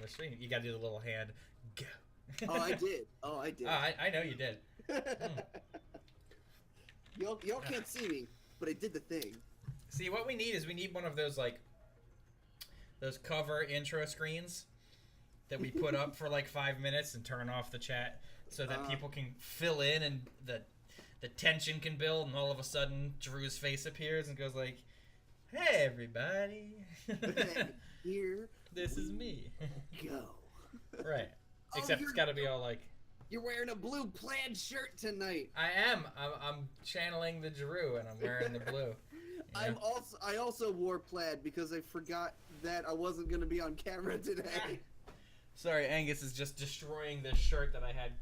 stream. You gotta do the little hand. Go. Oh, I did. Oh, I did. I know you did. Y'all can't see me, but I did the thing. See, what we need is we need one of those, like, those cover intro screens that we put up for like 5 minutes and turn off the chat so that people can fill in and the tension can build, and all of a sudden Drew's face appears and goes like, "Hey everybody, here this is me." Go. Right. Except it's got to be all like, you're wearing a blue plaid shirt tonight. I am. I'm channeling the Drew, and I'm wearing the blue. I also wore plaid because I forgot that I wasn't going to be on camera today. Sorry, Angus is just destroying this shirt that I had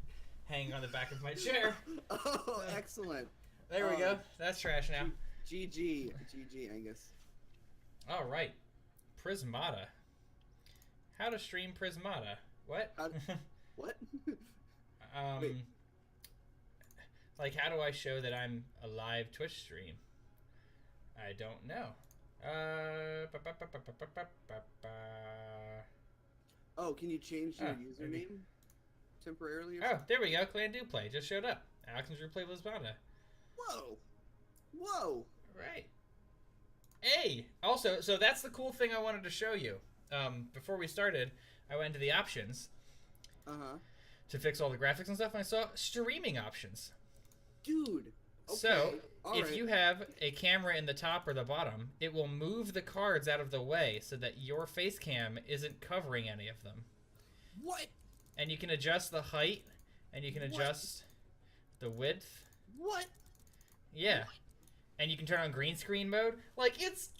hanging on the back of my chair. Oh, excellent. There we go. That's trash now. GG, Angus. All right. Prismata. How to stream Prismata. What? What? Wait. Like, how do I show that I'm a live Twitch stream? I don't know. Oh, can you change your username temporarily? Oh, there we go. Clan Do Play just showed up. Alex and Drew play Prismata. Whoa. Right. Hey. Also, so that's the cool thing I wanted to show you. Before we started, I went into the options. To fix all the graphics and stuff, and I saw streaming options. Dude. Okay. So, if right. you have a camera in the top or the bottom, it will move the cards out of the way so that your face cam isn't covering any of them. What? And you can adjust the height, and you can adjust the width. What? Yeah. What? And you can turn on green screen mode. Like, it's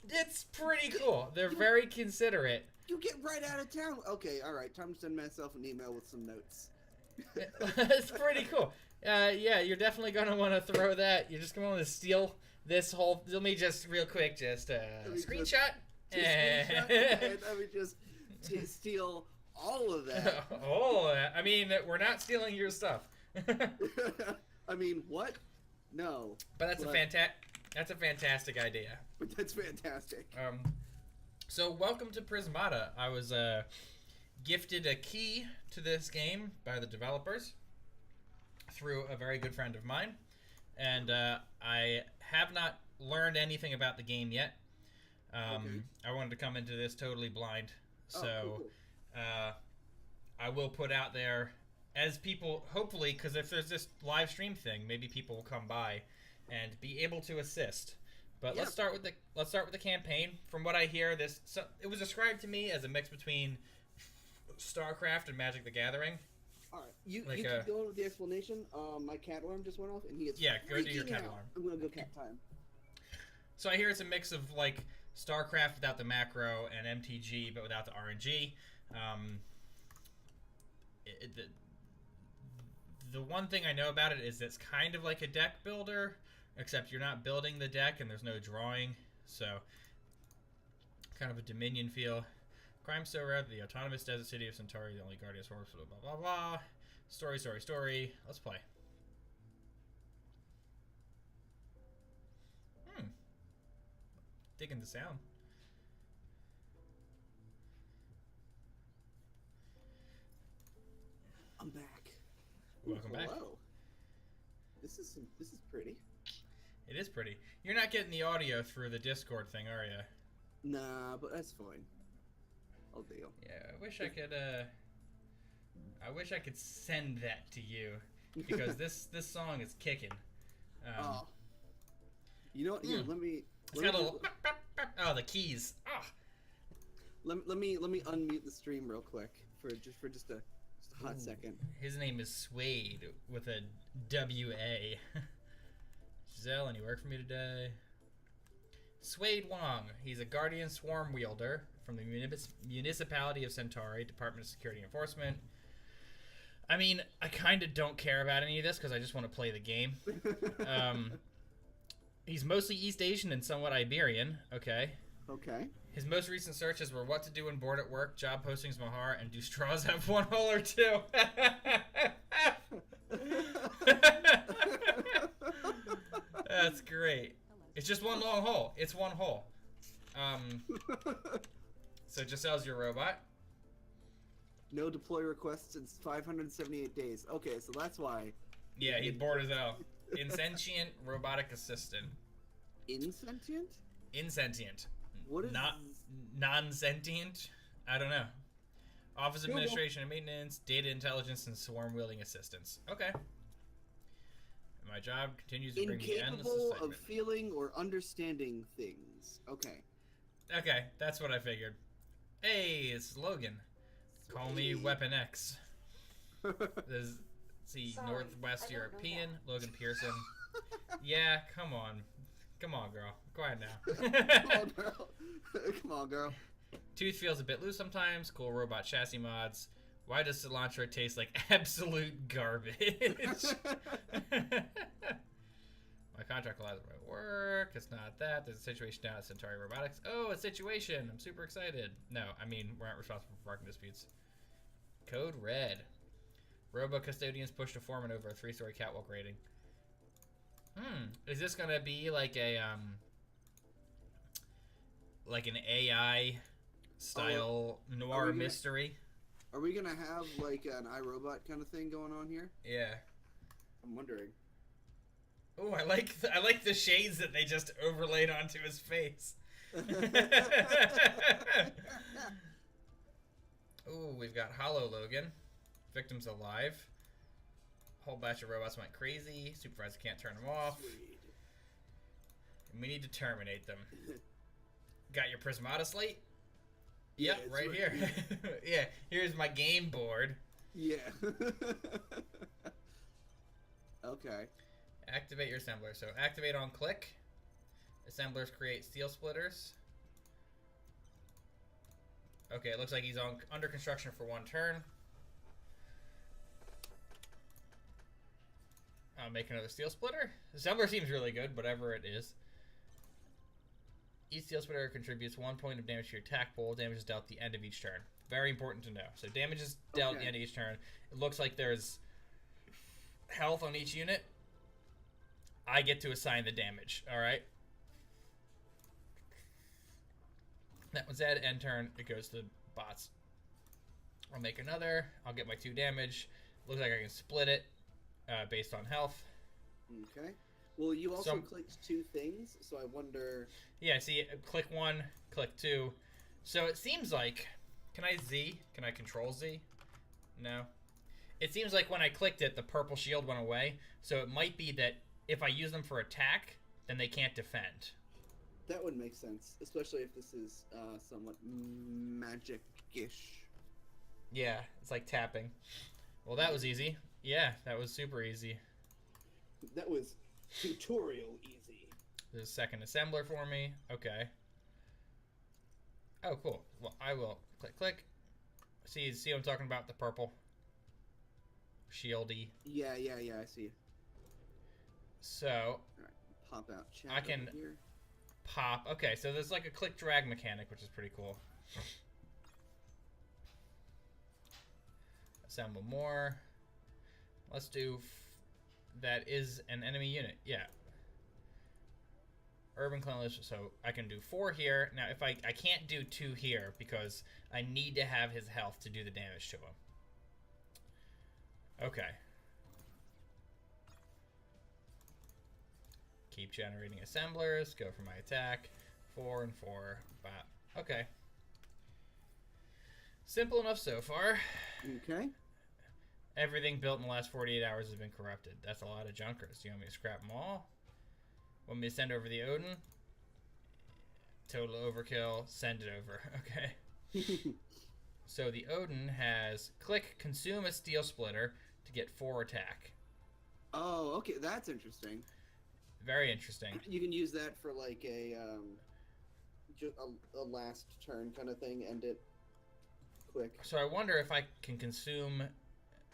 pretty cool. They're very considerate. You get right out of town. Okay, all right. Time to send myself an email with some notes. It's pretty cool. Yeah, you're definitely going to want to throw that. You're just going to want to steal this whole... Let me just, real quick, just screenshot. Let me just steal all of that. All of that. I mean, we're not stealing your stuff. I mean, what? No. But that's a fantastic idea. But that's fantastic. So, welcome to Prismata. I was gifted a key to this game by the developers through a very good friend of mine, and I have not learned anything about the game yet. I wanted to come into this totally blind, so I will put out there as people, hopefully, because if there's this live stream thing, maybe people will come by and be able to assist. But let's start with the campaign. From what I hear, it was described to me as a mix between StarCraft and Magic the Gathering. All right, you keep going with the explanation. my cat alarm just went off, and he is go do your cat alarm. I'm gonna go cat time. So I hear it's a mix of like StarCraft without the macro and MTG but without the RNG. The one thing I know about it is it's kind of like a deck builder, except you're not building the deck and there's no drawing. So kind of a Dominion feel. Crime so rare, the autonomous desert city of Centauri, the only guardian horse, blah, blah, blah, blah. Story. Let's play. Digging the sound. I'm back. Welcome back. Hello. This is pretty. It is pretty. You're not getting the audio through the Discord thing, are you? Nah, but that's fine. I'll deal. Yeah, I wish I could send that to you, because this song is kicking. You know what? Here, let me. It's got a little. Oh, the keys. Ah. Let me unmute the stream real quick for just a hot second. His name is Suede with a W-A. Giselle, any work for me today? Suede Wong. He's a Guardian Swarm wielder from the Municipality of Centauri, Department of Security Enforcement. I mean, I kind of don't care about any of this because I just want to play the game. He's mostly East Asian and somewhat Iberian. Okay. Okay. His most recent searches were what to do when bored at work, job postings Mahar, and do straws have one hole or two? That's great. It's just one long hole. It's one hole. So Giselle's your robot. No deploy requests in 578 days. Okay, so that's why. Yeah, he's bored as hell. Insentient robotic assistant. Insentient? Insentient. What is Not non-sentient? I don't know. Office Google. administration and maintenance, data intelligence, and swarm wielding assistance. Okay. My job continues to bring me endless incapable excitement. of feeling or understanding things. Okay. Okay, that's what I figured. Hey, it's Logan. Call me Weapon X. This see Northwest European, Logan Pearson. Yeah, come on. Come on, girl. Quiet now. Come on, girl. Come on, girl. Tooth feels a bit loose sometimes. Cool robot chassis mods. Why does cilantro taste like absolute garbage? My contract allows my work. It's not that. There's a situation down at Centauri Robotics. Oh, a situation. I'm super excited. No, I mean, we aren't responsible for parking disputes. Code red. Robo custodians push to foreman over a 3-story catwalk rating. Is this gonna be like a like an AI style noir mystery? Are we gonna have like an iRobot kind of thing going on here? Yeah. I'm wondering. Oh, I like the shades that they just overlaid onto his face. Ooh, we've got Hollow Logan. Victims alive. Whole batch of robots went crazy. Supervisor can't turn them off. Sweet. And we need to terminate them. Got your Prismata slate? Yeah, Yep, it's right right here. here. Yeah, here's my game board. Yeah. Okay. Activate your assembler. So activate on click. Assemblers create steel splitters. Okay, it looks like he's under construction for 1 turn. I'll make another steel splitter. Assembler seems really good, whatever it is. Each steel splitter contributes 1 point of damage to your attack pool. Damage is dealt at the end of each turn. Very important to know. So damage is dealt at the end of each turn. It looks like there's health on each unit. I get to assign the damage, alright? That was it. End turn. It goes to bots. I'll make another. I'll get my 2 damage. Looks like I can split it based on health. Okay. Well, you also So, clicked 2 things, so I wonder... Yeah, see, click 1, click 2. So it seems like... Can I Z? Can I control Z? No. It seems like when I clicked it, the purple shield went away. So it might be that if I use them for attack, then they can't defend. That would make sense, especially if this is somewhat magic-ish. Yeah, it's like tapping. Well, that was easy. Yeah, that was super easy. That was tutorial easy. There's a second assembler for me. Okay. Oh, cool. Well, I will click. See what I'm talking about? The purple. Shieldy. Yeah, I see. So, Alright, pop out chat I can over here. pop. Okay, so there's like a click drag mechanic, which is pretty cool. Assemble more. Let's do... that is an enemy unit. Yeah. Urban cleanliness. So I can do 4 here. Now, if I can't do 2 here because I need to have his health to do the damage to him. Okay. Keep generating assemblers. Go for my attack. 4 and 4. Bop. Okay. Simple enough so far. Okay. Everything built in the last 48 hours has been corrupted. That's a lot of junkers. Do you want me to scrap them all? Want me to send over the Odin? Total overkill. Send it over. Okay. So the Odin has click consume a steel splitter to get 4 attack. Oh, okay, that's interesting. Very interesting. You can use that for like a last turn kind of thing. End it quick. So I wonder if I can consume...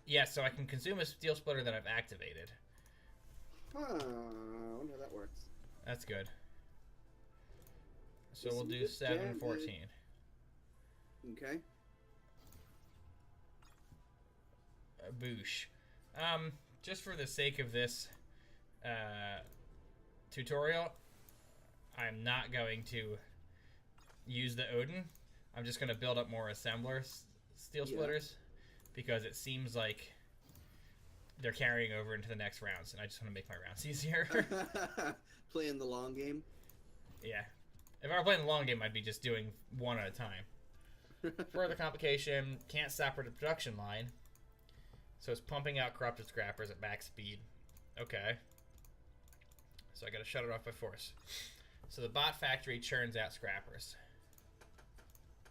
Yeah, so I can consume a steel splitter that I've activated. Huh, I wonder how that works. That's good. So Just we'll do good 7, damage. 14. Okay. Boosh. Just for the sake of this tutorial, I'm not going to use the Odin. I'm just going to build up more assemblers steel splitters because it seems like they're carrying over into the next rounds, and I just want to make my rounds easier. Playing the long game. Yeah. If I were playing the long game, I'd be just doing one at a time. Further complication, can't stop the production line. So it's pumping out corrupted scrappers at max speed. Okay. So I gotta shut it off by force. So the bot factory churns out scrappers.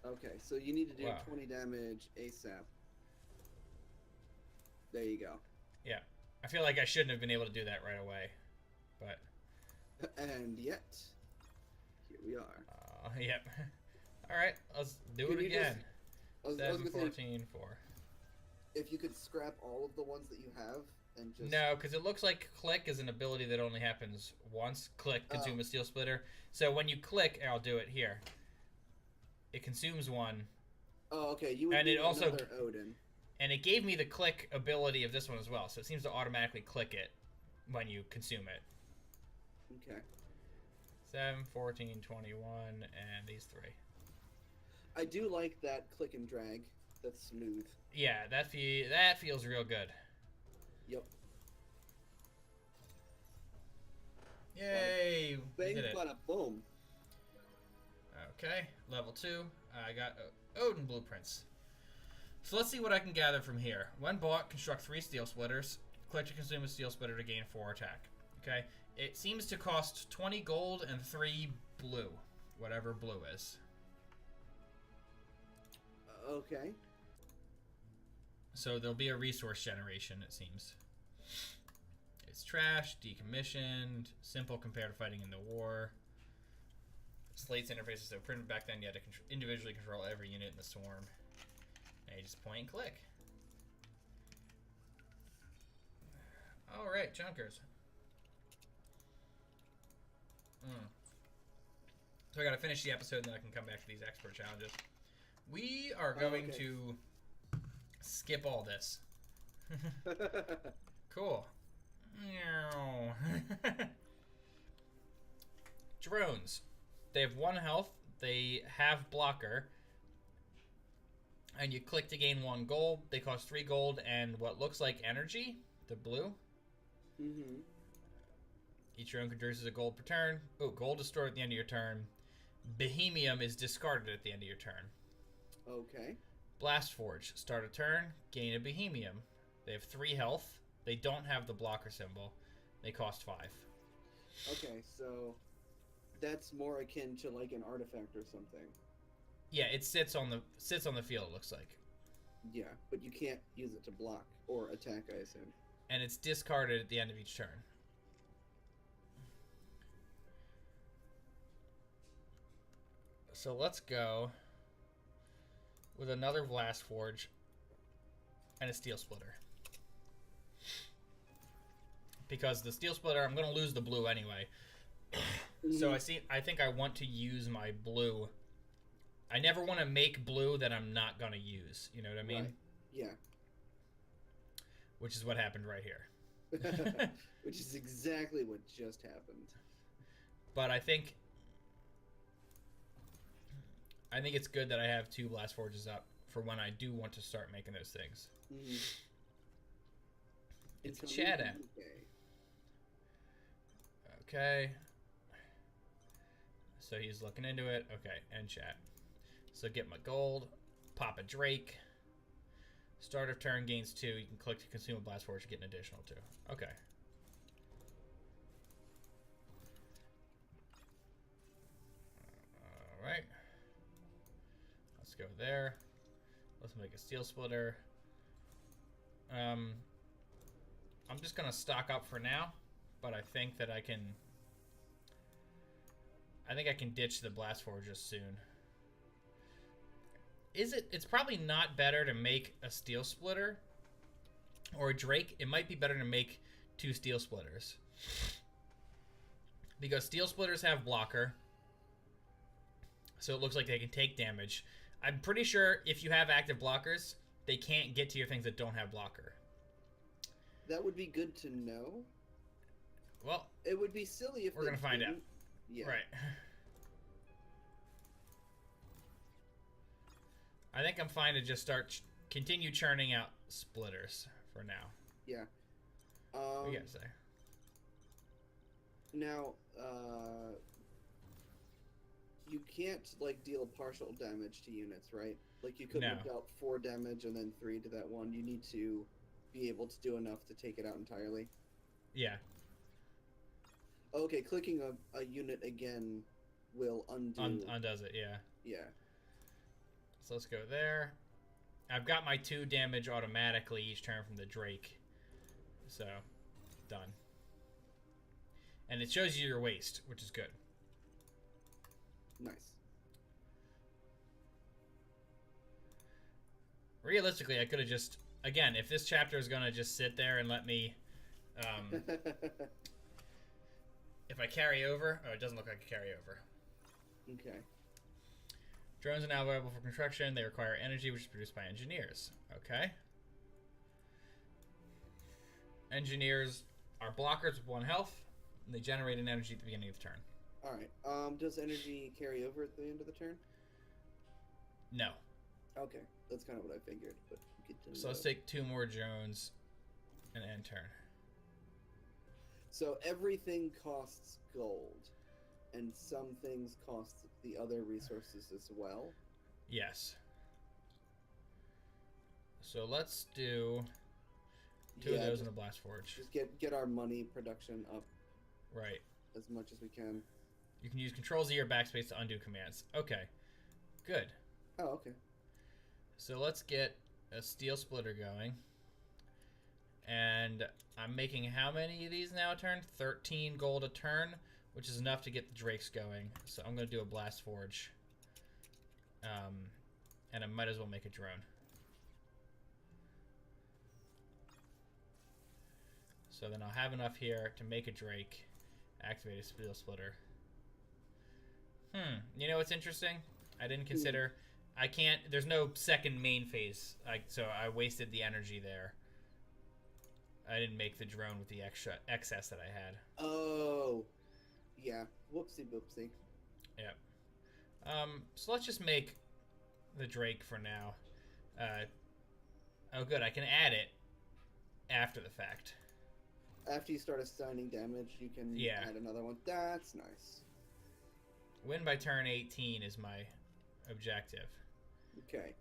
Okay, so you need to do 20 damage ASAP. There you go. Yeah. I feel like I shouldn't have been able to do that right away. But... And yet, here we are. Yep. Alright, let's do it again. 7, 14, 4. If you could scrap all of the ones that you have and just... No, because it looks like click is an ability that only happens once. Click, consume a steel splitter. So when you click, I'll do it here. It consumes one. Oh, okay. You would need another Odin. And it gave me the click ability of this one as well. So it seems to automatically click it when you consume it. Okay. 7, 14, 21, and these 3. I do like that click and drag. That's smooth. Yeah, that feels real good. Yep. Yay! Bang, bada, boom. Okay, level 2. I got Odin blueprints. So let's see what I can gather from here. When bought, construct 3 steel splitters. Click to consume a steel splitter to gain 4 attack. Okay, it seems to cost 20 gold and 3 blue, whatever blue is. Okay. So there'll be a resource generation, it seems. It's trash, decommissioned, simple compared to fighting in the war. Slate's interfaces so printed back then you had to individually control every unit in the swarm. And you just point and click. Alright, junkers. So I gotta finish the episode and then I can come back to these expert challenges. We are going to skip all this. Cool. Drones. They have 1 health. They have blocker. And you click to gain 1 gold. They cost 3 gold and what looks like energy. The blue. Mm-hmm. Each drone produces a gold per turn. Oh, gold is stored at the end of your turn. Bohemium is discarded at the end of your turn. Okay. Blast Forge. Start a turn. Gain a Bohemium. They have 3 health. They don't have the blocker symbol. They cost 5. Okay, so that's more akin to like an artifact or something. Yeah, it sits on the field, it looks like. Yeah, but you can't use it to block or attack, I assume. And it's discarded at the end of each turn. So let's go with another Blast Forge and a Steel Splitter. Because the Steel Splitter, I'm going to lose the blue anyway. So I think I want to use my blue. I never want to make blue that I'm not going to use. You know what I mean? Right. Yeah. Which is what happened right here. Which is exactly what just happened. But I think it's good that I have 2 Blast Forges up for when I do want to start making those things. Mm-hmm. It's Chad app. Okay. So he's looking into it. Okay, and chat. So get my gold. Pop a Drake. Start of turn gains 2. You can click to consume a Blast Forge to get an additional 2. Okay. Alright. Let's go there. Let's make a Steel Splitter. I'm just going to stock up for now. But I think that I can ditch the Blast Forges soon. It's probably not better to make a Steel Splitter or a Drake. It might be better to make 2 Steel Splitters. Because Steel Splitters have blocker. So it looks like they can take damage. I'm pretty sure if you have active blockers, they can't get to your things that don't have blocker. That would be good to know. Well, it would be silly if we're gonna find out. Yeah. Right. I think I'm fine to just continue churning out splitters for now. Yeah. What do you gotta say? Now, you can't like deal partial damage to units, right? Like you couldn't have dealt 4 damage and then 3 to that one. You need to be able to do enough to take it out entirely. Yeah. Okay, clicking a unit again will undoes it. Yeah. Yeah. So let's go there. I've got my 2 damage automatically each turn from the Drake. So, done. And it shows you your waste, which is good. Nice. Realistically, I could have just... Again, if this chapter is going to just sit there and let me... if I carry over... Oh, it doesn't look like a carry over. Okay. Drones are now available for construction. They require energy, which is produced by engineers. Okay. Engineers are blockers with 1 health. And they generate an energy at the beginning of the turn. Alright. Does energy carry over at the end of the turn? No. Okay. That's kind of what I figured. But so let's take 2 more drones and end turn. So everything costs gold. And some things cost the other resources as well? Yes. So let's do 2 of those in a blast forge. Just get our money production up. Right. As much as we can. You can use Control-Z or Backspace to undo commands. Okay. Good. Oh, okay. So let's get a steel splitter going. And I'm making how many of these now a turn? 13 gold a turn, which is enough to get the drakes going. So I'm going to do a blast forge. And I might as well make a drone. So then I'll have enough here to make a drake. Activate a steel splitter. You know what's interesting? I didn't consider... I can't... There's no second main phase. So I wasted the energy there. I didn't make the drone with the excess that I had. Oh. Yeah. Whoopsie boopsie. Yep. So let's just make the Drake for now. Oh, good. I can add it after the fact. After you start assigning damage, you can add another one. That's nice. Win by turn 18 is my objective. Okay.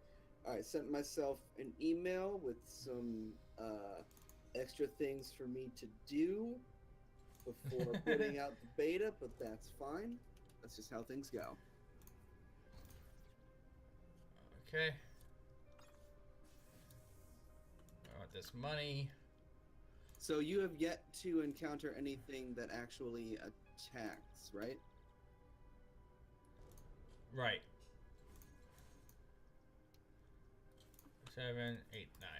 I sent myself an email with some extra things for me to do before putting out the beta, but that's fine. That's just how things go. Okay. I want this money. So you have yet to encounter anything that actually attacks, right? Right. 7, 8, 9.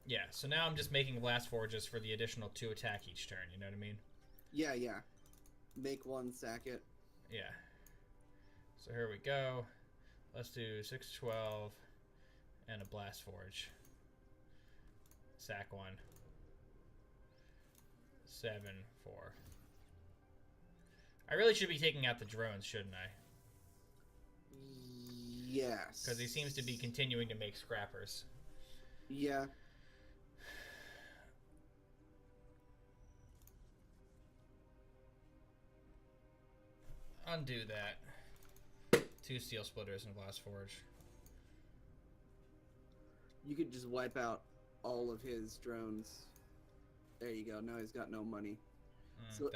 Yeah, so now I'm just making blast forges for the additional 2 attack each turn, you know what I mean? Yeah, yeah. Make 1, sack it. Yeah. So here we go. Let's do 6, 12, and a blast forge. Sack 1. 7, 4. I really should be taking out the drones, shouldn't I? Yes. Because he seems to be continuing to make scrappers. Yeah. Undo that. 2 steel splitters and a blast forge. You could just wipe out all of his drones. There you go. Now he's got no money. So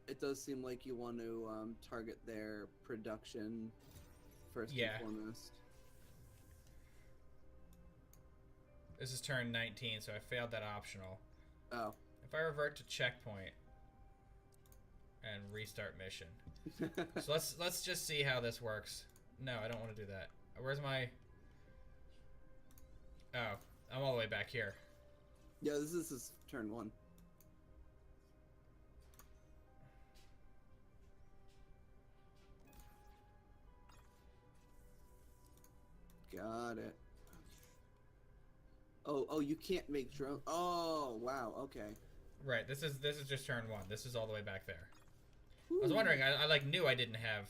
it does seem like you want to target their production first and foremost. This is turn 19, so I failed that optional. Oh. If I revert to checkpoint and restart mission. So let's just see how this works. No, I don't want to do that. Where's my... Oh, I'm all the way back here. Yeah, this is turn 1. Got it. Oh, you can't make drone. Oh, wow. Okay. Right. This is just turn 1. This is all the way back there. Ooh. I was wondering. I like knew I didn't have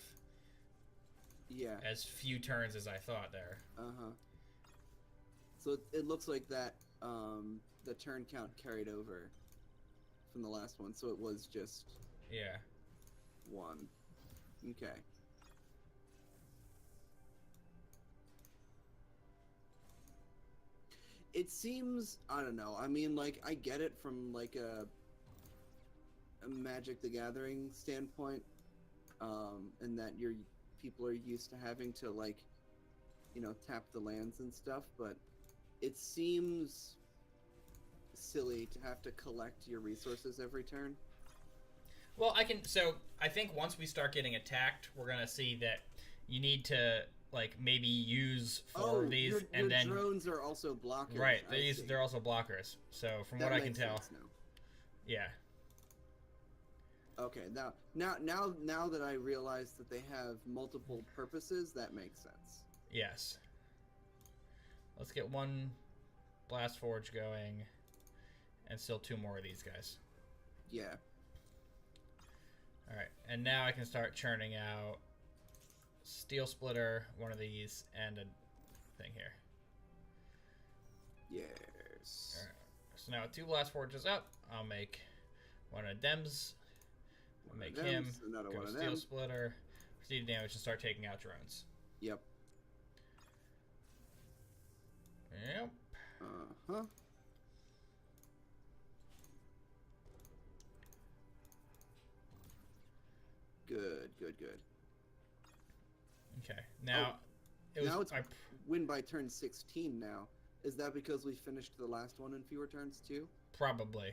Yeah. as few turns as I thought there. Uh-huh. So it looks like that the turn count carried over from the last one, so it was just Yeah. 1. Okay. It seems, I don't know. I mean, like, I get it from like a Magic the Gathering standpoint, and that people are used to having to, like, tap the lands and stuff, but it seems silly to have to collect your resources every turn. Well, I think once we start getting attacked, we're gonna see that you need to like maybe use 4 of these, your and then drones are also blockers. right, they're also blockers. So from that what I can makes tell, sense now. yeah. Okay, now that I realize that they have multiple purposes, that makes sense. Yes. Let's get 1 blast forge going, and still 2 more of these guys. Yeah. All right, and now I can start churning out steel splitter, 1 of these, and a thing here. Yes. All right. So now with 2 blast forges up, I'll make 1 of Dems. I'll make him go steel splitter, proceed to damage, and start taking out drones. Yep. Yep. Uh-huh. Good. Okay. Now, it's win by turn 16 now. Is that because we finished the last one in fewer turns too? Probably.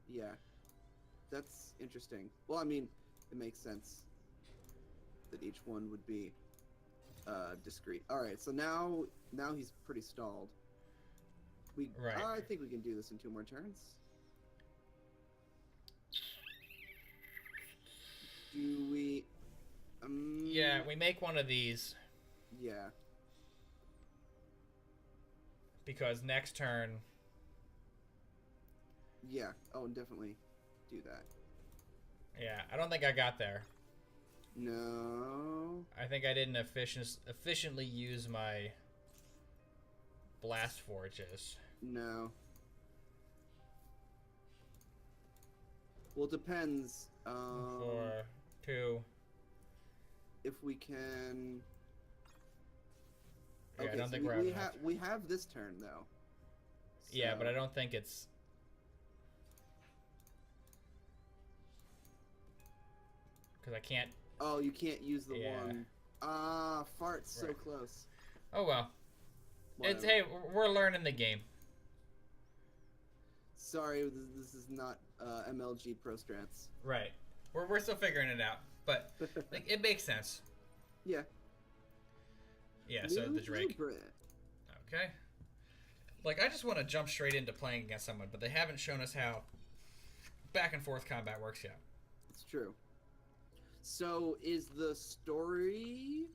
Yeah. That's interesting. Well, I mean, it makes sense that each one would be discrete. All right, so now he's pretty stalled. Right. I think we can do this in 2 more turns. Do we? Yeah, we make 1 of these. Yeah. Because next turn. Yeah. Oh, definitely do that. Yeah, I don't think I got there. No. I think I didn't efficiently use my blast forges. No. Well, it depends. 4, 2. If we can. Yeah, Okay, I don't so think we're we have this turn though. Yeah, So- but I don't think it's. Because I can't. Oh, you can't use the Yeah. one. Ah, fart's so Right. close. Oh well. Whatever. It's hey, we're learning the game. Sorry, this is not MLG Pro Strats. Right. We're still figuring it out, but like, it makes sense. Yeah. Yeah. So the Drake. Blueprint. Okay. Like, I just want to jump straight into playing against someone, but they haven't shown us how back and forth combat works yet. It's true. So is the story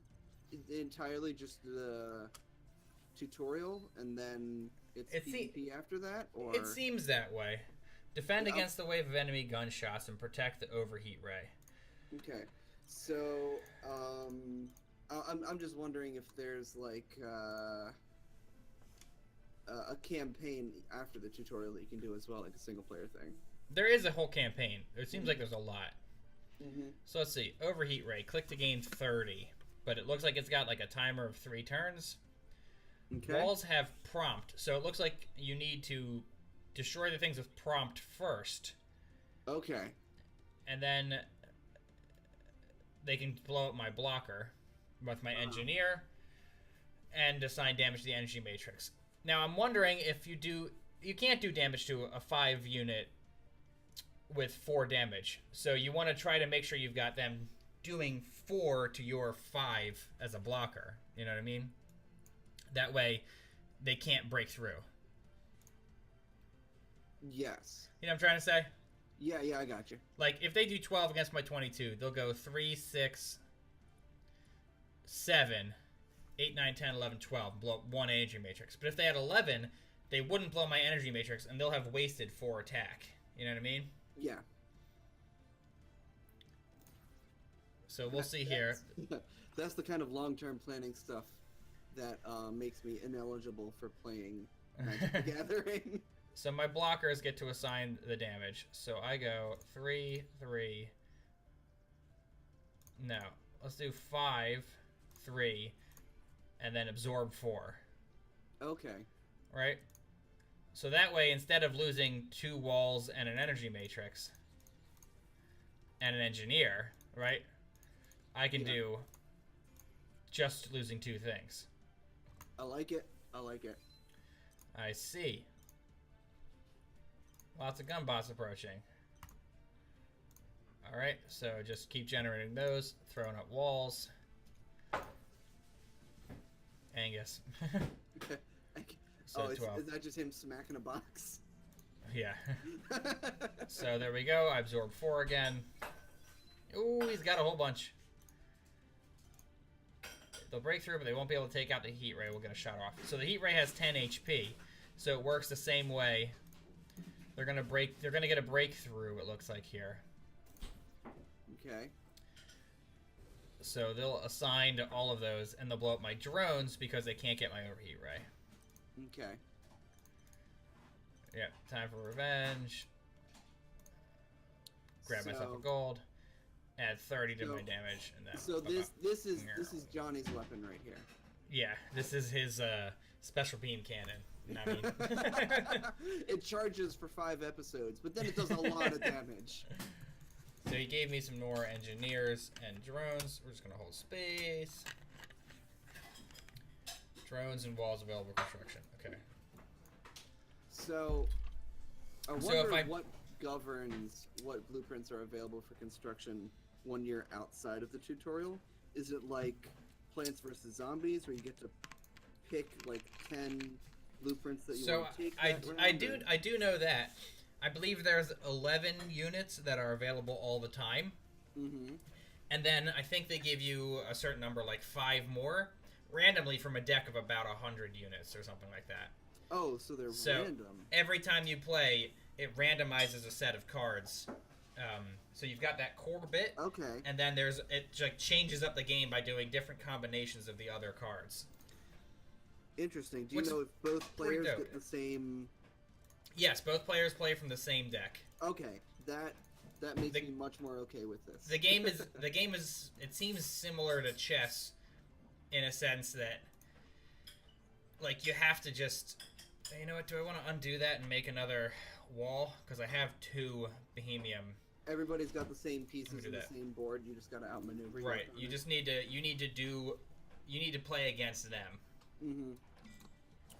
entirely just the tutorial, and then it's PvP after that, or It seems that way. Defend Yeah. against the wave of enemy gunshots and protect the overheat ray. Okay, so I'm just wondering if there's like a campaign after the tutorial that you can do as well, like a single player thing. There is a whole campaign. It seems like there's a lot. Mm-hmm. So let's see. Overheat ray. Click to gain 30. But it looks like it's got like a timer of 3 turns. Okay. Walls have prompt. So it looks like you need to destroy the things with prompt first. Okay. And then they can blow up my blocker with my engineer and assign damage to the energy matrix. Now I'm wondering if you can't do damage to a 5 unit with 4 damage. So you want to try to make sure you've got them doing 4 to your 5 as a blocker. You know what I mean? That way they can't break through. Yes. You know what I'm trying to say? Yeah, I got you. Like, if they do 12 against my 22, they'll go 3, 6, 7, 8, 9, 10, 11, 12, blow up 1 energy matrix. But if they had 11, they wouldn't blow my energy matrix, and they'll have wasted 4 attack. You know what I mean? Yeah. So we'll see here. That's the kind of long-term planning stuff that makes me ineligible for playing Magic the Gathering. So my blockers get to assign the damage. So I go 3, 3. No, let's do 5, 3, and then absorb 4. Okay. Right? So that way, instead of losing 2 walls and an energy matrix and an engineer, right? I can do just losing 2 things. I like it. I like it. I see. Lots of gun bots approaching. Alright, so just keep generating those, throwing up walls. Angus. So is that just him smacking a box? Yeah. So there we go. I absorb 4 again. Ooh, he's got a whole bunch. They'll break through, but they won't be able to take out the heat ray. We'll get a shot off. So the heat ray has 10 HP, so it works the same way. They're gonna break. They're gonna get a breakthrough. It looks like here. Okay. So they'll assign to all of those, and they'll blow up my drones because they can't get my overheat ray. Okay. Yeah, time for revenge. Grab myself a gold. Add 30 to my damage, and then. So this is Johnny's weapon right here. Yeah, this is his special beam cannon. I mean, it charges for 5 episodes, but then it does a lot of damage. So he gave me some more engineers and drones. We're just gonna hold space. Drones and walls available for construction. Okay. So I wonder what governs what blueprints are available for construction when you're outside of the tutorial. Is it like Plants vs. Zombies, where you get to pick like 10 blueprints that you want to take? I do know that. I believe there's 11 units that are available all the time. Mm-hmm. And then I think they give you a certain number, like 5 more, randomly from a deck of about 100 units or something like that. Oh, so they're random. Every time you play, it randomizes a set of cards. So you've got that core bit. Okay. And then it like changes up the game by doing different combinations of the other cards. Interesting. Do you know if both players get the same? Yes, both players play from the same deck. Okay, that makes me much more okay with this. The game is it seems similar to chess in a sense that like you have to just, you know what, do I want to undo that and make another wall because I have 2 Bohemian. Everybody's got the same pieces in the same board. You just got to outmaneuver. Right. You just need to play against them. Mm-hmm.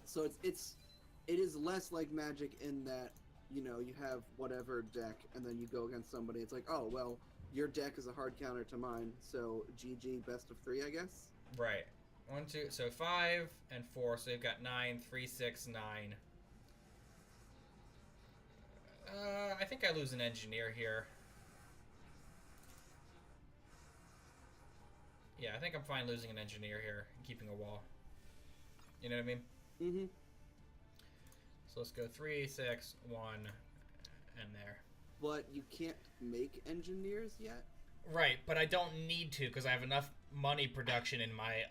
So it is less like Magic in that, you know, you have whatever deck and then you go against somebody. It's like, oh well, your deck is a hard counter to mine, so GG, best of 3, I guess. Right. 1, 2, so 5 and 4. So you've got 9, 3, 6, 9. I think I lose an engineer here. Yeah, I think I'm fine losing an engineer here and keeping a wall. You know what I mean? Mm-hmm. So let's go 3, 6, 1, and there. But you can't make engineers yet? Right, but I don't need to because I have enough money production in my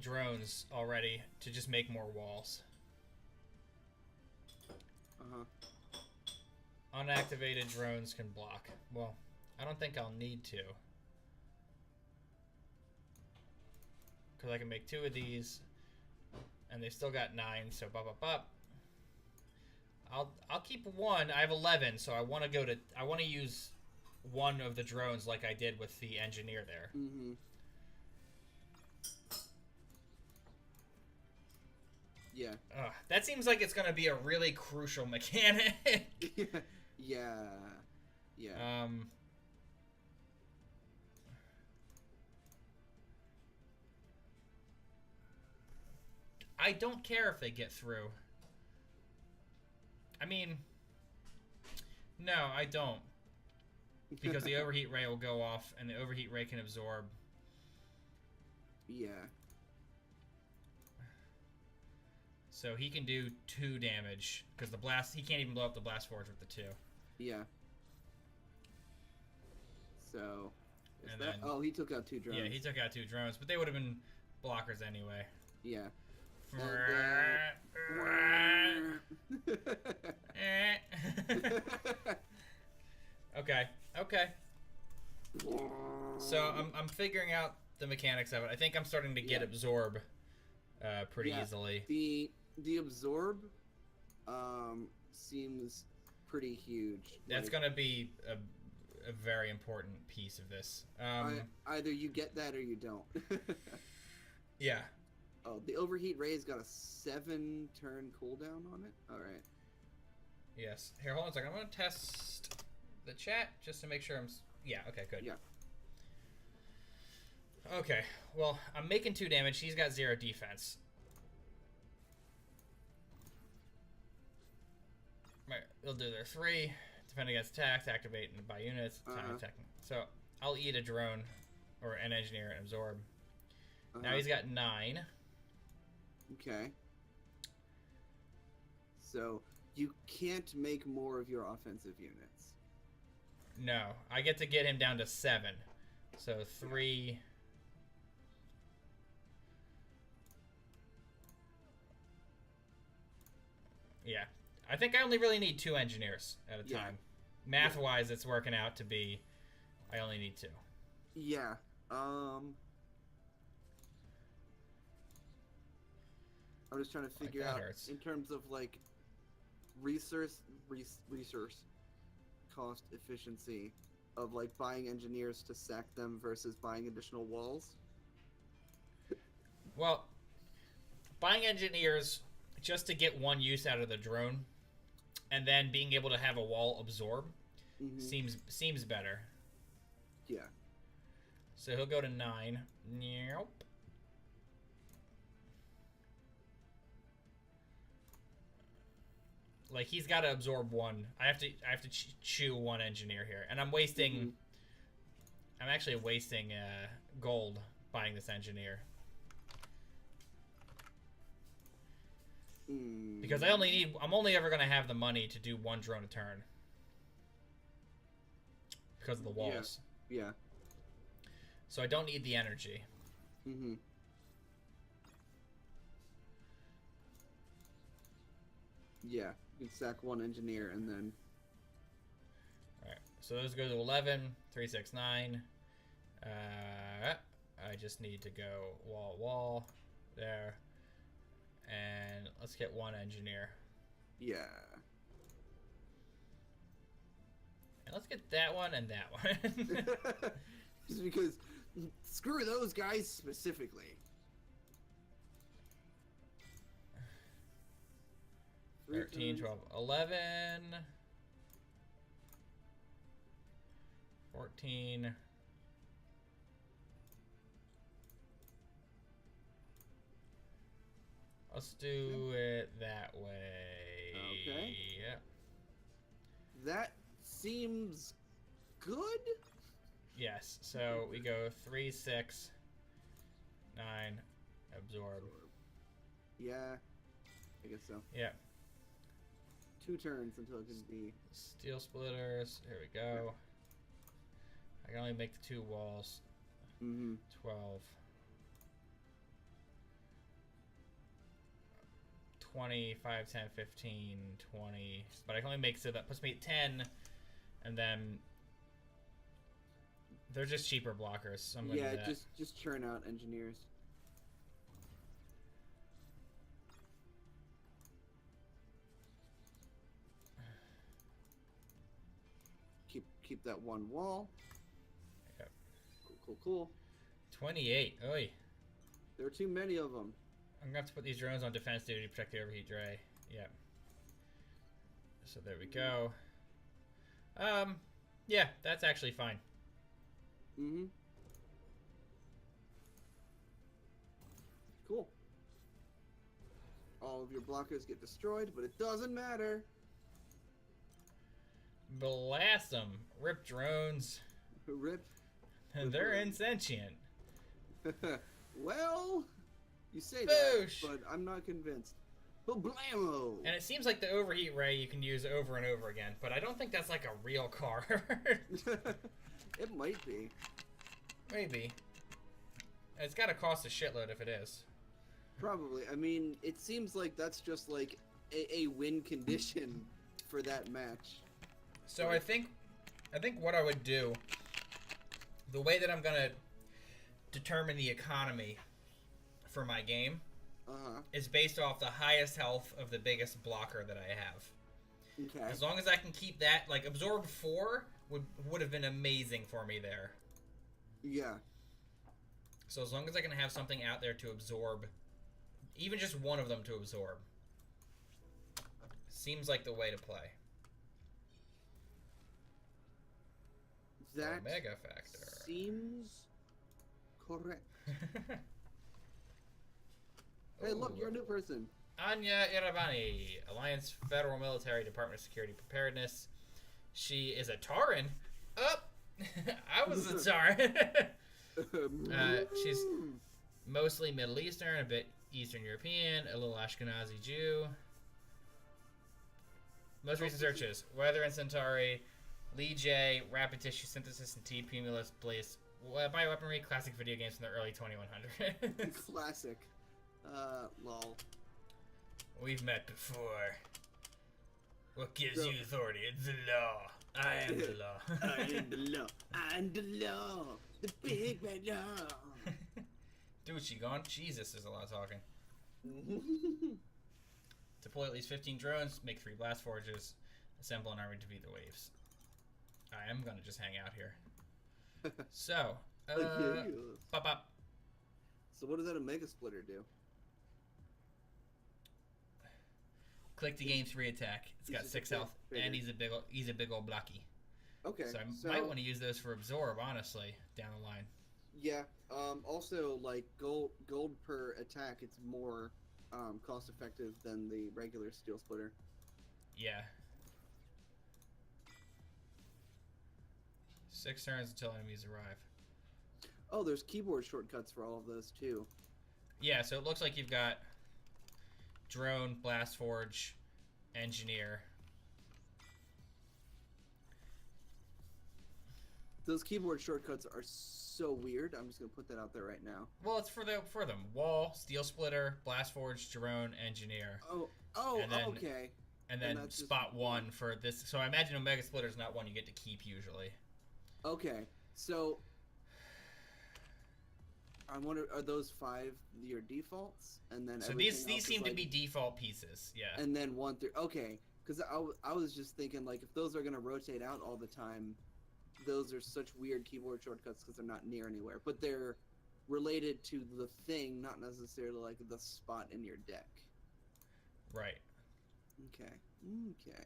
drones already to just make more walls. Uh-huh. Unactivated drones can block. Well, I don't think I'll need to. Because I can make 2 of these. And they still got 9, so bop. I'll keep 1. I have 11, so I want to use 1 of the drones like I did with the engineer there. Mm-hmm. Yeah. That seems like it's going to be a really crucial mechanic. Yeah. I don't care if they get through. I mean, no, I don't. Because the overheat ray will go off, and the overheat ray can absorb. Yeah. So he can do 2 damage, because the blast, he can't even blow up the blast forge with the 2. Yeah. So, And then, oh, he took out 2 drones. Yeah, he took out 2 drones, but they would have been blockers anyway. Yeah. Okay. So I'm figuring out the mechanics of it. I think I'm starting to get absorb pretty easily. The absorb seems pretty huge. That's gonna be a very important piece of this. Either you get that or you don't. Yeah. Oh, the overheat ray's got a 7-turn cooldown on it? Alright. Yes. Here, hold on a second. I'm gonna test the chat just to make sure I'm... Yeah, okay, good. Yeah. Okay, well, I'm making 2 damage. He's got 0 defense. Right, they'll do their 3. Defend against attacks, activate and by units, time attacking. So, I'll eat a drone, or an engineer, and absorb. Now he's got 9. Okay. So, you can't make more of your offensive units. No, I get to get him down to 7. So 3. Yeah, I think I only really need 2 engineers at a time. Math-wise, it's working out to be I only need 2. Yeah. I'm just trying to figure out in terms of like resource cost efficiency of like buying engineers to sack them versus buying additional walls. Well, buying engineers just to get 1 use out of the drone, and then being able to have a wall absorb seems better. Yeah. So he'll go to 9. Nope. Like he's got to absorb 1. I have to chew 1 engineer here, and I'm wasting. I'm actually wasting gold buying this engineer. Because I'm only ever going to have the money to do 1 drone a turn. Because of the walls. Yeah. So I don't need the energy. Yeah, you can sack 1 engineer and then... Alright, so those go to 11, 3, 6, 9. I just need to go wall, there. And let's get 1 engineer. Yeah. And let's get that one and that one. Just because, screw those guys specifically. 13, 12, 11, 14. Let's do it that way. Okay. Yep. That seems good? Yes. So we go 3, 6, 9, absorb. Yeah. I guess so. Yeah. 2 turns until it can be... Steel splitters. Here we go. I can only make the 2 walls. 12. 20, 5, 10, 15, 20. But I can only make, so that puts me at 10. And then they're just cheaper blockers. So I'm gonna do that. just churn out engineers. Keep that 1 wall. Yep. Cool. 28. Oy. There are too many of them. I'm gonna have to put these drones on defense duty to protect the overheat dray. Yep. So there we go. Yeah, that's actually fine. Cool. All of your blockers get destroyed, but it doesn't matter. Blast them. Rip drones. Rip. And they're insentient. Well, you say Boosh. that, but I'm not convinced. Blammo! And it seems like the overheat ray you can use over and over again, but I don't think that's like a real card. It might be. Maybe. It's got to cost a shitload if it is. Probably. I mean, it seems like that's just like a win condition for that match. So I think what I would do, the way that I'm gonna determine the economy for my game, is based off the highest health of the biggest blocker that I have. Okay. As long as I can keep that, like Absorb 4 would have been amazing for me there. Yeah. So as long as I can have something out there to absorb, even just one of them to absorb, seems like the way to play. That Omega Factor seems correct. Hey, look, you're a new person. Anya Iravani, Alliance Federal Military Department of Security Preparedness. She is a Tauran. I was a Tauran. She's mostly Middle Eastern, a bit Eastern European, a little Ashkenazi Jew. Most recent searches: Weather and Centauri, Lee J, Rapid Tissue Synthesis, and T. Cumulus Blaze. Bioweaponry, classic video games from the early 2100s. Classic. Lol. We've met before. What gives you authority? It's the law. I am the law. I am the law. I am the law. The big bad law. Dude, she gone? Jesus, there's a lot of talking. Deploy at least 15 drones, make 3 blast forges, assemble an army to defeat the waves. I am gonna just hang out here. So, pop up. So what does that Omega Splitter do? Click to gain 3 attack. It's got 6 health, and he's a big old blocky. Okay. So I might want to use those for absorb, honestly, down the line. Yeah. Also, like gold per attack, it's more cost effective than the regular Steel Splitter. Yeah. 6 turns until enemies arrive. Oh, there's keyboard shortcuts for all of those too. Yeah, so it looks like you've got drone, blast forge, engineer. Those keyboard shortcuts are so weird. I'm just gonna put that out there right now. Well, it's for them. Wall, steel splitter, blast forge, drone, engineer. Oh, and then, okay. And then spot 1 for this. So I imagine Omega Splitter is not one you get to keep usually. Okay, so I wonder, are those 5 your defaults, and then so these seem to be default pieces, yeah. And then 1 through because I was just thinking, like, if those are gonna rotate out all the time, those are such weird keyboard shortcuts because they're not near anywhere, but they're related to the thing, not necessarily like the spot in your deck. Right. Okay. Okay.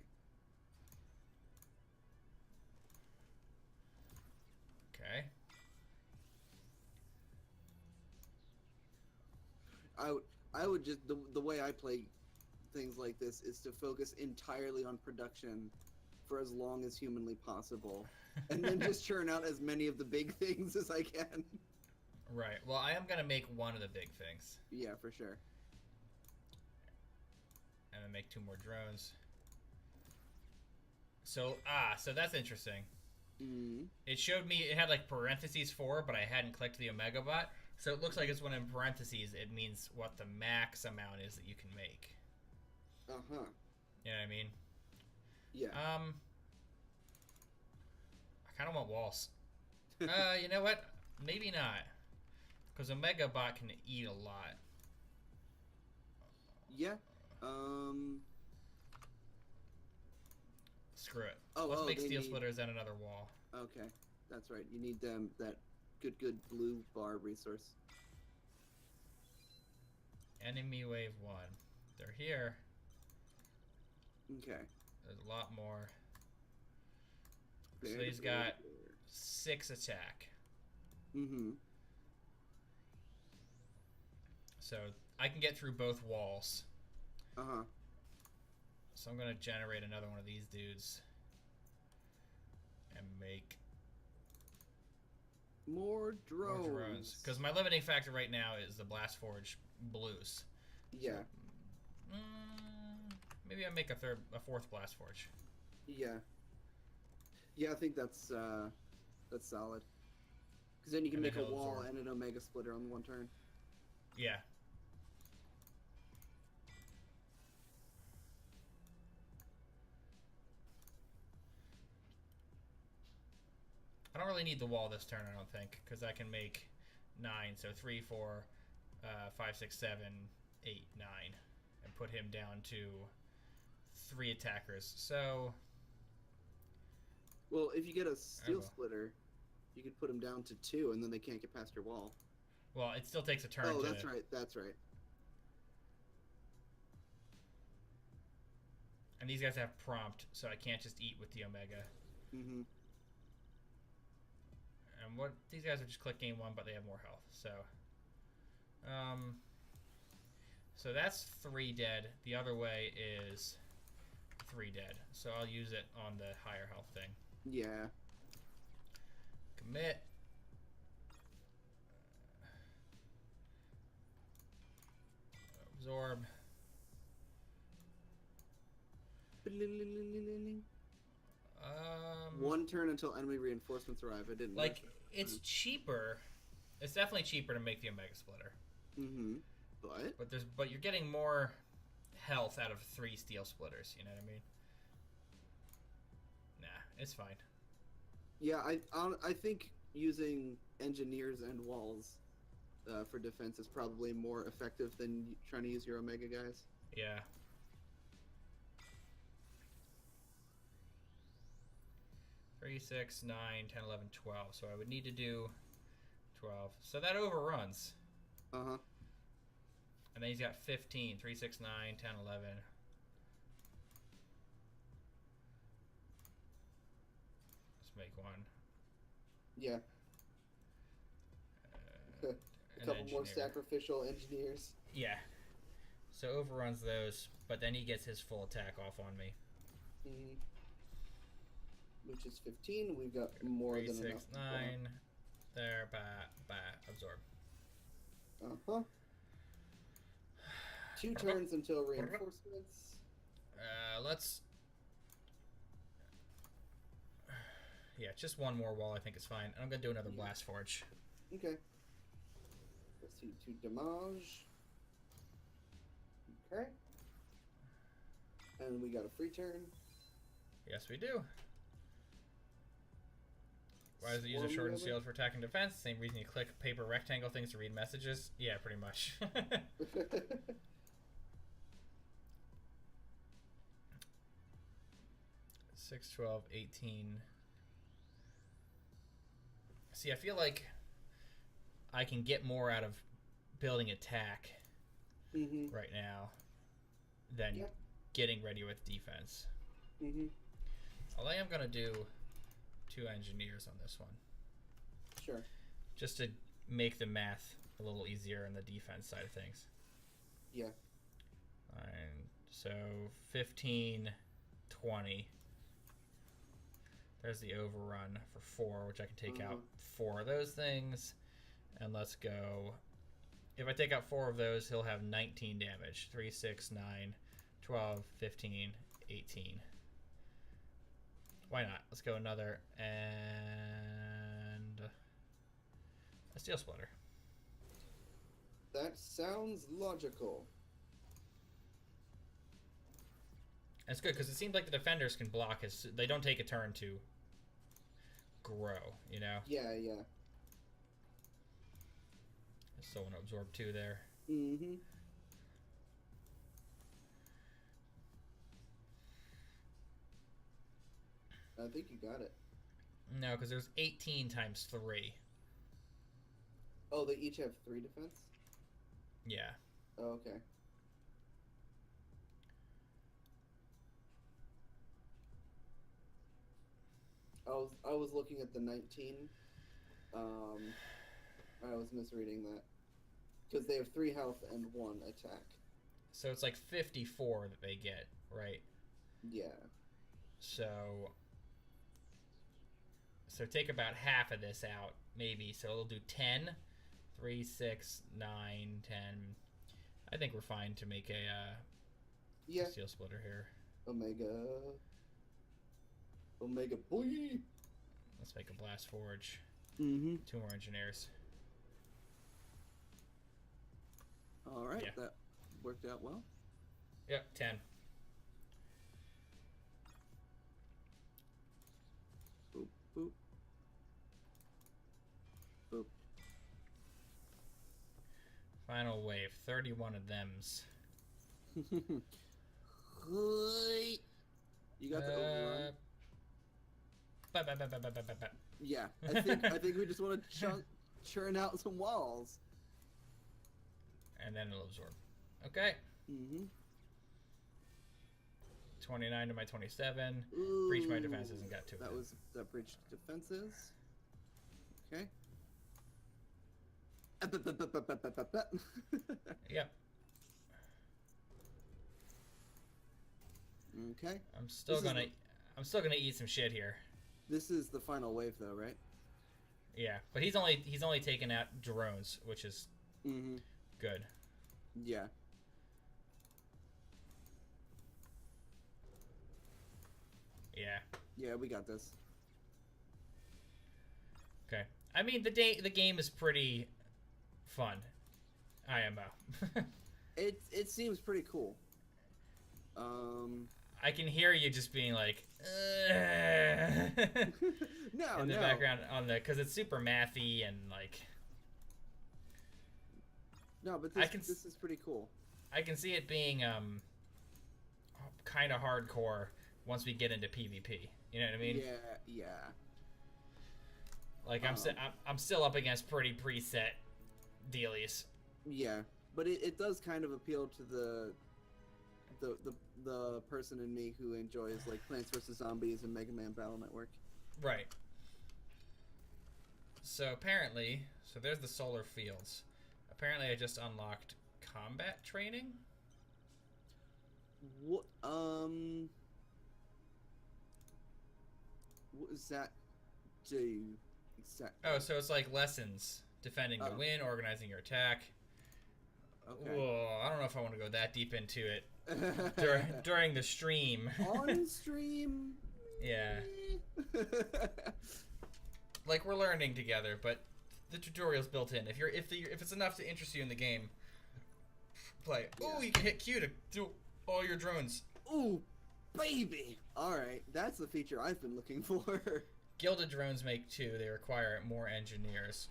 I would just the way I play things like this is to focus entirely on production for as long as humanly possible, and then just churn out as many of the big things as I can. Right. Well, I am gonna make one of the big things. Yeah, for sure. And then make 2 more drones. So that's interesting. Mm-hmm. It showed me it had like parentheses 4, but I hadn't clicked the Omega bot. So it looks like it's when in parentheses it means what the max amount is that you can make. Uh-huh. You know what I mean? Yeah. I kind of want walls. You know what? Maybe not. Because Omega bot can eat a lot. Yeah. Screw it. Let's make steel splitters and another wall. Okay, that's right. You need them that good blue bar resource. Enemy wave 1. They're here. Okay. There's a lot more. So he's got 6 attack. Mm-hmm. So I can get through both walls. Uh-huh. So I'm going to generate another one of these dudes. And make more drones. Because my limiting factor right now is the blast forge blues. Yeah. So, maybe I make a 4th blast forge. Yeah. Yeah, I think that's solid. Because then you can And then make a he'll wall absorb. and an Omega Splitter on one turn. Yeah. I don't really need the wall this turn, I don't think, because I can make 9. So 3, 4, 5, 6, 7, 8, 9, and put him down to 3 attackers. So. Well, if you get a Steel Splitter, you could put them down to 2, and then they can't get past your wall. Well, it still takes a turn. Oh, that's right. That's right. And these guys have prompt, so I can't just eat with the Omega. Mm-hmm. And what these guys are just click game 1, but they have more health. So that's 3 dead. The other way is 3 dead. So I'll use it on the higher health thing. Yeah. Commit. Absorb. One turn until enemy reinforcements arrive. I didn't like. It's cheaper. It's definitely cheaper to make the Omega Splitter. Mm-hmm. But you're getting more health out of 3 Steel Splitters. You know what I mean? Nah, it's fine. Yeah, I think using engineers and walls for defense is probably more effective than trying to use your Omega guys. Yeah. Three, 6, 9, 10, 11, 12. So I would need to do 12. So that overruns. Uh-huh. And then he's got 15. 3, 6, 9, 10, 11. Let's make one. Yeah. A couple more sacrificial engineers. Yeah. So overruns those, but then he gets his full attack off on me. Mm-hmm. Which is 15. We've got more 3, than 6, enough. 9. There, absorb. Uh-huh. 2 turns until reinforcements. Let's. Yeah, just one more wall I think is fine. I'm gonna do another Blast Forge. Okay. Proceed to damage. Okay. And we got a free turn. Yes, we do. Why does it use a shortened shield for attack and defense? Same reason you click paper rectangle things to read messages? Yeah, pretty much. 6, 12, 18. See, I feel like I can get more out of building attack right now than getting ready with defense. Although I am going to do 2 engineers on this one. Sure. Just to make the math a little easier on the defense side of things. Yeah. And so 15, 20. There's the overrun for 4, which I can take out 4 of those things. And let's go. If I take out 4 of those, he'll have 19 damage. 3, 6, 9, 12, 15, 18. Why not? Let's go another. And a Steel Splitter. That sounds logical. It's good because it seems like the defenders can block his. They don't take a turn to grow, you know? Yeah, yeah. I still want to absorb 2 there. Mm-hmm. I think you got it. No, because there's 18 times 3. Oh, they each have 3 defense? Yeah. Oh, okay. I was looking at the 19. I was misreading that. Because they have 3 health and 1 attack. So it's like 54 that they get, right? Yeah. So take about half of this out, maybe. So it'll do 10. 3, 6, 9, 10. I think we're fine to make a Steel Splitter here. Omega boy. Let's make a Blast Forge. Mm-hmm. 2 more engineers. All right, Yeah. that worked out well. Yep, 10. Boop, boop. Boop. Final wave, 31 of thems. You got the overrun. Ba. Yeah, I think we just want to churn out some walls. And then it'll absorb. Okay. Mm-hmm. 29 to my 27. Ooh, Breach my defenses and got 2. That breached defenses. Okay. Yep. Okay. I'm still gonna eat some shit here. This is the final wave, though, right? Yeah, but he's only taken out drones, which is good. Yeah. Yeah. Yeah, we got this. Okay. I mean, the game is pretty fun. IMO. It seems pretty cool. I can hear you just being like, no, in the background on the, because it's super mathy and like. No, but this is pretty cool. I can see it being kind of hardcore once we get into PvP. You know what I mean? Yeah. Like I'm still up against pretty preset dealies. Yeah, but it does kind of appeal to the person in me who enjoys like Plants vs Zombies and Mega Man Battle Network. Right. So apparently, there's the solar fields. Apparently, I just unlocked combat training. What does that do exactly? Oh, so it's like lessons: defending the win, organizing your attack. Okay. Whoa, I don't know if I want to go that deep into it during the stream. On stream. Yeah. Like we're learning together, but the tutorial's built in. If it's enough to interest you in the game, play. Yeah. Oh, you can hit Q to do all your drones. Ooh, baby! Alright, that's the feature I've been looking for. Gilded drones make 2. They require more engineers.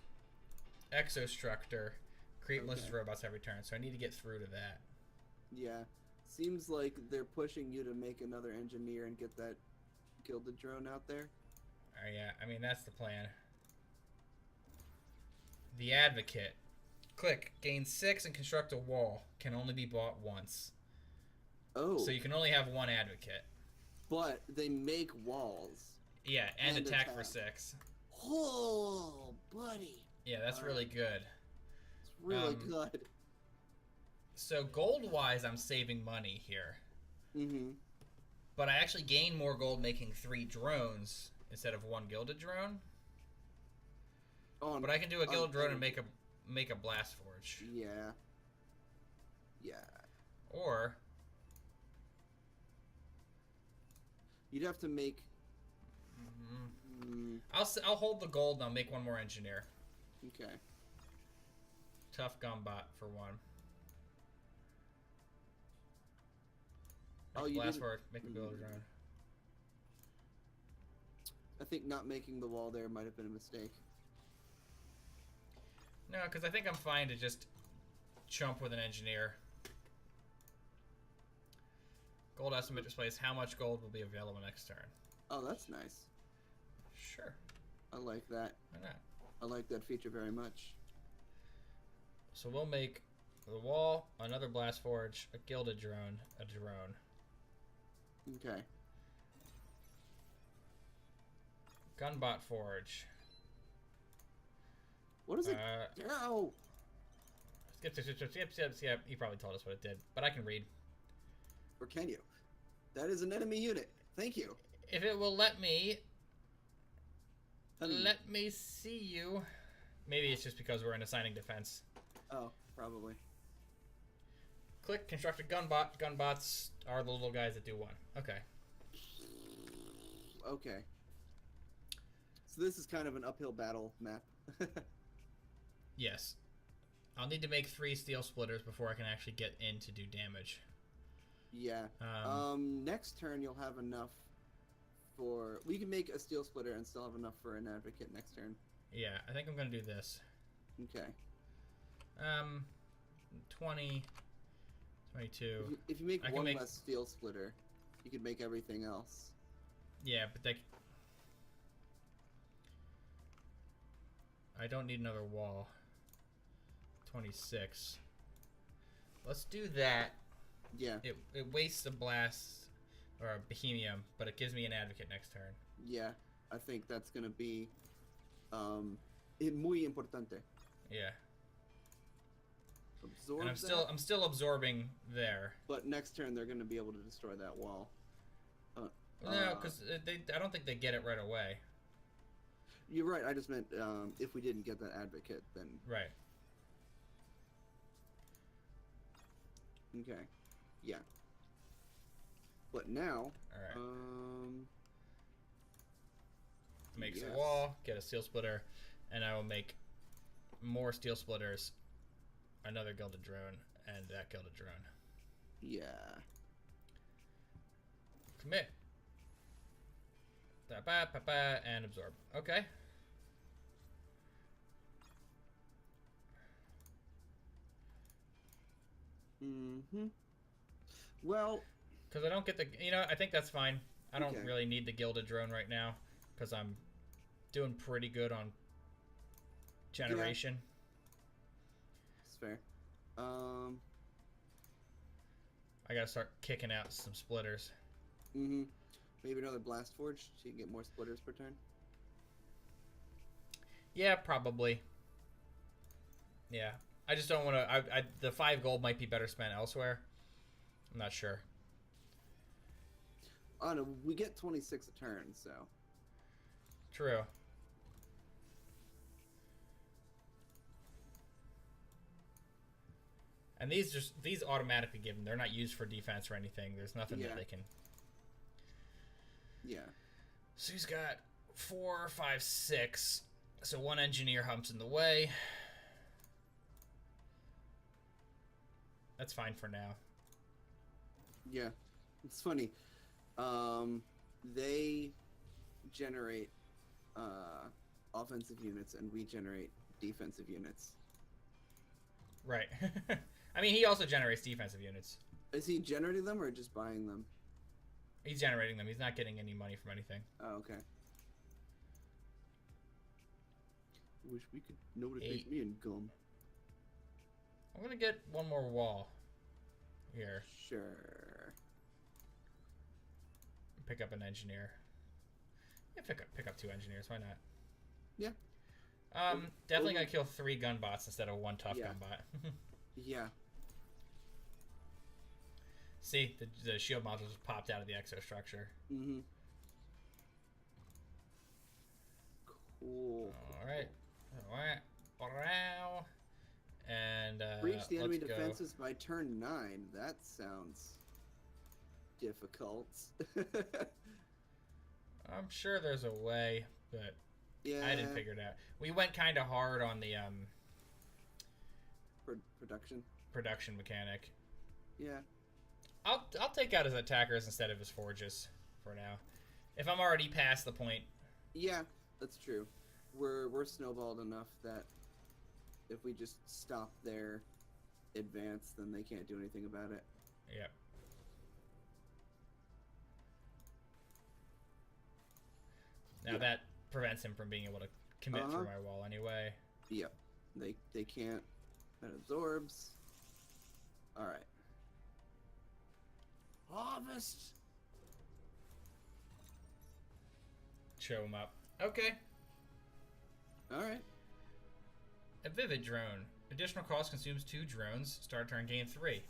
Exostructor. Create malicious robots every turn, so I need to get through to that. Yeah. Seems like they're pushing you to make another engineer and get that gilded drone out there. Yeah, I mean, that's the plan. The Advocate. Click. Gain 6 and construct a wall. Can only be bought once. Oh. So you can only have one Advocate. But they make walls. Yeah, and attack for 6. Oh, buddy. Yeah, that's really good. It's really good. So gold-wise, I'm saving money here. Mm-hmm. But I actually gain more gold making 3 drones instead of 1 gilded drone. But I can do a gilded drone and make a blast forge. Yeah. Yeah. Or you'd have to make. I'll hold the gold and I'll make 1 more engineer. Okay. Tough Gumbot for 1. Oh, you blast forge, make a gilded drone. I think not making the wall there might have been a mistake. No, because I think I'm fine to just chump with an engineer. Gold estimate displays how much gold will be available next turn. Oh, that's nice. Sure. I like that. Why not? I like that feature very much. So we'll make the wall, another blast forge, a gilded drone, a drone. Okay. Gunbot forge. What does it do? Skip. He probably told us what it did, but I can read. Or can you? That is an enemy unit. Thank you. If it will let me see you. Maybe it's just because we're in assigning defense. Oh, probably. Click construct a gunbot. Gunbots are the little guys that do 1. Okay. Okay. So this is kind of an uphill battle map. Yes. I'll need to make 3 steel splitters before I can actually get in to do damage. Yeah. Next turn you'll have enough for... We can make a steel splitter and still have enough for an advocate next turn. Yeah, I think I'm going to do this. Okay. 20, 22. If you make one less steel splitter, you could make everything else. Yeah, but that... I don't need another wall. 26. Let's do that. Yeah. It wastes a blast or a bohemium, but it gives me an advocate next turn. Yeah, I think that's gonna be muy importante. Yeah. Absorb and I'm still absorbing there. But next turn they're gonna be able to destroy that wall. No, because I don't think they get it right away. You're right. I just meant if we didn't get that advocate, then right. Okay. Yeah. But now, all right. Makes yes. a wall, get a steel splitter, and I will make more steel splitters, another gilded drone, and that gilded drone. Yeah. Commit. And absorb. Okay. Well, because I don't get the, I think that's fine. I don't really need the gilded drone right now because I'm doing pretty good on generation. Yeah. It's fair. I gotta start kicking out some splitters. Maybe another blast forge so you can get more splitters per turn. Yeah, probably. Yeah, I just don't want to. The 5 gold might be better spent elsewhere. I'm not sure. Oh no, we get 26 a turn, so. True. And these automatically give them. They're not used for defense or anything. There's nothing that they can. Yeah. So he's got 4, 5, 6. So 1 engineer humps in the way. That's fine for now. Yeah, it's funny. They generate offensive units, and we generate defensive units. Right. I mean, he also generates defensive units. Is he generating them or just buying them? He's generating them. He's not getting any money from anything. Oh, okay. Wish we could know what it makes me income. I'm gonna get 1 more wall here. Sure. Pick up an engineer. Yeah, pick up 2 engineers. Why not? Yeah. Definitely gonna kill 3 gun bots instead of 1 tough gun bot. Yeah. See, the shield module just popped out of the exostructure. Cool. Alright. Wow. And breach the enemy defenses by turn 9. That sounds difficult. I'm sure there's a way, but yeah, I didn't figure it out. We went kind of hard on the production mechanic. Yeah. I'll take out his attackers instead of his forges for now. If I'm already past the point. Yeah, that's true. We're snowballed enough that if we just stop their advance, then they can't do anything about it. Yep. Now that prevents him from being able to commit through my wall anyway. Yep. They can't. That absorbs. Alright. Harvest! Show him up. Okay. Alright. A vivid drone. Additional cost consumes 2 drones. Start turn, gain 3.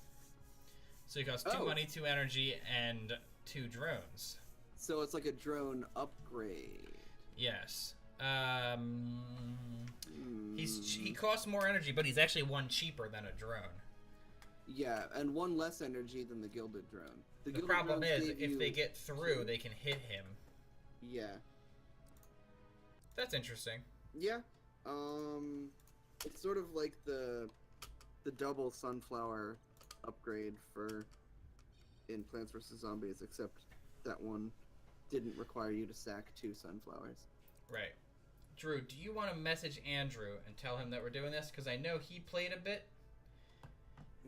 So you cost 2 money, 2 energy, and 2 drones. So it's like a drone upgrade. Yes. He costs more energy, but he's actually 1 cheaper than a drone. Yeah, and 1 less energy than the gilded drone. The problem is, if they get through, they can hit him. Yeah. That's interesting. Yeah. It's sort of like the double sunflower upgrade for in Plants vs Zombies, except that one didn't require you to sack 2 sunflowers. Right. Drew, do you want to message Andrew and tell him that we're doing this? Because I know he played a bit,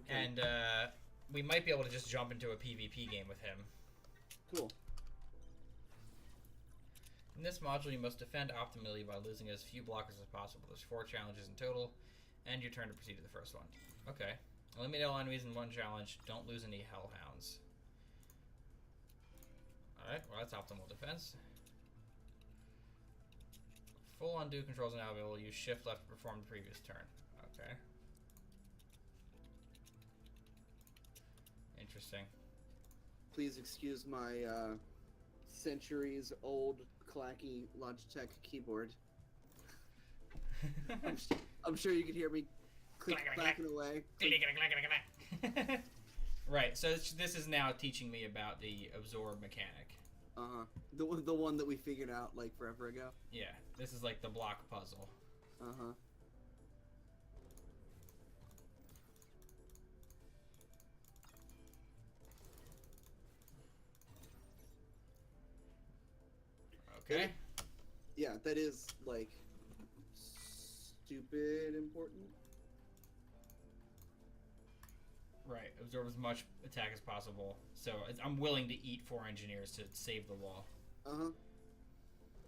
Okay. and we might be able to just jump into a PvP game with him. Cool. In this module, you must defend optimally by losing as few blockers as possible. There's 4 challenges in total, and your turn to proceed to the first one. Okay. Eliminate all enemies in 1 challenge. Don't lose any hellhounds. Alright, well that's optimal defense. Full undo controls are now available. Use shift left to perform the previous turn. Okay. Interesting. Please excuse my centuries-old clacky Logitech keyboard. I'm sure you can hear me clacking away. Right, so this is now teaching me about the absorb mechanic. The one that we figured out like forever ago. Yeah, this is like the block puzzle. Okay. Yeah, that is like stupid important. Right, absorb as much attack as possible. So I'm willing to eat 4 engineers to save the wall.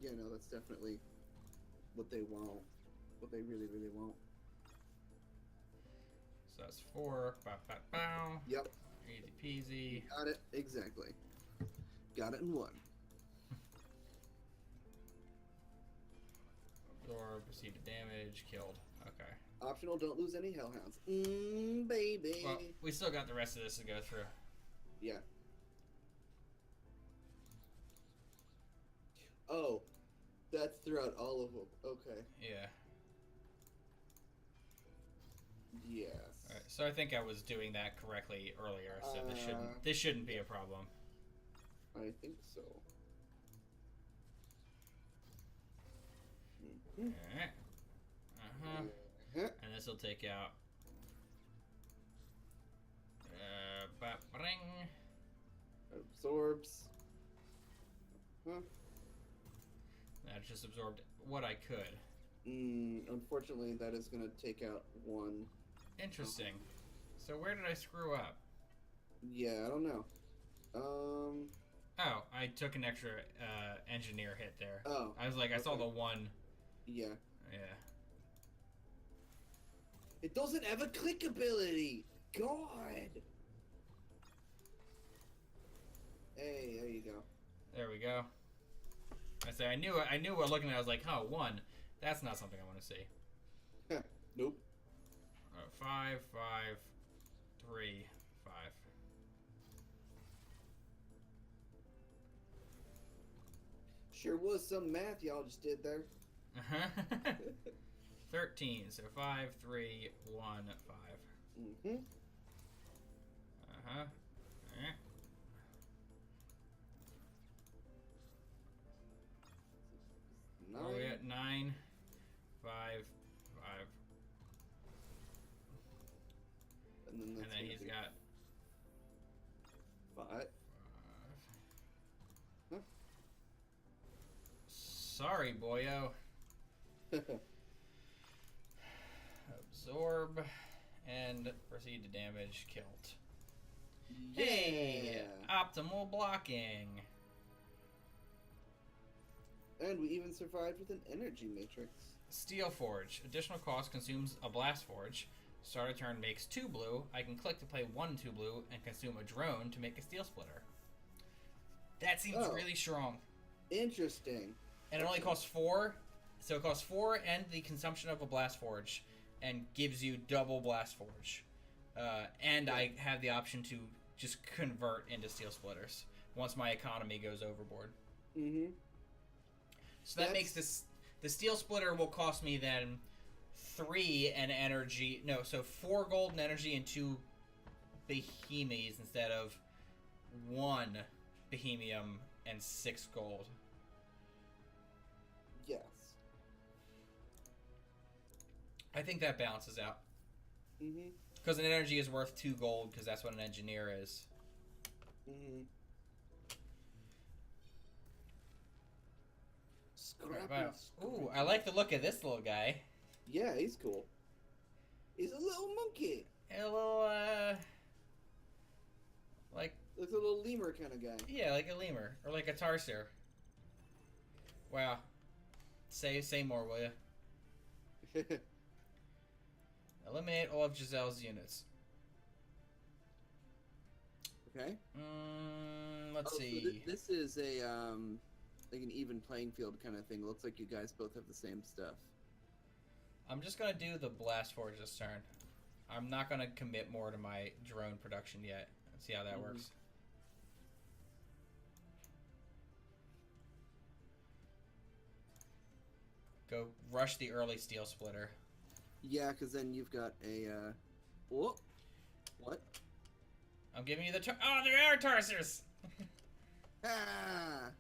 Yeah, no, that's definitely what they want. What they really, really want. So that's 4. Bow, bow, bow. Yep. Easy peasy. Got it. Exactly. Got it in 1. Absorb, proceed to damage, killed. Okay. Optional, don't lose any hellhounds. Baby. Well, we still got the rest of this to go through. Yeah. Oh, that's throughout all of them. Okay. Yeah. Yes. All right, so I think I was doing that correctly earlier, so this shouldn't be a problem. I think so. Alright. And this will take out. Ring. Absorbs. That just absorbed what I could. Unfortunately, that is going to take out 1. Interesting. So where did I screw up? Yeah, I don't know. Oh, I took an extra engineer hit there. Oh. I was like, I saw the 1. Yeah. Yeah. It doesn't have a click ability. God. Hey, there you go. There we go. I say I knew what looking at it, I was like, oh, 1. That's not something I want to see. Nope. 5, 5, 3, 5. Sure was some math y'all just did there. 13. So 5, 3, 1, 5. Oh, yeah, 9, 5, 5. And then he's got 5. Huh? Sorry, boyo. Absorb and proceed to damage. Killed. Yeah. Hey, optimal blocking. And we even survived with an energy matrix. Steel Forge. Additional cost consumes a Blast Forge. Start a turn makes 2 blue. I can click to play 1 2 blue and consume a drone to make a Steel Splitter. That seems really strong. Interesting. And it only costs 4. So it costs 4 and the consumption of a Blast Forge and gives you double Blast Forge. And I have the option to just convert into Steel Splitters once my economy goes overboard. So that makes this... The Steel Splitter will cost me then 3 and energy... No, so 4 gold and energy and 2 Behemies instead of 1 Behemium and 6 gold. Yes. I think that balances out. Mm-hmm. Because an energy is worth 2 gold, because that's what an engineer is. Mm-hmm. Right, wow. Ooh, I like the look of this little guy. Yeah, he's cool. He's a little monkey. A little, like... Looks a little lemur kind of guy. Yeah, like a lemur. Or like a tarsier. Wow. Say more, will you? Eliminate all of Giselle's units. Okay. Let's see. So this is a like an even playing field kind of thing. Looks like you guys both have the same stuff. I'm just gonna do the blast forge this turn. I'm not gonna commit more to my drone production yet. Let's see how that works. Go rush the early steel splitter. Yeah, because then you've got a whoop. What? I'm giving you the oh, there are tarsers. Ah.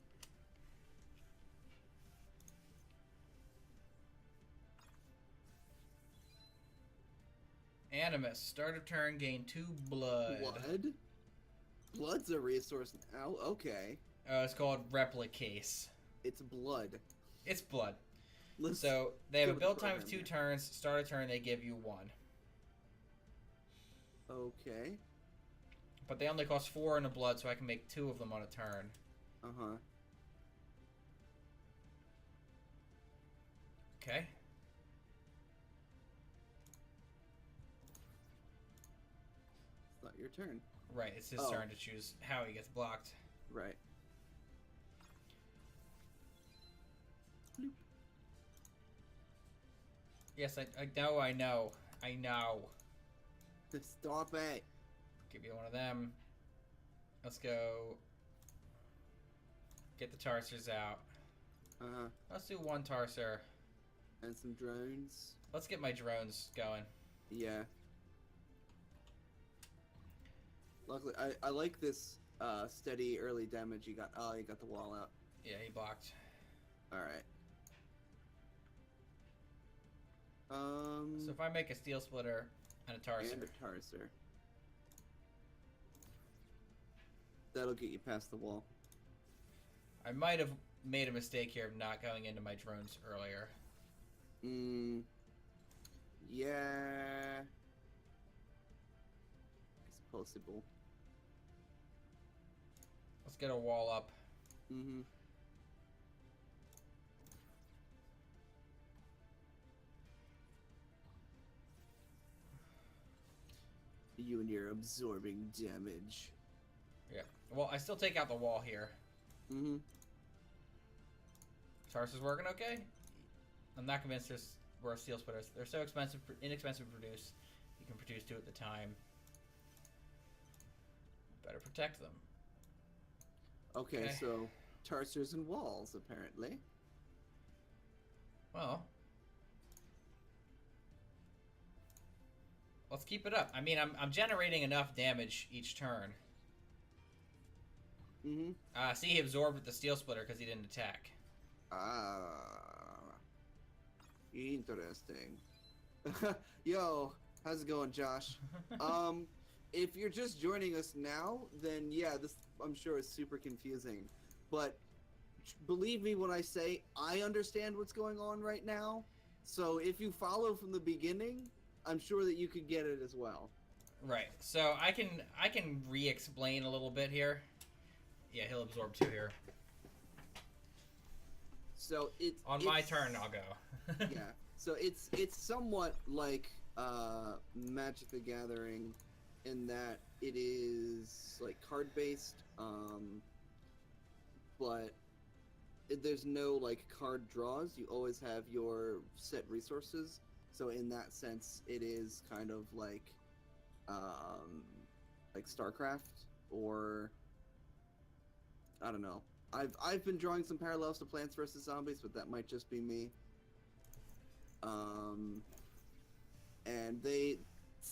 Animus, start of turn, gain 2 blood. Blood? Blood's a resource now. Okay. It's called Replicase. It's blood. It's blood. Let's So they have a go to build the time of program 2 there. turns. Start a turn, they give you 1. Okay. But they only cost 4 in the blood, so I can make 2 of them on a turn. Uh-huh. Okay. It's not your turn. Right, it's his Oh. turn to choose how he gets blocked. Right. Bloop. Yes, I know. I know. Stop it. Give you one of them. Let's go. Get the tarsers out. Uh-huh. Let's do 1 tarser. And some drones. Let's get my drones going. Yeah. Luckily, I like this steady early damage you got. Oh, you got the wall out. Yeah, he blocked. Alright. So if I make a steel splitter and a tarser. And a tarser. That'll get you past the wall. I might have made a mistake here of not going into my drones earlier. Yeah. It's possible. Let's get a wall up. Mm-hmm. You and your absorbing damage. Yeah. Well, I still take out the wall here. Mm-hmm. Tarser's working okay? I'm not convinced we're steel splitters. They're so inexpensive to produce. You can produce 2 at the time. Better protect them. Okay, so tarsers and walls, apparently. Well, let's keep it up. I mean, I'm generating enough damage each turn. Mm-hmm. See, he absorbed with the steel splitter because he didn't attack. Ah. Interesting. Yo, how's it going, Josh? If you're just joining us now, then yeah, this I'm sure is super confusing. But believe me when I say I understand what's going on right now. So if you follow from the beginning, I'm sure that you could get it as well. Right. So I can re-explain a little bit here. Yeah, he'll absorb 2 here. So it's on my turn. I'll go. Yeah. So it's somewhat like Magic the Gathering in that it is like card based, but there's no like card draws. You always have your set resources. So in that sense, it is kind of like StarCraft, or I don't know. I've been drawing some parallels to Plants vs Zombies, but that might just be me. And they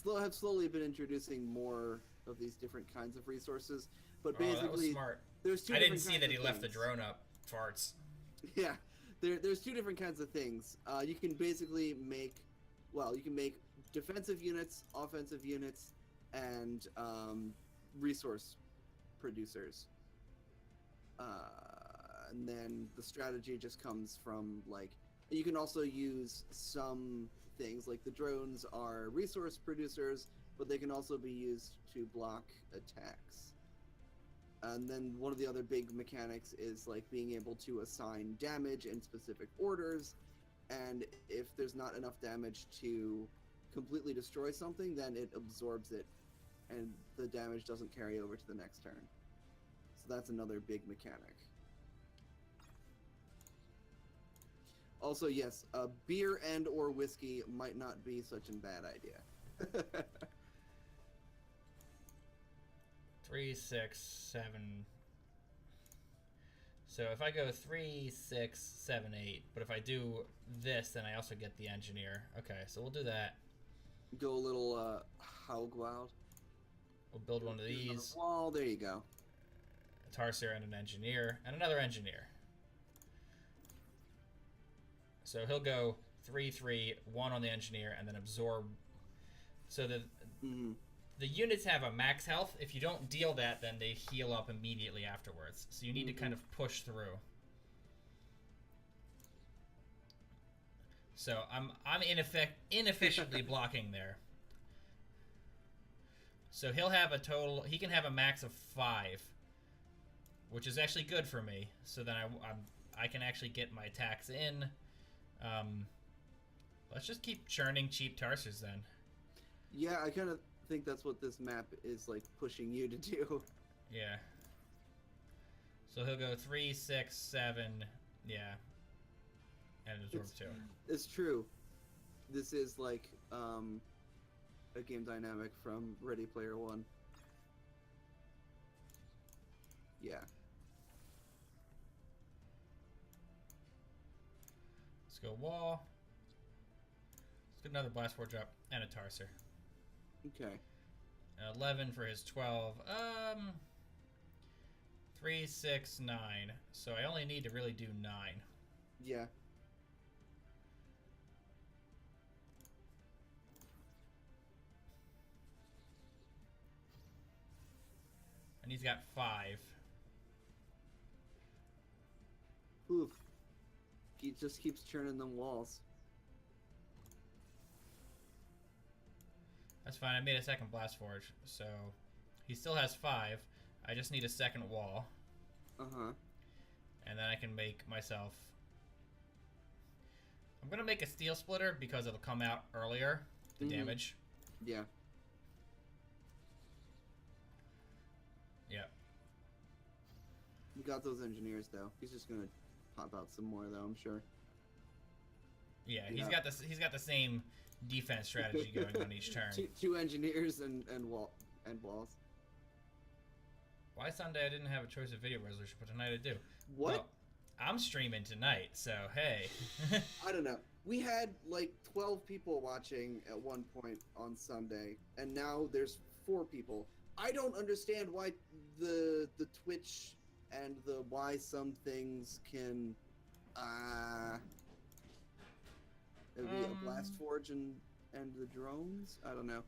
have slowly been introducing more of these different kinds of resources. But basically, that was smart. There's 2 I didn't different see kinds that he of left the things. drone up. Farts. Yeah, there's 2 different kinds of things. You can basically make well, you can make defensive units, offensive units, and resource producers. And then the strategy just comes from like you can also use some things like the drones are resource producers, but they can also be used to block attacks. And then one of the other big mechanics is like being able to assign damage in specific orders, and if there's not enough damage to completely destroy something, then it absorbs it and the damage doesn't carry over to the next turn. So that's another big mechanic. Also, yes, beer and or whiskey might not be such a bad idea. 3, 6, 7. So if I go 3, 6, 7, 8, but if I do this, then I also get the engineer. Okay, so we'll do that. Go a little Haugwald. We'll build one of these. Wall, there you go. A Tarsier and an engineer, and another engineer. So he'll go 3, 3, 1 on the engineer, and then absorb. So the units have a max health. If you don't deal that, then they heal up immediately afterwards. So you need to kind of push through. So I'm inefficiently blocking there. So he'll have a total. He can have a max of 5, which is actually good for me. So then I can actually get my attacks in. Let's just keep churning cheap Tarsiers then. Yeah, I kind of think that's what this map is like pushing you to do. Yeah. So he'll go 3, 6, 7, yeah, and absorb 2. It's true. This is like a game dynamic from Ready Player One. Yeah. Let's go wall. Let's get another blast forge up and a Tarsier. Okay. 11 for his 12. 3, 6, 9. So I only need to really do 9. Yeah. And he's got 5. Oof. He just keeps churning them walls. That's fine. I made a second blast forge, so he still has 5. I just need a second wall. Uh-huh. And then I can make myself... I'm going to make a steel splitter because it'll come out earlier, the damage. Yeah. Yeah. You got those engineers, though. He's just going to pop out some more, though, I'm sure. Yeah, he's got the same defense strategy going on each turn. Two engineers and walls. Why Sunday I didn't have a choice of video resolution, but tonight I do. What? Well, I'm streaming tonight, so hey. I don't know. We had like 12 people watching at one point on Sunday, and now there's 4 people. I don't understand why the Twitch and the why some things can it'd be a blast forge and the drones. I don't know.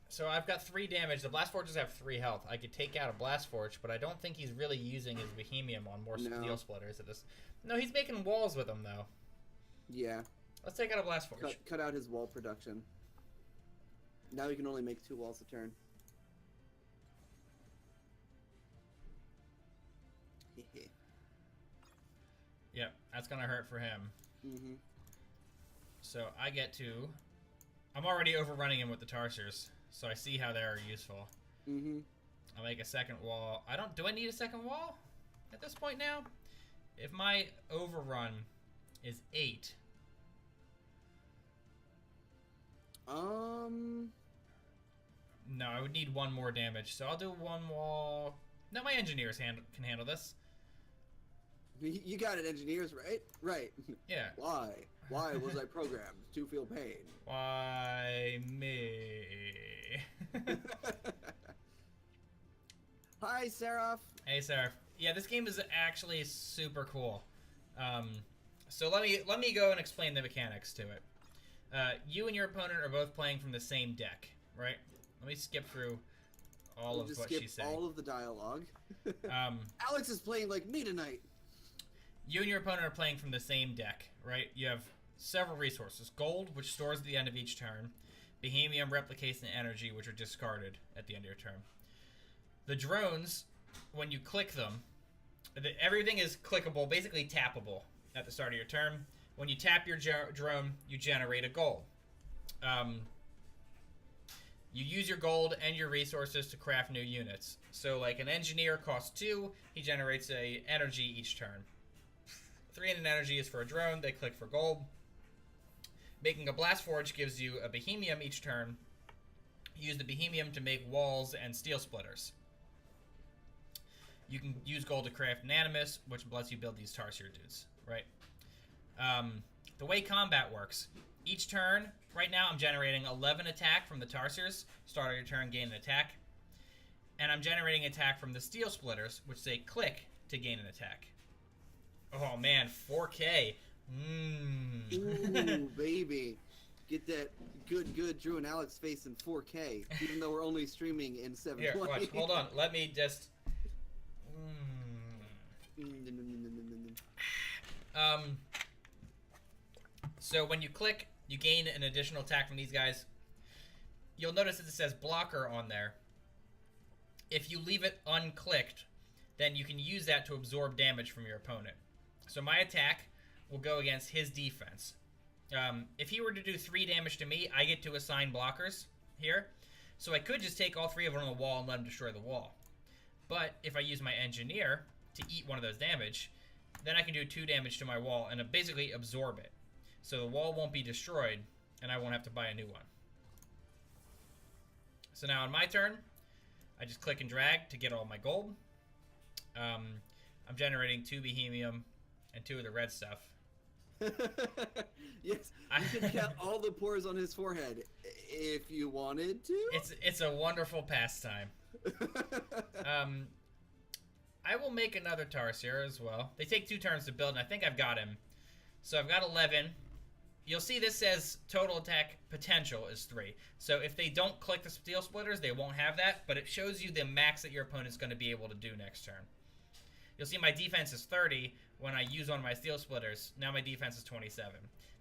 So I've got 3 damage. The blast forges have 3 health. I could take out a blast forge, but I don't think he's really using his Bohemium on more steel splitters at this. No, he's making walls with them though. Yeah. Let's take out a blast forge. Cut out his wall production. Now he can only make 2 walls a turn. Yep, that's gonna hurt for him. Mm-hmm. So I get to... I'm already overrunning him with the Tarsiers, so I see how they are useful. Mm-hmm. I'll make a second wall. Do I need a second wall at this point now? If my overrun is 8... No, I would need 1 more damage, so I'll do 1 wall... No, my engineers can handle this. You got it, engineers, right? Right. Yeah. Why? Why was I programmed to feel pain? Why me? Hi, Seraph. Hey, Seraph. Yeah, this game is actually super cool. So let me go and explain the mechanics to it. You and your opponent are both playing from the same deck, right? Let me skip through all of what she's saying. All of the dialogue. Um, Alex is playing like me tonight. You and your opponent are playing from the same deck, right? You have several resources. Gold, which stores at the end of each turn. Bohemian, replicates, and energy, which are discarded at the end of your turn. The drones, when you click them, everything is clickable, basically tappable at the start of your turn. When you tap your drone, you generate a gold. You use your gold and your resources to craft new units. So, like, an engineer costs 2, he generates a energy each turn. 3 in an energy is for a drone, they click for gold. Making a blast forge gives you a bohemium each turn. You use the bohemium to make walls and steel splitters. You can use gold to craft an animus, which lets you build these Tarsier dudes, right? The way combat works, each turn, right now I'm generating 11 attack from the Tarsiers. Start of your turn, gain an attack. And I'm generating attack from the steel splitters, which say click to gain an attack. Oh man, 4K. Ooh, baby. Get that good Drew and Alex face in 4K, even though we're only streaming in 720. Here, watch, hold on. Let me just... So when you click, you gain an additional attack from these guys. You'll notice that it says blocker on there. If you leave it unclicked, then you can use that to absorb damage from your opponent. So my attack will go against his defense. If he were to do 3 damage to me, I get to assign blockers here. So I could just take all 3 of them on the wall and let him destroy the wall. But if I use my engineer to eat one of those damage, then I can do 2 damage to my wall and basically absorb it. So the wall won't be destroyed, and I won't have to buy a new one. So now on my turn, I just click and drag to get all my gold. I'm generating 2 bohemium and 2 of the red stuff. Yes, you can count all the pores on his forehead if you wanted to. It's a wonderful pastime. I will make another Tarsier as well. They take 2 turns to build, and I think I've got him. So I've got 11. You'll see this says total attack potential is 3. So if they don't click the steel splitters, they won't have that, but it shows you the max that your opponent's going to be able to do next turn. You'll see my defense is 30 when I use one of my steel splitters. Now my defense is 27.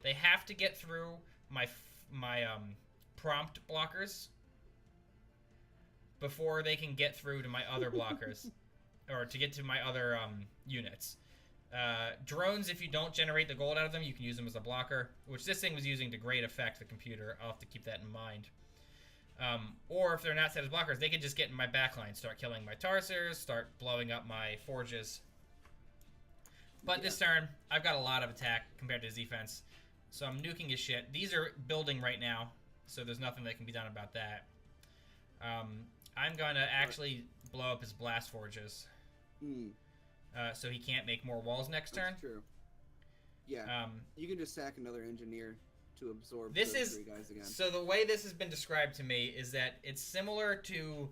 They have to get through my prompt blockers before they can get through to my other blockers, or to get to my other units. Drones, if you don't generate the gold out of them, you can use them as a blocker, which this thing was using to great effect, the computer. I'll have to keep that in mind. Or if they're not set as blockers, they can just get in my backline, start killing my Tarsiers, start blowing up my forges. But this turn, I've got a lot of attack compared to his defense, so I'm nuking his shit. These are building right now, so there's nothing that can be done about that. I'm going to actually blow up his blast forges. So he can't make more walls next turn. That's true. Yeah. You can just sack another engineer to absorb those 3 guys again. So the way this has been described to me is that it's similar to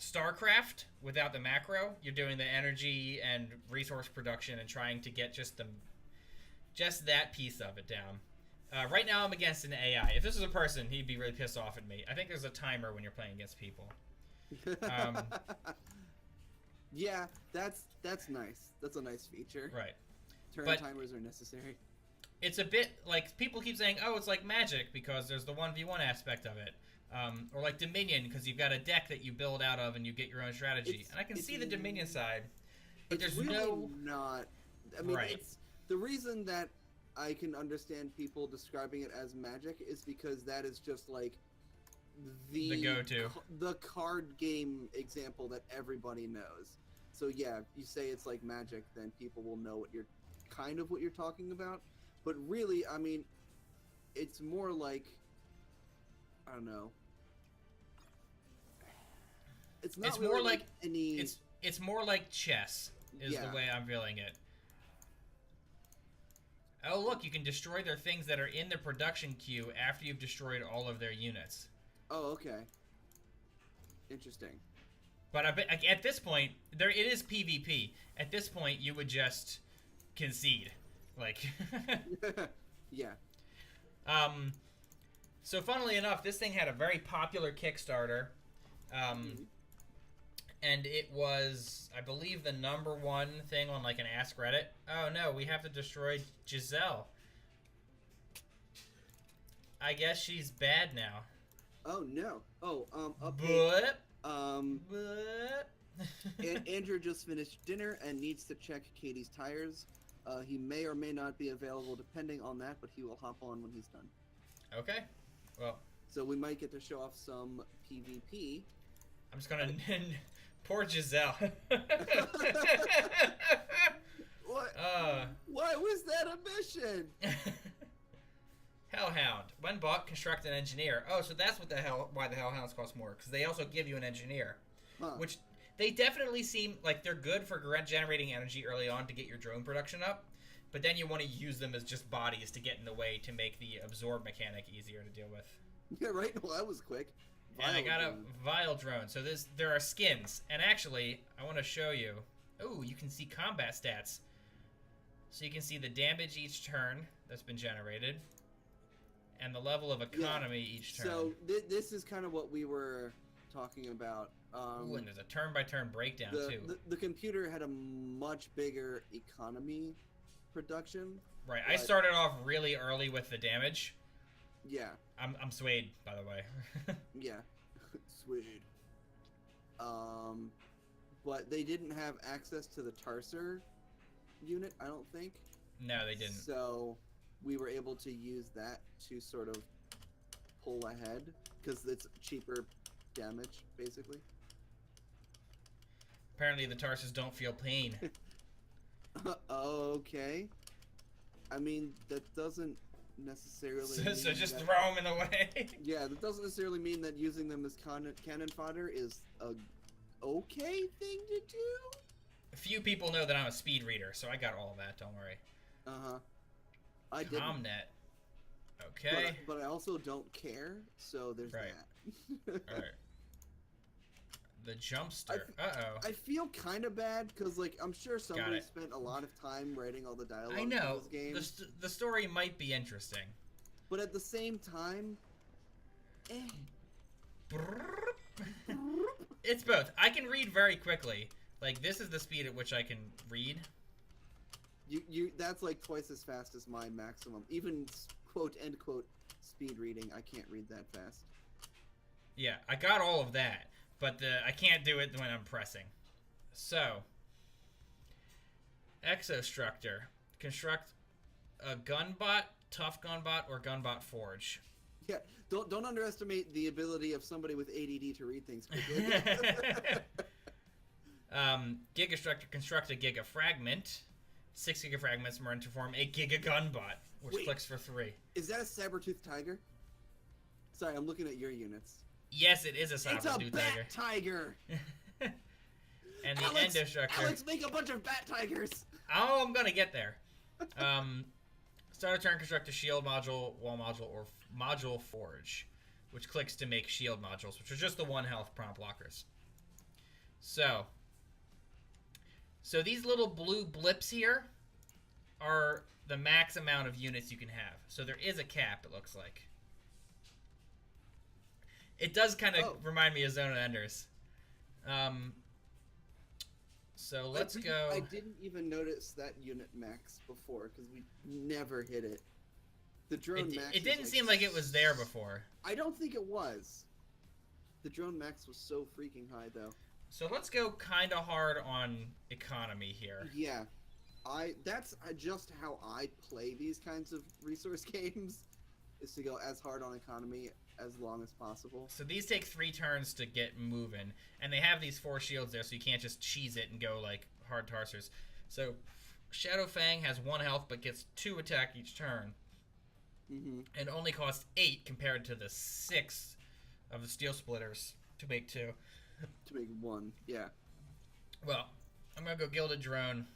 StarCraft without the macro. You're doing the energy and resource production and trying to get just that piece of it down. Right now I'm against an AI. If this was a person, he'd be really pissed off at me. I think there's a timer when you're playing against people. Yeah, that's nice. That's a nice feature. Right. Turn timers are necessary. It's a bit like, people keep saying, oh, it's like Magic because there's the 1v1 aspect of it. Or like Dominion because you've got a deck that you build out of and you get your own strategy. And I can see the Dominion side, but there's really not. I mean, right. It's the reason that I can understand people describing it as Magic is because that is just like the go-to, the card game example that everybody knows. So yeah, if you say it's like Magic, then people will know what you're talking about. But really, I mean, it's more like, I don't know. It's not. It's really more like any. It's more like chess is the way I'm feeling it. Oh look, you can destroy their things that are in the production queue after you've destroyed all of their units. Oh, okay. Interesting. But I bet at this point, it is PvP. At this point, you would just concede, like. Yeah. So funnily enough, this thing had a very popular Kickstarter. And it was, I believe, the #1 thing on like an Ask Reddit. Oh no, we have to destroy Giselle. I guess she's bad now. Oh no. Oh, But Andrew just finished dinner and needs to check Katie's tires. He may or may not be available depending on that, but he will hop on when he's done. Okay. Well, so we might get to show off some PvP. I'm just gonna poor Giselle. What? Why was that a mission? Hellhound. When bought, construct an engineer. Oh, so that's why the Hellhounds cost more, because they also give you an engineer. Which they definitely seem like they're good for generating energy early on to get your drone production up, but then you want to use them as just bodies to get in the way to make the absorb mechanic easier to deal with. Yeah, right? Well, that was quick. And I got a Vile drone. So there are skins, and actually, I want to show you. Oh, you can see combat stats. So you can see the damage each turn that's been generated, and the level of economy each turn. So this is kind of what we were talking about. Ooh, and there's a turn-by-turn breakdown, too. The computer had a much bigger economy production. Right, I started off really early with the damage. Yeah. I'm swayed, by the way. Yeah. Swayed. But they didn't have access to the Tarser unit, I don't think. No, they didn't. So we were able to use that to sort of pull ahead, because it's cheaper damage, basically. Apparently the Tarsers don't feel pain. Okay. I mean, that doesn't necessarily so just throw them in the way. Yeah, that doesn't necessarily mean that using them as cannon fodder is a okay thing to do. A few people know that I'm a speed reader, so I got all of that, don't worry. I didn't. Comnet. Okay. But I also don't care, so there's that. Alright. The Jumpster. Uh-oh. I feel kind of bad, because, like, I'm sure somebody spent a lot of time writing all the dialogue in this game. The story might be interesting. But at the same time, It's both. I can read very quickly. Like, this is the speed at which I can read. That's like twice as fast as my maximum. Even quote end quote speed reading, I can't read that fast. Yeah, I got all of that, but I can't do it when I'm pressing. So, Exostructor. Construct a gunbot, tough gunbot, or gunbot forge. Yeah, don't underestimate the ability of somebody with ADD to read things quickly. Gigastructor. Construct a Giga Fragment. 6 Giga Fragments merge to form a Giga Gunbot, which clicks for 3. Is that a saber-tooth tiger? Sorry, I'm looking at your units. Yes, it is a saber-tooth tiger. It's a bat tiger! And the Endostructor. Alex, make a bunch of bat tigers! Oh, I'm gonna get there. Start a turn, construct a shield module, wall module, or module forge, which clicks to make shield modules, which are just the 1 health prompt blockers. So these little blue blips here are the max amount of units you can have. So there is a cap, it looks like. It does kind of remind me of Zone of Enders. So let's go. I didn't even notice that unit max before, because we never hit it. The drone max. It didn't seem like it was there before. I don't think it was. The drone max was so freaking high, though. So let's go kind of hard on economy here. Yeah. That's just how I play these kinds of resource games, is to go as hard on economy as long as possible. So these take 3 turns to get moving, and they have these 4 shields there, so you can't just cheese it and go like hard tarsers. So Shadow Fang has 1 health but gets 2 attack each turn, and only costs 8 compared to the 6 of the Steel Splitters to make 2. To make 1, yeah. Well, I'm gonna go Gilded Drone.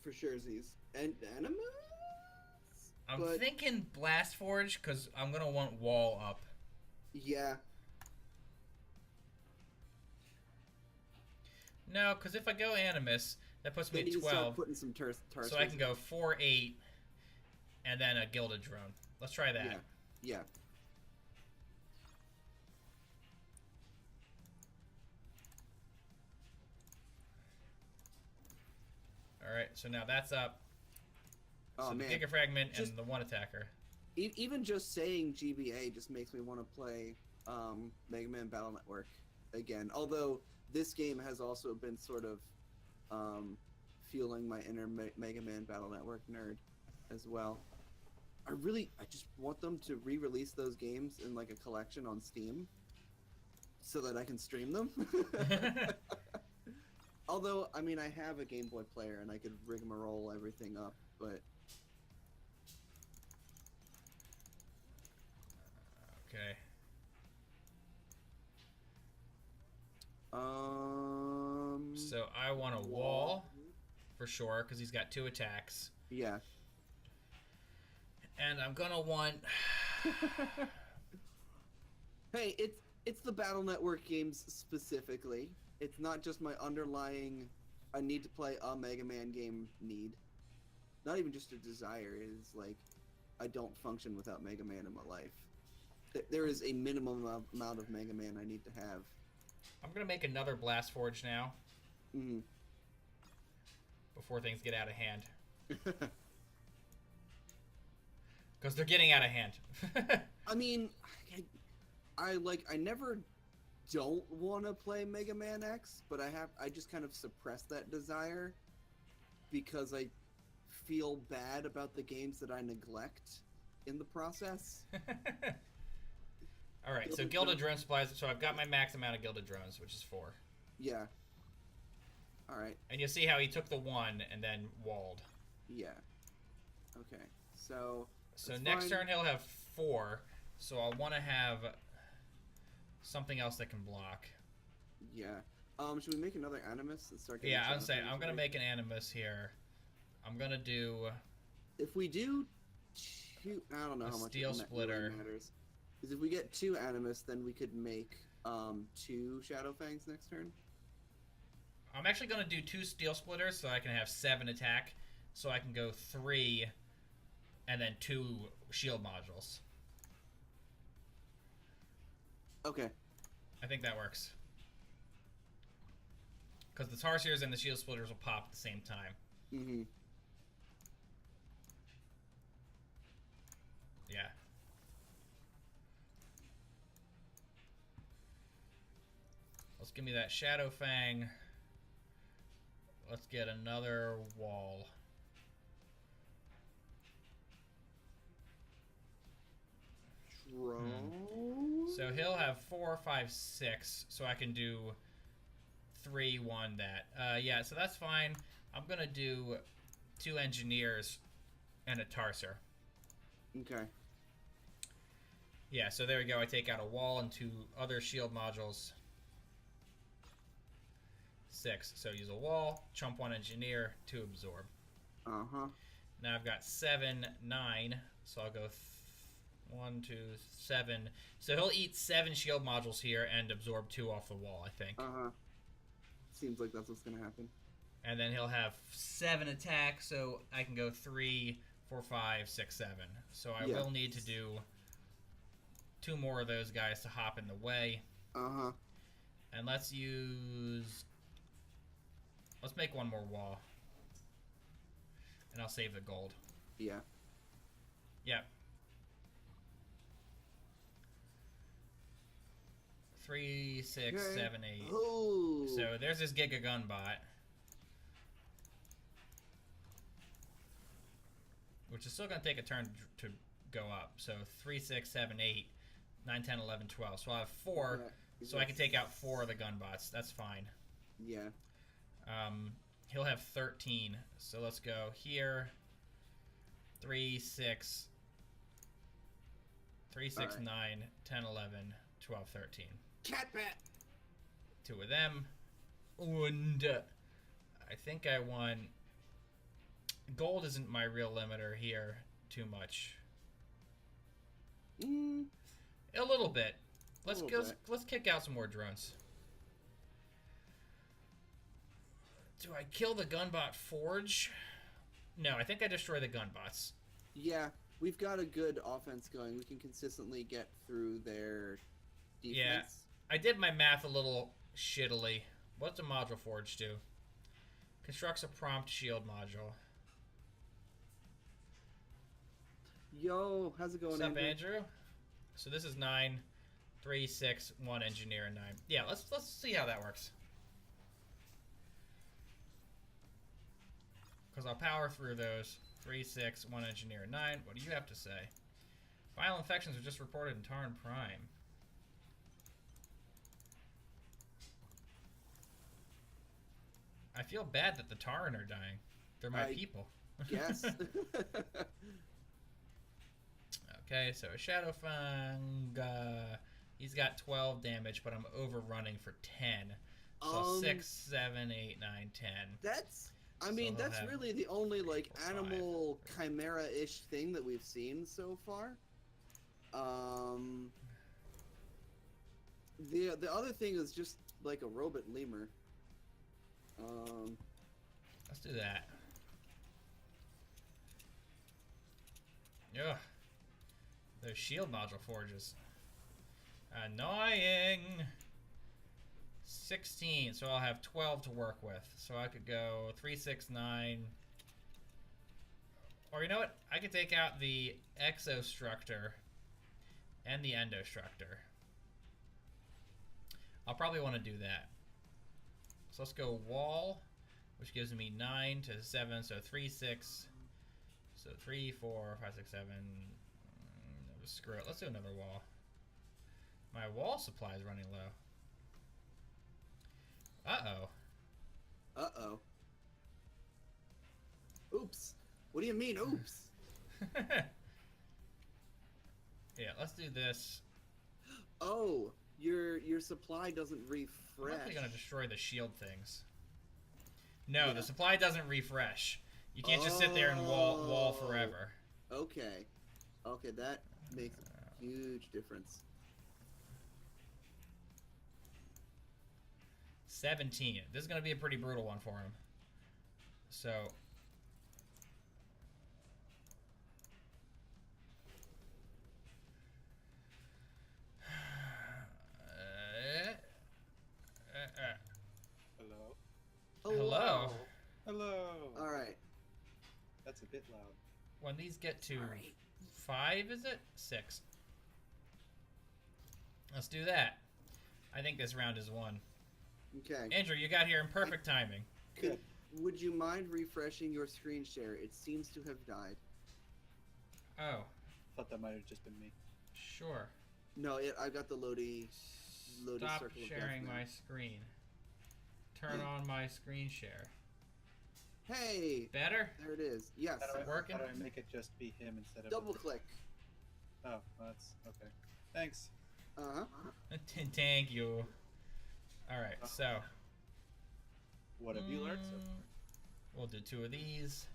For sure, Z's. And Animus? I'm thinking Blast Forge, because I'm gonna want wall up. Yeah. No, because if I go Animus, that puts me at 12. Start putting some so I can go 4, 8, and then a Gilded Drone. Let's try that. Yeah. All right, so now that's up. Oh, so the man. Giga Fragment and the one attacker. Even just saying GBA just makes me want to play Mega Man Battle Network again. Although this game has also been sort of fueling my inner Mega Man Battle Network nerd as well. I just want them to re-release those games in like a collection on Steam so that I can stream them. Although, I mean, I have a Game Boy player and I could rigmarole everything up, but... Okay. So I want a wall for sure, because he's got 2 attacks. Yeah. And I'm gonna want... Hey, it's the Battle Network games specifically. It's not just my underlying I need to play a Mega Man game need. Not even just a desire. It is like I don't function without Mega Man in my life. There is a minimum amount of Mega Man I need to have. I'm gonna make another Blast Forge now. Mm-hmm. Before things get out of hand. Because they're getting out of hand. I mean, I never don't want to play Mega Man X, but I just kind of suppress that desire because I feel bad about the games that I neglect in the process. All right, so Gilded Drone Supplies. So I've got my max amount of Gilded Drones, which is 4. Yeah. All right. And you'll see how he took the 1 and then walled. Yeah. Okay. So next turn he'll have 4. So I'll want to have something else that can block. Yeah. Should we make another Animus and start getting... Yeah, I'm saying I'm gonna make an Animus here. I'm gonna do... If we do 2... I don't know how much Steel Splitter really matters. Because if we get 2 Animus, then we could make 2 Shadow Fangs next turn. I'm actually gonna do 2 Steel Splitters so I can have 7 attack. So I can go 3 and then 2 shield modules. Okay. I think that works. Because the Tarsiers and the shield splitters will pop at the same time. Mm-hmm. Yeah. Let's give me that Shadow Fang. Let's get another wall. So he'll have 4, 5, 6. So I can do 3, 1, that. Yeah, so that's fine. I'm gonna do 2 engineers and a Tarser. Okay. Yeah, so there we go. I take out a wall and 2 other shield modules. 6. So use a wall, chump 1 engineer, 2 absorb. Uh-huh. Now I've got 7, 9. So I'll go 1, 2, 7. So he'll eat 7 shield modules here and absorb 2 off the wall, I think. Uh-huh. Seems like that's what's gonna happen. And then he'll have 7 attack, so I can go 3, 4, 5, 6, 7. So I will need to do 2 more of those guys to hop in the way. Uh-huh. And let's make 1 more wall. And I'll save the gold. Yeah. Yep. 3, 6, 7, 8. Oh. So there's this Giga Gun bot. Which is still going to take a turn to go up. So 3, 6, 7, 8, 9, 10, 11, 12. So I'll have 4. Yeah, so I can take out 4 of the gun bots. That's fine. Yeah. He'll have 13. So let's go here. 3, 6, 9, 10, 11, 12, 13. Cat bat! 2 of them. And I think I want... Gold isn't my real limiter here too much. A little bit. Let's kick out some more drones. Do I kill the Gunbot Forge? No, I think I destroy the Gunbots. Yeah, we've got a good offense going. We can consistently get through their Yeah, defense. I did my math a little shittily. What's a module forge do? Constructs a prompt shield module. Yo, how's it going, What's up, Andrew? Andrew? So this is 9, 3, 6, 1 engineer, and 9. Yeah, let's see how that works. Because I'll power through those. 3, 6, 1 engineer, 9. What do you have to say? Viral infections are just reported in Tarn Prime. I feel bad that the Tarn are dying. They're my people. Yes. Okay, so Shadowfang, he's got 12 damage, but I'm overrunning for 10. So 6, 7, 8, 9, 10. That's, I mean, so that's really the only, like, animal chimera-ish thing that we've seen so far. The other thing is just, like, a robot lemur. Let's do that. Ugh. Those shield module forges. Annoying. 16, so I'll have 12 to work with. So I could go 3, 6, 9. Or you know what? I could take out the exostructor and the endostructor. I'll probably want to do that. So let's go wall, which gives me 9 to 7, so 3, 6. So 3, 4, 5, 6, 7. Screw it. Let's do another wall. My wall supply is running low. Uh-oh. Uh-oh. Oops. What do you mean, oops? Yeah, let's do this. Oh, your supply doesn't refresh. I'm actually going to destroy the shield things. No, yeah. The supply doesn't refresh. You can't just sit there and wall forever. Okay. Okay, that makes a huge difference. 17. This is going to be a pretty brutal one for him. So... Hello. Hello. All right. That's a bit loud. When these get to 5, is it? 6. Let's do that. I think this round is won. Okay. Andrew, you got here in perfect timing. Would you mind refreshing your screen share? It seems to have died. Oh. Thought that might have just been me. Sure. No, I got the loady Stop circle of sharing death now. my screen. Turn on my screen share. Hey! Better? There it is. Yes. Working? How do I make it just be him instead of... Double click. Oh, that's... okay. Thanks. Uh-huh. Thank you. Alright, so... What have you learned so far? We'll do 2 of these.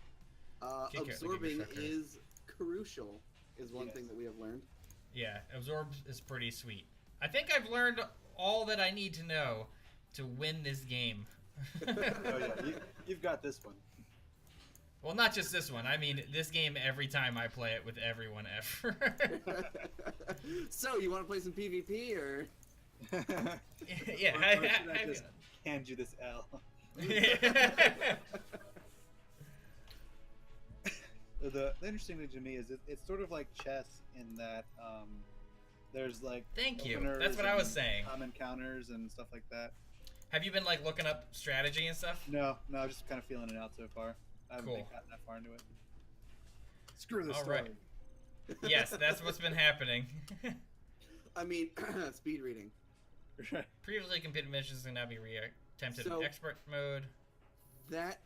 Absorbing is crucial, is one thing that we have learned. Yeah, absorb is pretty sweet. I think I've learned all that I need to know to win this game. Oh yeah, you've got this one. Well, not just this one. I mean, this game every time I play it with everyone ever. So, you want to play some PvP, or...? Yeah, I just hand you this L. The interesting thing to me is it's sort of like chess in that there's like thank you. That's what I was saying. Common counters and stuff like that. Have you been like looking up strategy and stuff? No, just kind of feeling it out so far. I haven't gotten that far into it. Screw this story. Right. Yes, that's what's been happening. I mean, speed reading. Right. Previously completed missions can now be attempted in expert mode. That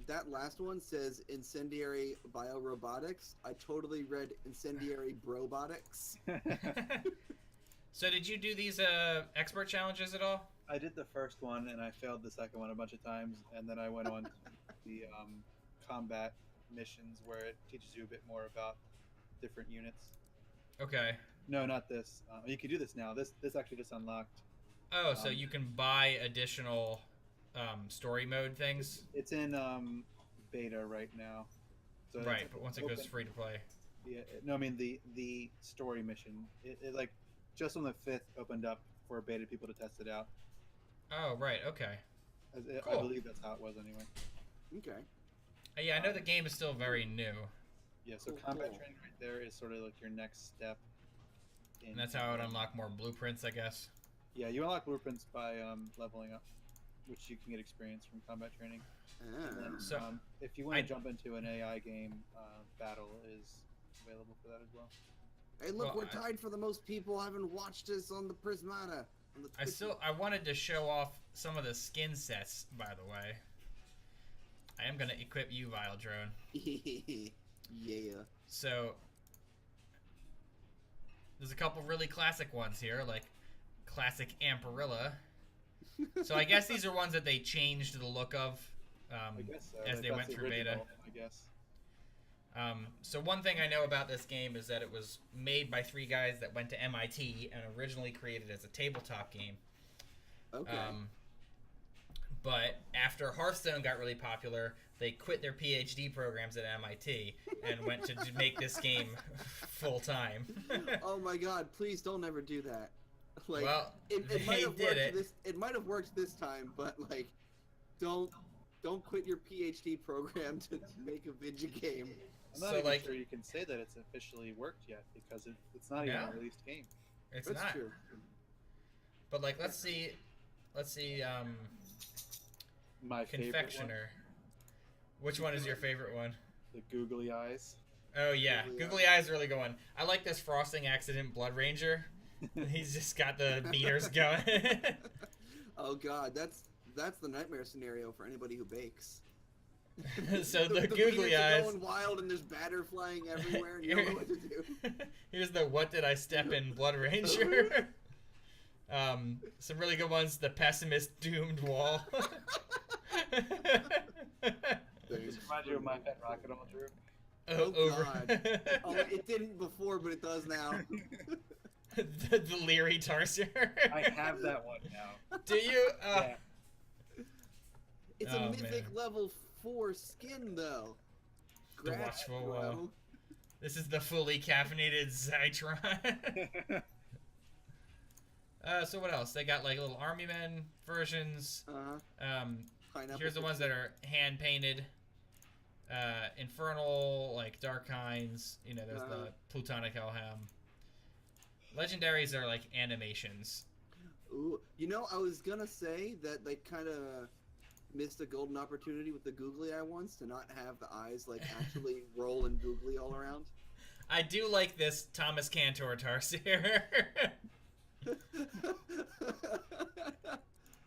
that last one says incendiary biorobotics. I totally read incendiary brobotics. So did you do these expert challenges at all? I did the first one and I failed the second one a bunch of times, and then I went on to the combat missions where it teaches you a bit more about different units. Okay. No, not this. You can do this now. This actually just unlocked. Oh, so you can buy additional story mode things? It's in beta right now. So it's Right, like but once it goes open- free to play. Yeah, no, I mean the story mission. It like just on the 5th opened up for beta people to test it out. Oh, right, okay. I Cool. believe that's how it was anyway. Okay. Yeah, I know the game is still very new, Yeah, so Cool, combat cool. training right there is sort of like your next step. and that's how I would unlock more blueprints, I guess. Yeah, you unlock blueprints by leveling up, which you can get experience from combat training. And then, So, if you want I- to jump into an AI game, battle is available for that as well. Hey, look, Well, we're tied for the most people having watched us on the Prismata. On the I wanted to show off some of the skin sets, by the way. I am gonna equip you, Vile Drone. Yeah. So, there's a couple really classic ones here, like classic Amperilla. So I guess these are ones that they changed the look of I guess so. as Like, they that's went the through beta. original, I guess. So one thing I know about this game is that it was made by 3 guys that went to MIT and originally created as a tabletop game. Okay. But after Hearthstone got really popular, they quit their PhD programs at MIT and went to make this game full time. Oh my God! Please don't ever do that. Like, Well, it they might have did worked it. It might have worked this time, but like, don't quit your PhD program to make a video game. I'm not So, even like- sure you can say that it's officially worked yet because it's not even Yeah. a released game. It's That's not. true. But like, let's see, My favorite one, Confectioner. Which one is your favorite one? the googly eyes. Oh yeah, Googly Googly Eyes really good one. I like this Frosting Accident Blood Ranger. He's just got the beaters going. Oh God, that's the nightmare scenario for anybody who bakes. So the beaters Googly are Eyes. going wild and there's batter flying everywhere and you don't know what to do. Here's the What Did I Step In Blood Ranger. Some really good ones. The Pessimist Doomed Wall. This reminds you of my pet rocket all, Drew. Oh, God. Oh, it didn't before, but it does now. the Leary Tarsier. I have that one now. Do you? Yeah. It's Oh, a mythic man. level 4 skin, though. The Grab Watchful it, Wall. bro. This is the fully caffeinated Zytron. So what else? They got like little Army Men versions. Pineapple Here's the ones that are hand painted. Infernal, like Dark Kinds. You know, there's the Plutonic Hellhound. Legendaries are like animations. Ooh, you know, I was gonna say that they kind of missed a golden opportunity with the googly eye ones to not have the eyes like actually roll and googly all around. I do like this Thomas Cantor Tarsier.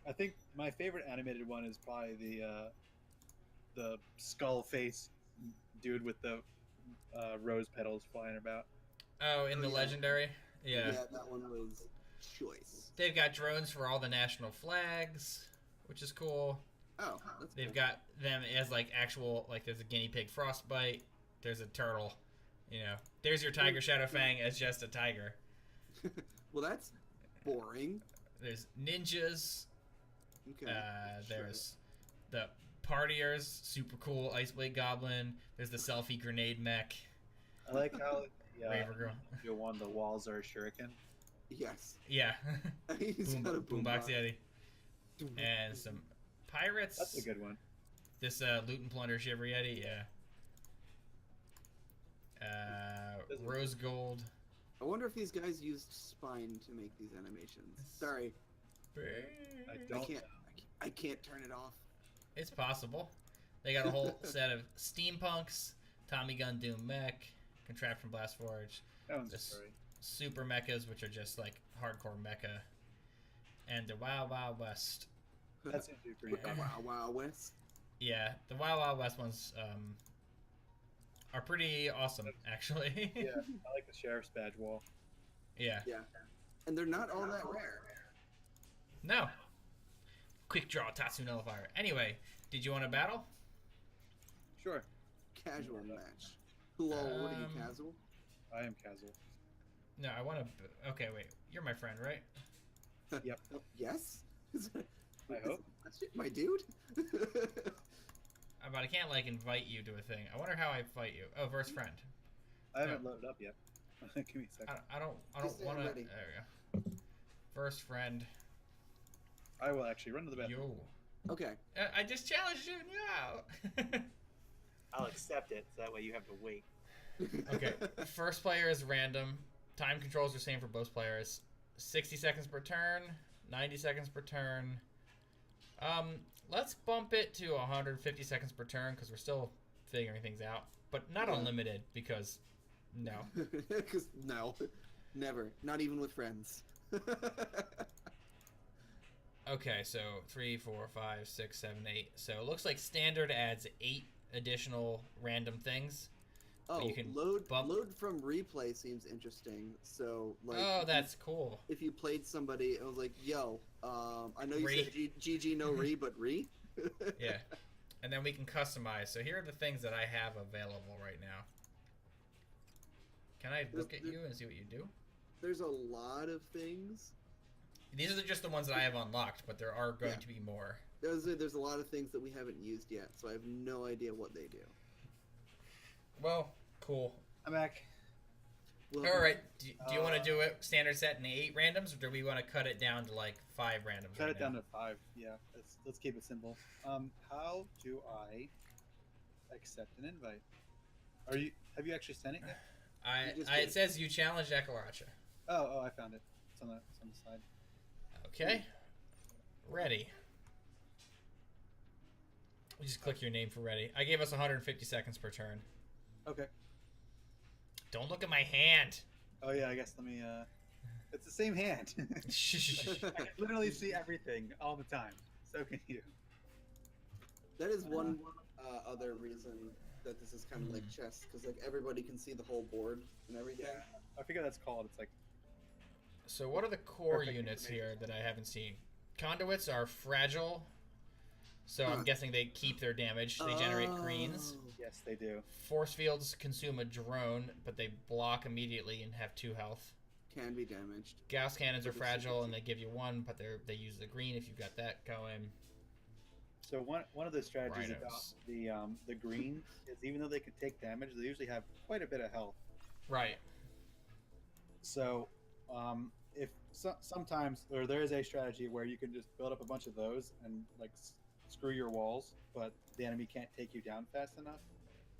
I think my favorite animated one is probably the skull face dude with the rose petals flying about. Oh, in the Oh, yeah. legendary? Yeah. That one was choice. They've got drones for all the national flags, which is cool. Oh, that's They've cool. got them as like actual, like there's a guinea pig frostbite, there's a turtle, you know. There's your tiger Shadowfang as just a tiger. Well, that's boring. There's ninjas. Okay. There's the partiers, super cool Iceblade Goblin. There's the selfie grenade mech. I like how Raver Girl. you won the walls are shuriken. Yes. Yeah. He's got a Boombox Yeti. And some pirates. That's a good one. This Loot and Plunder Shiver Yeti, yeah. Rose Gold. I wonder if these guys used spine to make these animations. Sorry, I can't turn it off. It's possible. They got a whole set of steampunks, Tommy Gun Doom Mech, Contraption Blast Forge, That one's This- great. super mechas, which are just like hardcore mecha, and the Wild Wild West. That seems to be pretty fun. Wow, West. Yeah, the Wild Wild West ones are pretty awesome, actually. Yeah, I like the sheriff's badge wall. Yeah. Yeah, and they're not all that rare. No. Quick draw Tatsu Nullifier. Anyway, did you want to battle? Sure, Casual match. Lol, what are you, casual? I am casual. No, I want to. Okay, wait. You're my friend, right? Yep. Yes? I hope. That's my dude? I'm about to I can't like invite you to a thing. I wonder how I invite you. Oh, verse friend. I haven't loaded up yet. Give me a second. I don't Just want to. There ready. we go. First friend. I will actually run to the bathroom. Yo. Okay. I just challenged you. Yeah. I'll accept it, so that way you have to wait. Okay. First player is random. Time controls are the same for both players. 60 seconds per turn. 90 seconds per turn. Let's bump it to 150 seconds per turn because we're still figuring things out, but not unlimited because no. Because no, never, not even with friends. Okay, so 3, 4, 5, 6, 7, 8. So it looks like standard adds 8 additional random things. Oh, you can load from replay seems interesting. So like, oh, that's cool. If you played somebody and was like, "Yo, I know you Re. said GG no re, but re." Yeah, and then we can customize. So here are the things that I have available right now. Can I look at you and see what you do? There's a lot of things. These are just the ones that I have unlocked, but there are going to be more. There's a lot of things that we haven't used yet, so I have no idea what they do. Well, cool. I'm back. Well, All right. Do you want to do it standard set in 8 randoms, or do we want to cut it down to like 5 randoms? Cut it down to 5. Yeah, let's keep it simple. How do I accept an invite? Have you actually sent it yet? It says you challenged Ekalacha. Oh, I found it. It's on the side. Okay. Ready. You just click your name for ready. I gave us 150 seconds per turn. Okay. Don't look at my hand. Oh yeah, I guess let me. It's the same hand. I can literally see everything all the time. So can you. That is one other reason that this is kind of like chess, because like everybody can see the whole board and everything. Yeah, I forget what that's called. It's like. So what are the core Perfect units information. here that I haven't seen? Conduits are fragile. So I'm guessing they keep their damage. They generate greens. Yes, they do. Force fields consume a drone, but they block immediately and have 2 health. Can be damaged. Gauss cannons are fragile and they give you 1, but they use the green if you've got that going. So one of the strategies Rhinos. about the green is even though they can take damage, they usually have quite a bit of health. Right. So if sometimes there is a strategy where you can just build up a bunch of those and like screw your walls, but the enemy can't take you down fast enough.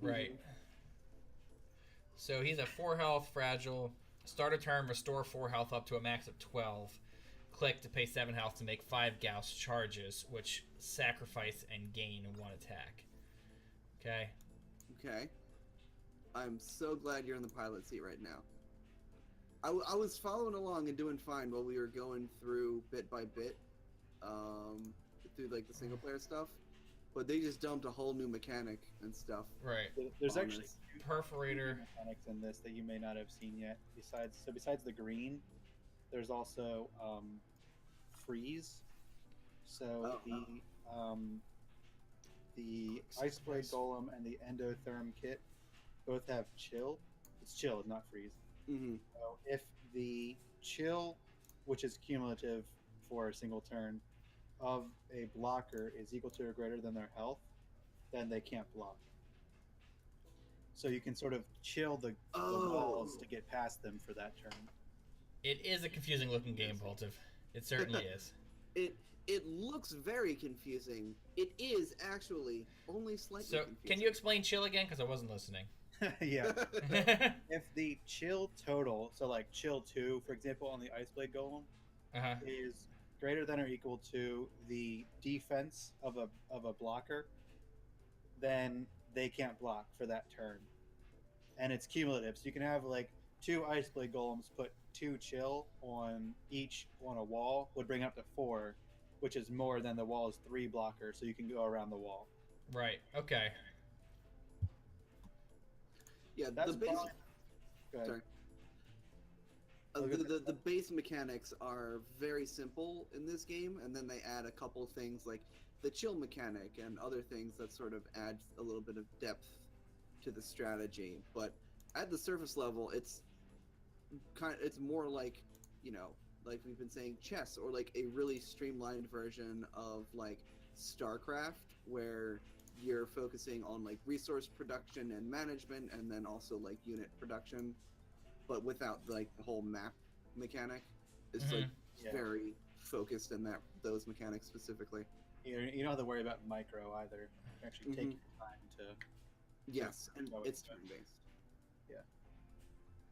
Right. So he's a 4 health fragile. Start a turn, restore 4 health up to a max of 12. Click to pay 7 health to make 5 Gauss charges, which sacrifice and gain 1 attack. Okay. Okay. I'm so glad you're in the pilot seat right now. I was following along and doing fine while we were going through bit by bit, through like the single player stuff, but they just dumped a whole new mechanic and stuff. Right. There's on actually this. Perforator. mechanics in this that you may not have seen yet. Besides the green, there's also freeze. So the Ice Blade Golem and the Endotherm kit both have chill. It's chill, not freeze. Mm-hmm. So if the chill, which is cumulative for a single turn, of a blocker is equal to or greater than their health, then they can't block. So you can sort of chill the walls to get past them for that turn. It is a confusing looking game, Voltiv. It certainly is. It looks very confusing. It is actually only slightly So, confusing. can you explain chill again? Because I wasn't listening. Yeah. If the chill total, so like chill 2, for example, on the Ice Blade Golem, is greater than or equal to the defense of a blocker, then they can't block for that turn. And it's cumulative. So you can have like 2 Ice Blade Golems put 2 chill on each on a wall, would bring up to 4, which is more than the wall's 3 blocker, so you can go around the wall. Right. Okay. Yeah, That's the base. probably- Go ahead. Sorry. The base mechanics are very simple in this game, and then they add a couple things like the chill mechanic and other things that sort of add a little bit of depth to the strategy. But at the surface level, it's more like, like we've been saying, chess, or like a really streamlined version of like StarCraft, where you're focusing on like resource production and management, and then also like unit production, but without like the whole map mechanic. It's like very focused in those mechanics specifically. You don't have to worry about micro either. You can actually take your time to. Yes, and it's turn based. Yeah.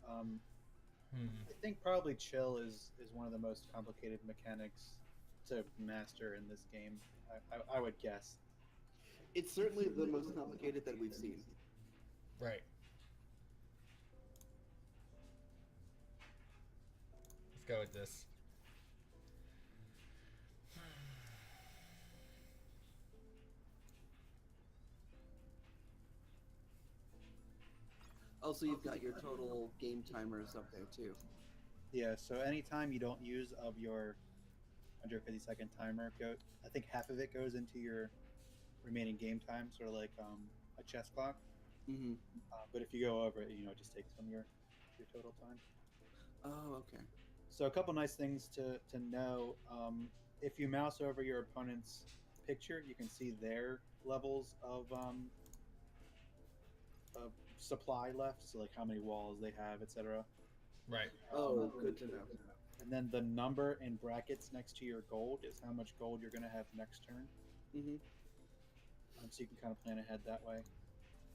I think probably chill is one of the most complicated mechanics to master in this game. I would guess. It's certainly the most complicated that we've seen. Right. Let's go with this. Also, you've got your total game timers up there too. Yeah, so anytime you don't use of your 150-second timer, I think half of it goes into your remaining game time, sort of like a chess clock. Mm-hmm. But if you go over it, it just takes from your total time. Oh, okay. So a couple nice things to know. If you mouse over your opponent's picture, you can see their levels of supply left, so like how many walls they have, etc. Right. Oh, good to know. And then the number in brackets next to your gold is how much gold you're going to have next turn. Mm-hmm. So you can kind of plan ahead that way.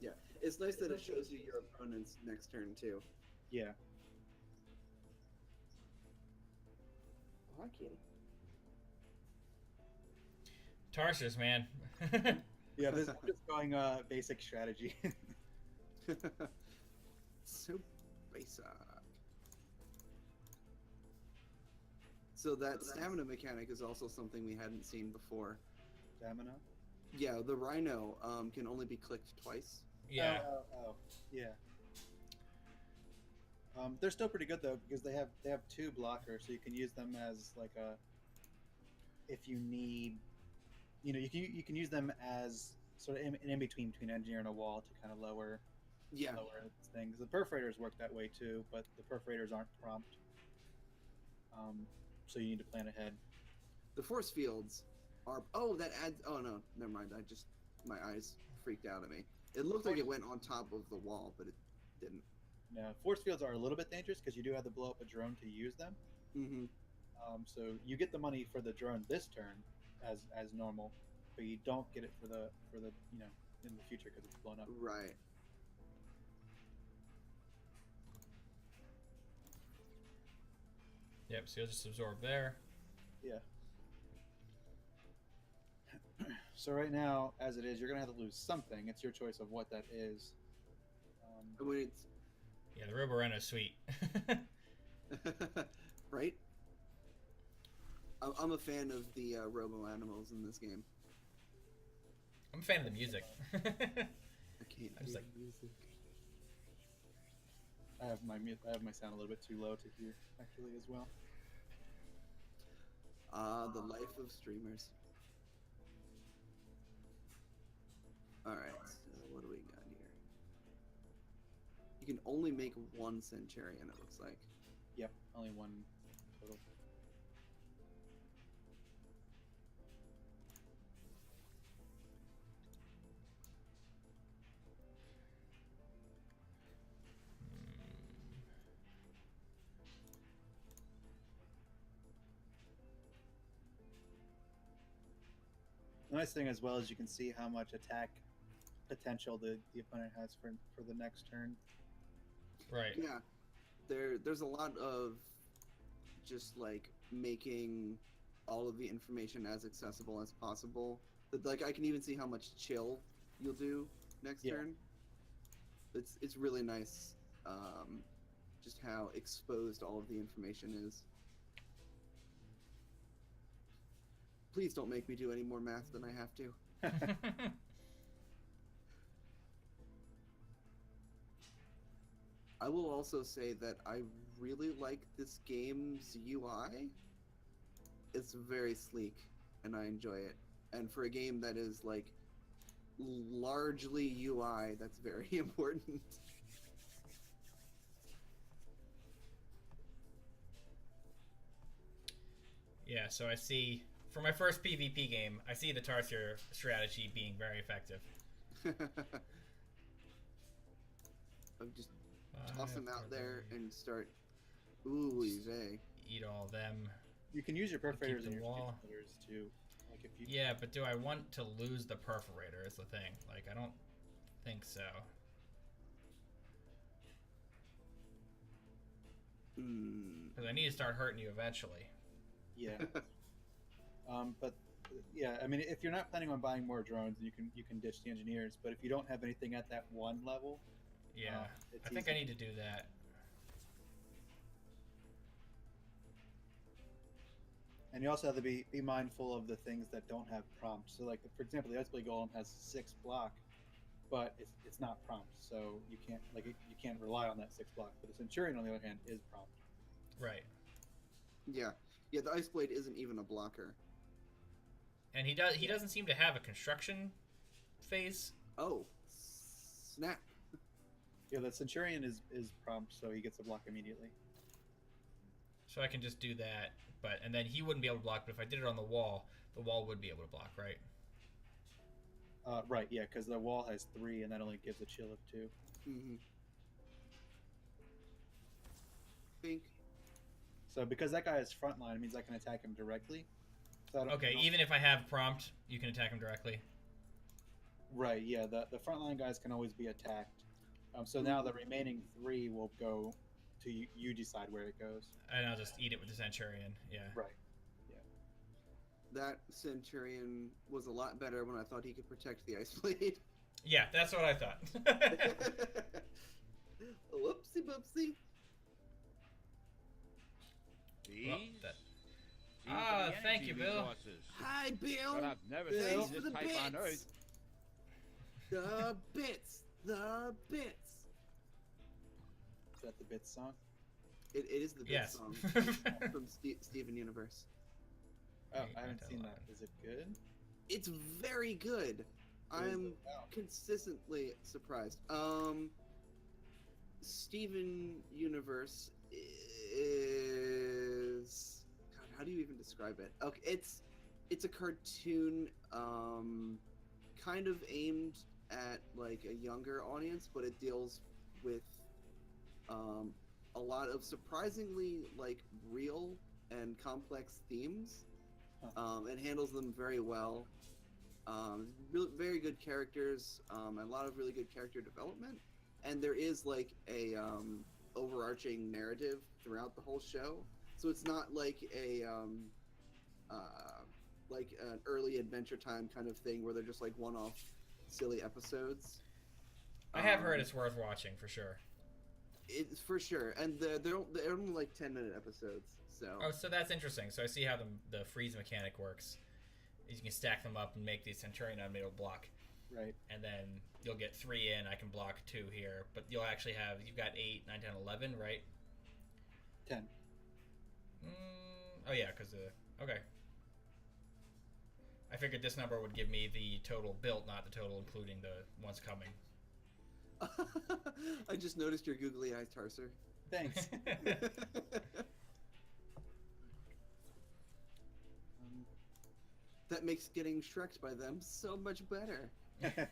Yeah, it's nice that it shows you your opponent's next turn too. Yeah. Oh, hi, Kitty. Tarsus, man. Yeah, this is just going basic strategy. So basic. So that stamina mechanic is also something we hadn't seen before. Stamina? Yeah, the Rhino can only be clicked twice. Yeah. Oh, yeah. They're still pretty good though because they have two blockers, so you can use them as like a. If you need, you can use them as sort of in between engineer and a wall to kind of lower things. The perforators work that way too, but the perforators aren't prompt. So you need to plan ahead. The force fields are. Oh, that adds. Oh no, never mind. My eyes freaked out at me. It looked like it went on top of the wall, but it didn't. No, force fields are a little bit dangerous because you do have to blow up a drone to use them. Mm-hmm. So you get the money for the drone this turn, as normal, but you don't get it for the in the future because it's blown up. Right. Yep. So you'll just absorb there. Yeah. So right now, as it is, you're gonna have to lose something. It's your choice of what that is. Yeah, the Roboreno's sweet. Right? I'm a fan of the robo animals in this game. I'm a fan of the music. I can't I'm just like music. I have my sound a little bit too low to hear actually as well. The life of streamers. Alright, so what do we got here? You can only make one Centurion, it looks like. Yep, only one total. The nice thing as well is you can see how much attack potential the opponent has for the next turn. right. Yeah. There's a lot of just like making all of the information as accessible as possible. Like I can even see how much chill you'll do next turn. It's really nice just how exposed all of the information is. Please don't make me do any more math than I have to. I will also say that I really like this game's UI. It's very sleek, and I enjoy it. And for a game that is like largely UI, that's very important. Yeah, so I see For my first PvP game, I see the Tarsier strategy being very effective. I'll just toss them out there and start. Ooh, eat all of them. You can use your perforators in your wall too. Like if you. Yeah, but do I want to lose the perforator? Is the thing. Like I don't think so. Because I need to start hurting you eventually. Yeah. But yeah, I mean, if you're not planning on buying more drones, you can ditch the engineers. But if you don't have anything at that one level, yeah, I think I need to do that. And you also have to be mindful of the things that don't have prompts. So, like for example, the Iceblade Golem has 6 block, but it's not prompt, so you can't rely on that 6 block. But the Centurion, on the other hand, is prompt. Right. Yeah. The Iceblade isn't even a blocker. And he doesn't seem to have a construction phase. Oh, snap! Yeah, the Centurion is prompt, so he gets a block immediately. So I can just do that, and then he wouldn't be able to block. But if I did it on the wall would be able to block, right? Right, yeah, because the wall has 3, and that only gives a chill of 2. Mm-hmm. Think. So because that guy is frontline, it means I can attack him directly. So okay, even if I have prompt, you can attack him directly. Right, yeah, the frontline guys can always be attacked. So now the remaining 3 will go to you decide where it goes. And I'll just eat it with the Centurion, yeah. Right, yeah. That Centurion was a lot better when I thought he could protect the Iceblade. Yeah, that's what I thought. Whoopsie boopsie. Thank you, Bill. Hi, Bill. But I've never Thanks seen for this the type bits. on Earth. The bits. The bits. Is that the Bits song? It is the bits Yes. song from Steven Universe. Oh, I haven't seen that. Is it good? It's very good. I'm consistently surprised. Steven Universe is God, how do you even describe it? Okay, it's a cartoon kind of aimed at like a younger audience, but it deals with a lot of surprisingly like real and complex themes. It handles them very well. Very good characters, a lot of really good character development, and there is like a overarching narrative throughout the whole show. So it's not like like an early Adventure Time kind of thing where they're just like one-off silly episodes. I have heard it's worth watching for sure. It's for sure, and they're only like 10-minute episodes. So that's interesting. So I see how the freeze mechanic works. Is you can stack them up and make the Centurion unable to block. Right. And then you'll get 3 in. I can block 2 here, but you'll actually you've got 8, 9, 10, 11, right? 10. Oh yeah, because okay. I figured this number would give me the total built, not the total including the ones coming. I just noticed your googly eyes, Tarser. Thanks. That makes getting shreked by them so much better. I can't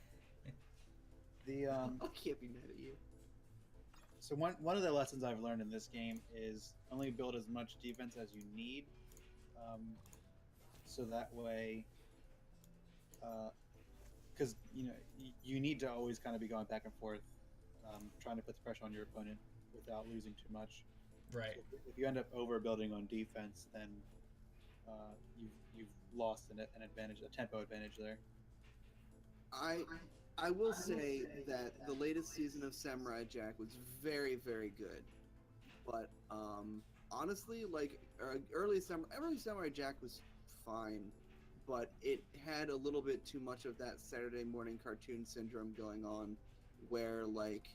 be mad at you. So one of the lessons I've learned in this game is only build as much defense as you need, so that way, because you need to always kind of be going back and forth, trying to put the pressure on your opponent without losing too much. Right. So if you end up overbuilding on defense, then you've lost an advantage, a tempo advantage there. I will say that the latest season of Samurai Jack was very, very good, but honestly, like early Samurai Jack was fine, but it had a little bit too much of that Saturday morning cartoon syndrome going on, where like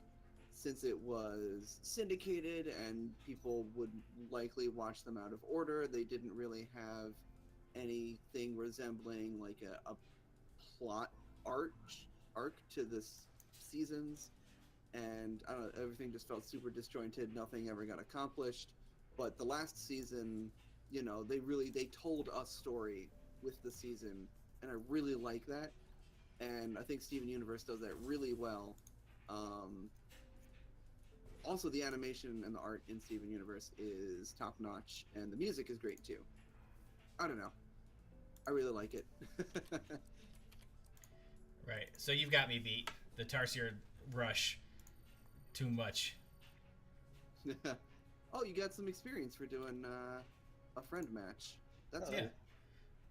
since it was syndicated and people would likely watch them out of order, they didn't really have anything resembling like a plot arc to this seasons, and I don't know, everything just felt super disjointed. Nothing ever got accomplished. But the last season, they told a story with the season, and I really like that. And I think Steven Universe does that really well. Also, the animation and the art in Steven Universe is top notch, and the music is great too. I don't know. I really like it. Right. So you've got me beat. The Tarsier rush. Too much. Oh, you got some experience for doing a friend match. That's yeah.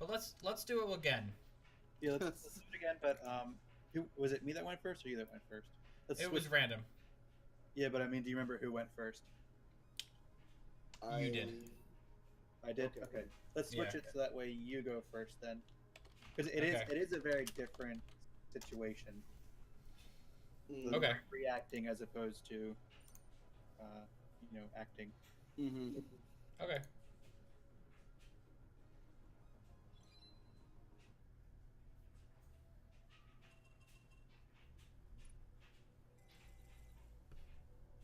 But let's do it again. Yeah, let's do it again. But who was it? Me that went first, or you that went first? It was random. Yeah, but I mean, do you remember who went first? You did. I did. Okay. Let's switch it so that way you go first then, because it is a very different situation. Okay. Reacting as opposed to, acting. Mm-hmm. Okay.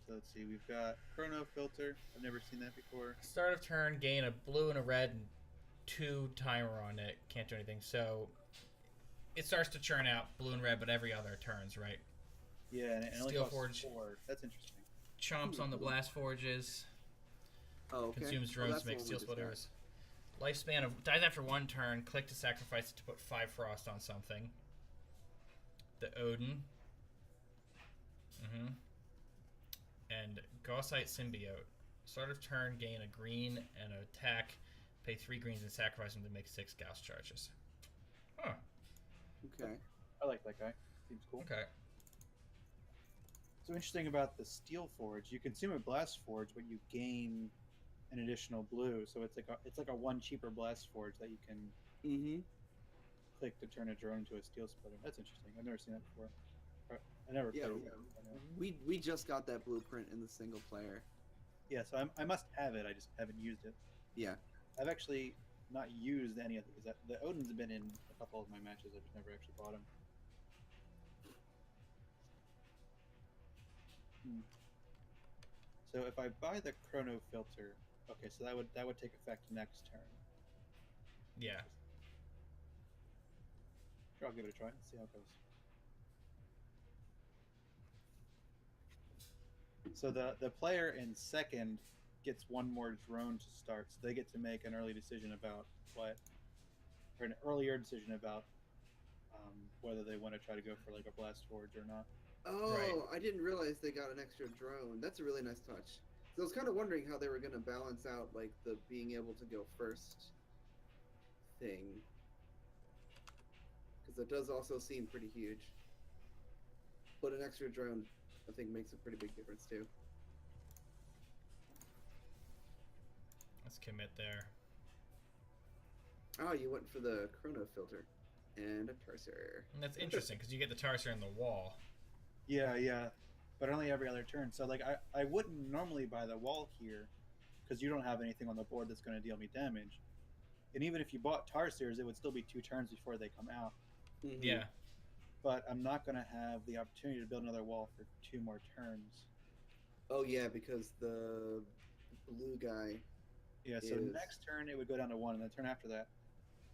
So let's see. We've got Chrono Filter. I've never seen that before. Start of turn, gain a blue and a red and 2 timer on it. Can't do anything. So it starts to churn out blue and red, but every other turns, right? Yeah, and it only Steel costs Forge. 4. That's interesting. Chomps on the blast forges. Oh, okay. Consumes drones to make steel splitters. Lifespan of dies after 1 turn. Click to sacrifice it to put 5 frost on something. The Odin. And Gaussite Symbiote. Start of turn, gain a green and an attack. Pay 3 greens and sacrifice them to make 6 Gauss charges. Huh. Okay. I like that guy. Seems cool. Okay. So interesting about the Steel Forge. You consume a Blast Forge, but you gain an additional blue. So it's like a 1 cheaper Blast Forge that you can click to turn a drone into a Steel Splitter. That's interesting. I've never seen that before. I never played it. We just got that blueprint in the single player. Yeah, so I must have it. I just haven't used it. Yeah. I've actually not used any of these. The Odin's been in a couple of my matches. I've just never actually bought him. So if I buy the Chrono Filter, okay, so that would take effect next turn. Yeah. Sure, I'll give it a try and see how it goes. So the player in second gets 1 more drone to start, so they get to make an early decision about an earlier decision about whether they want to try to go for like a Blast Forge or not. Oh, right. I didn't realize they got an extra drone. That's a really nice touch. So I was kind of wondering how they were going to balance out like the being able to go first thing, because it does also seem pretty huge. But an extra drone, I think, makes a pretty big difference too. Let's commit there. Oh, you went for the Chrono Filter and a Tarsier. And that's interesting because you get the Tarsier in the wall. Yeah, but only every other turn. So like I wouldn't normally buy the wall here because you don't have anything on the board that's going to deal me damage. And even if you bought Tarsiers, it would still be 2 turns before they come out. Yeah. But I'm not going to have the opportunity to build another wall for 2 more turns. Oh yeah, because the blue guy. Yeah, so next turn it would go down to 1, and the turn after that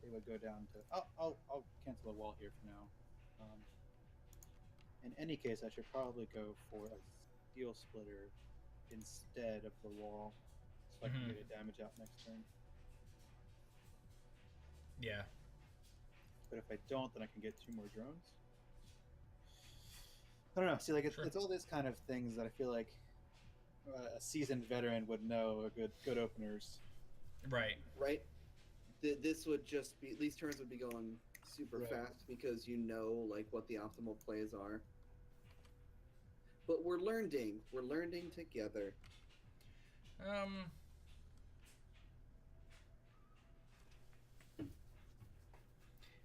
it would go down to. I'll cancel the wall here for now. In any case, I should probably go for a Steel Splitter instead of the wall, so I can get a damage out next turn. Yeah. But if I don't, then I can get 2 more drones. I don't know. See, like it's all these kind of things that I feel like a seasoned veteran would know. Good openers. Right. This would just be, these turns would be going super fast because you know like what the optimal plays are. But we're learning together.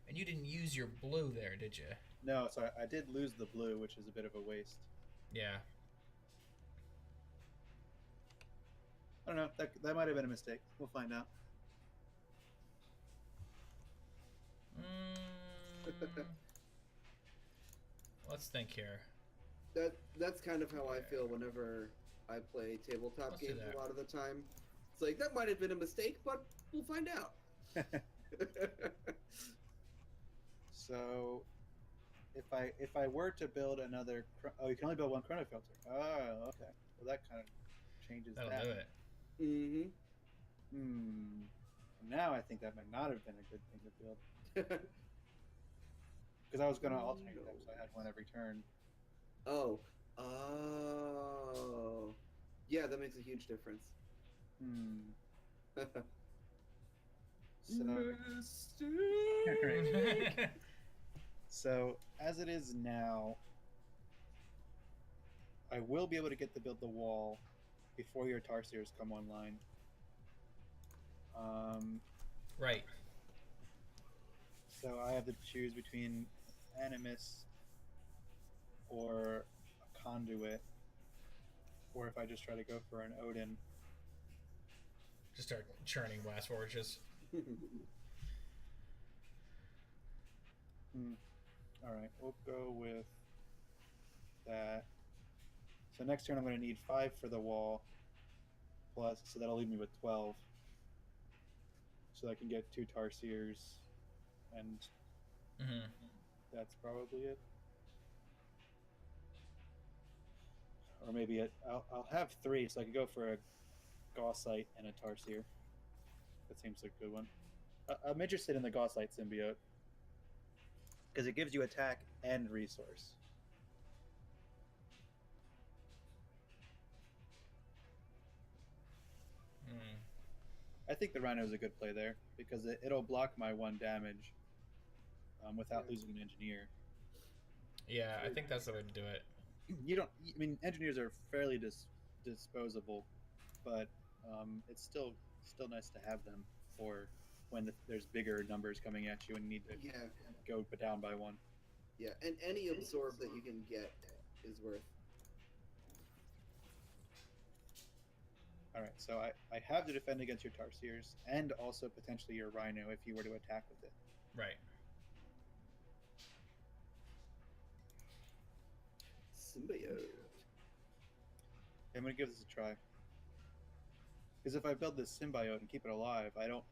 And you didn't use your blue there, did you? No, so I did lose the blue, which is a bit of a waste. Yeah. I don't know. That might have been a mistake. We'll find out. Let's think here. That's kind of how I feel whenever I play tabletop games a lot of the time. It's like, that might have been a mistake, but we'll find out. So if I were to build another, you can only build one chrono filter. Oh, okay. Well, that kind of changes That'll that. do it. Mm-hmm. Hmm. Now I think that might not have been a good thing to build because I was going to alternate them, so I had one every turn. Oh. Oh. Yeah, that makes a huge difference. Hmm. So, Mistake. so as it is now, I will be able to get to build the wall before your Tarsiers come online. Right. So I have to choose between Animus or a Conduit, or if I just try to go for an Odin. Just start churning blast forges. All right, we'll go with that. So next turn I'm going to need 5 for the wall, plus, so that'll leave me with 12. So I can get 2 Tarsiers, and that's probably it. Or maybe I'll have 3, so I could go for a Gaussite and a Tarsier. That seems like a good one. I'm interested in the Gaussite symbiote because it gives you attack and resource. I think the Rhino is a good play there because it'll block my 1 damage without losing an engineer. Yeah, I think that's the way to do it. You don't. I mean, engineers are fairly disposable, but it's still nice to have them for when there's bigger numbers coming at you and you need to go down by 1. Yeah, and any absorb that you can get is worth. All right, so I have to defend against your Tarsiers and also potentially your Rhino if you were to attack with it. Right. Symbiote. I'm going to give this a try. Because if I build this symbiote and keep it alive, I don't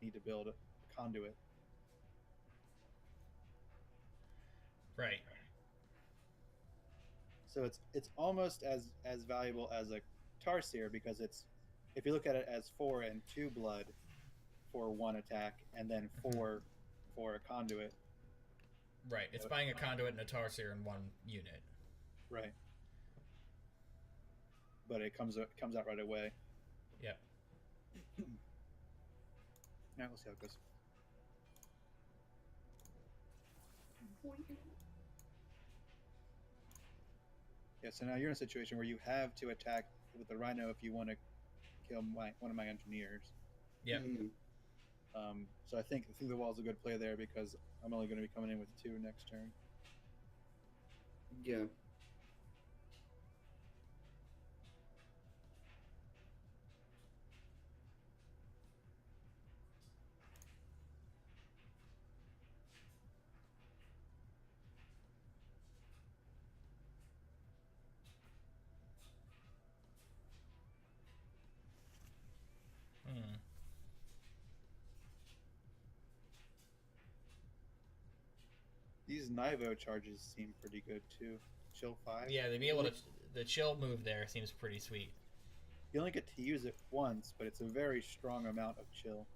need to build a conduit. Right. So it's almost as valuable as a Tarsier because it's, if you look at it as 4 and 2 blood for 1 attack and then 4 for a conduit. Right. It's buying a conduit and a Tarsier in 1 unit. Right. But it comes out right away. Yep. Now we'll see how it goes. Yeah, so now you're in a situation where you have to attack with the Rhino if you want to kill one of my engineers. Yep. So I think the wall's a good play there because I'm only going to be coming in with 2 next turn. Yeah. These Nivo charges seem pretty good too. Chill 5. Yeah, they'd be able to. The chill move there seems pretty sweet. You only get to use it once, but it's a very strong amount of chill.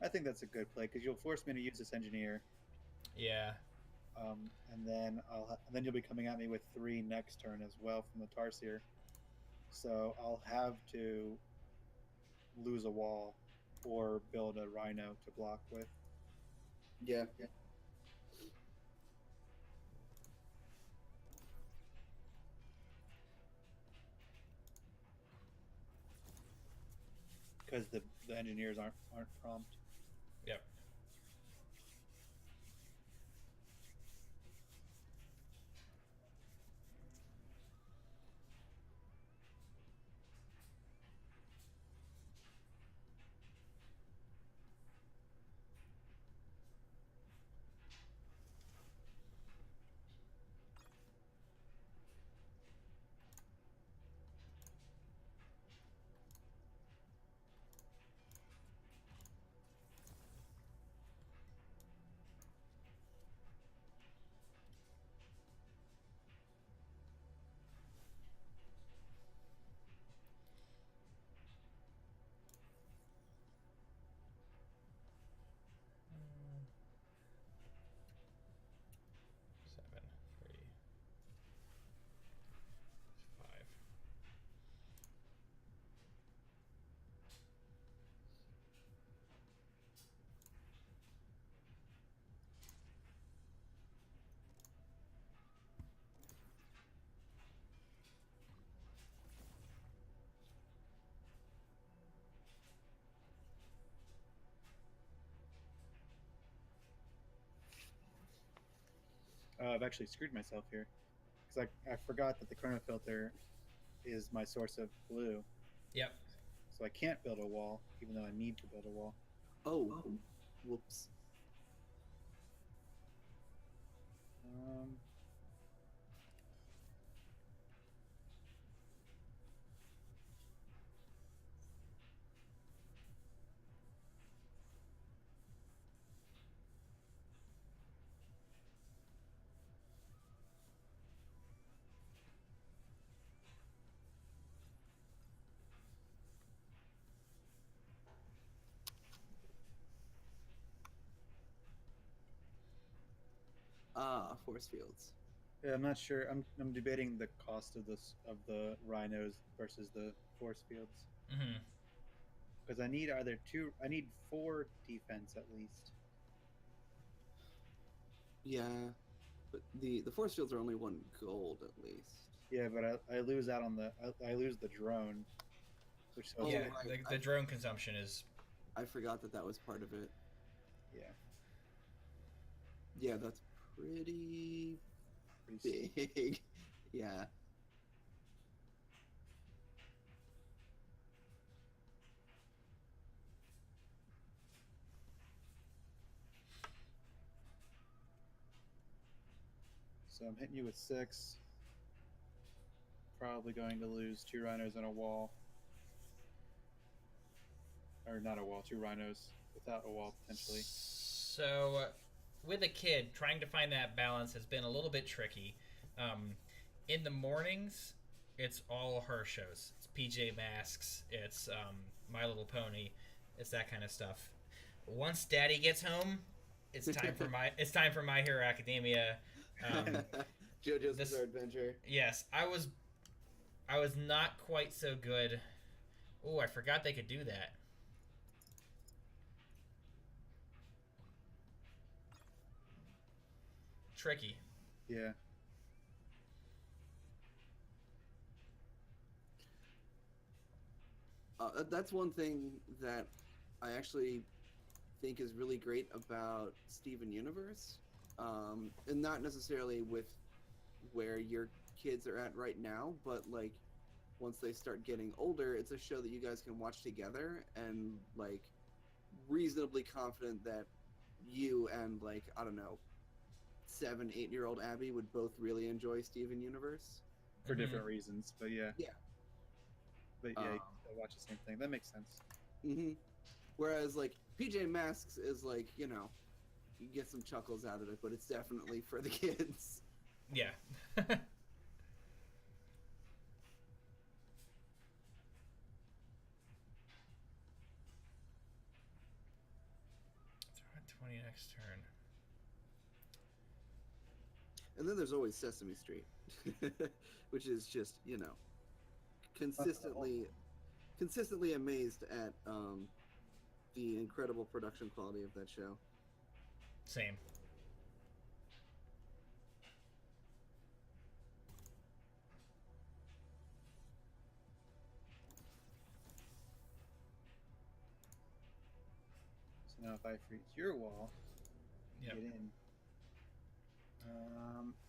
I think that's a good play because you'll force me to use this engineer. Yeah. And then you'll be coming at me with 3 next turn as well from the Tarsier. So I'll have to lose a wall or build a Rhino to block with. Yeah. Because the engineers aren't prompt. Yep. Seven, three, five. I've actually screwed myself here because I forgot that the chrono filter is my source of blue. Yep. So I can't build a wall, even though I need to build a wall. Oh, whoops. Um, Force fields. yeah, I'm not sure. I'm debating the cost of the rhinos versus the force fields Mm-hmm. because I need 4 defense at least. Yeah, but the force fields are only 1 gold at least. Yeah, but I lose out on I lose the drone, which so Yeah, Right. the drone consumption is. I forgot that was part of it. yeah, Yeah, that's pretty pretty big. Yeah. So I'm hitting you with 6. Probably going to lose 2 rhinos and a wall. Or not a wall, 2 rhinos without a wall potentially. So, with a kid, trying to find that balance has been a little bit tricky. In the mornings, it's all her shows. It's PJ Masks. It's My Little Pony. It's that kind of stuff. Once Daddy gets home, it's time for My Hero Academia. Um, JoJo's this Bizarre Adventure. Yes, I was not quite so good. Oh, I forgot they could do that. Tricky. Yeah. That's one thing that I actually think is really great about Steven Universe, and not necessarily with where your kids are at right now, but like once they start getting older, it's a show that you guys can watch together and like reasonably confident that you and like I don't know 7, 8-year-old Abby would both really enjoy Steven Universe For Mm-hmm. different reasons, but yeah. Yeah. But yeah, you still watch the same thing. That makes sense. Mm-hmm. Whereas like PJ Masks is like you get some chuckles out of it, but it's definitely for the kids. Yeah. 20 next turn. And then there's always Sesame Street, which is just consistently amazed at the incredible production quality of that show. Same. So now if I freeze your wall, Yep. get in.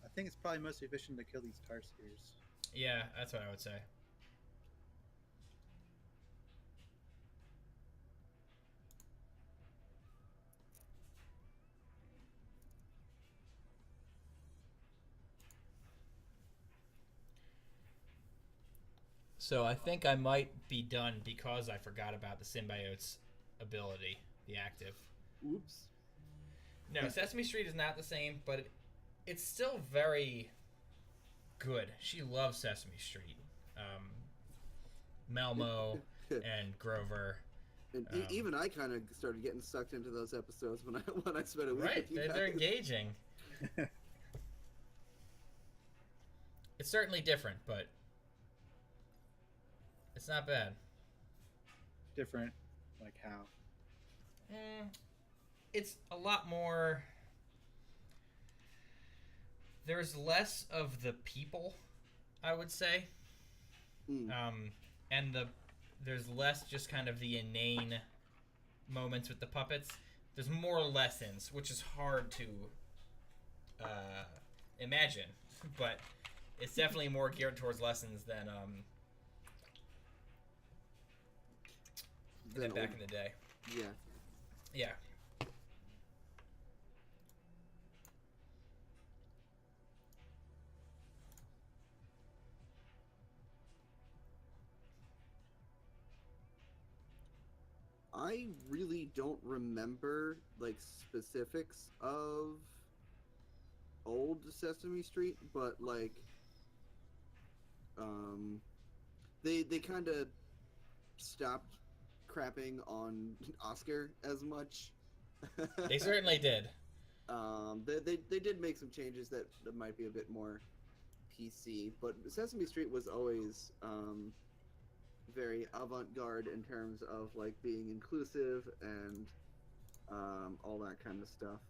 I think it's probably most efficient to kill these tar spheres. Yeah, that's what I would say. So I think I might be done because I forgot about the symbiote's ability, the active. Oops. No, Sesame Street is not the same, but it's still very good. She loves Sesame Street. Melmo and Grover. And even I kind of started getting sucked into those episodes when I spent a week Right, with you guys. they're engaging. It's certainly different, but it's not bad. Different, like how? It's a lot more. There's less of the people, I would say. And there's less just kind of the inane moments with the puppets. There's more lessons, which is hard to imagine, but it's definitely more geared towards lessons than back in the day. Yeah. Yeah. I really don't remember like specifics of old Sesame Street, but like they kind of stopped crapping on Oscar as much. They certainly did. They did make some changes that might be a bit more PC, but Sesame Street was always very avant-garde in terms of like being inclusive and all that kind of stuff.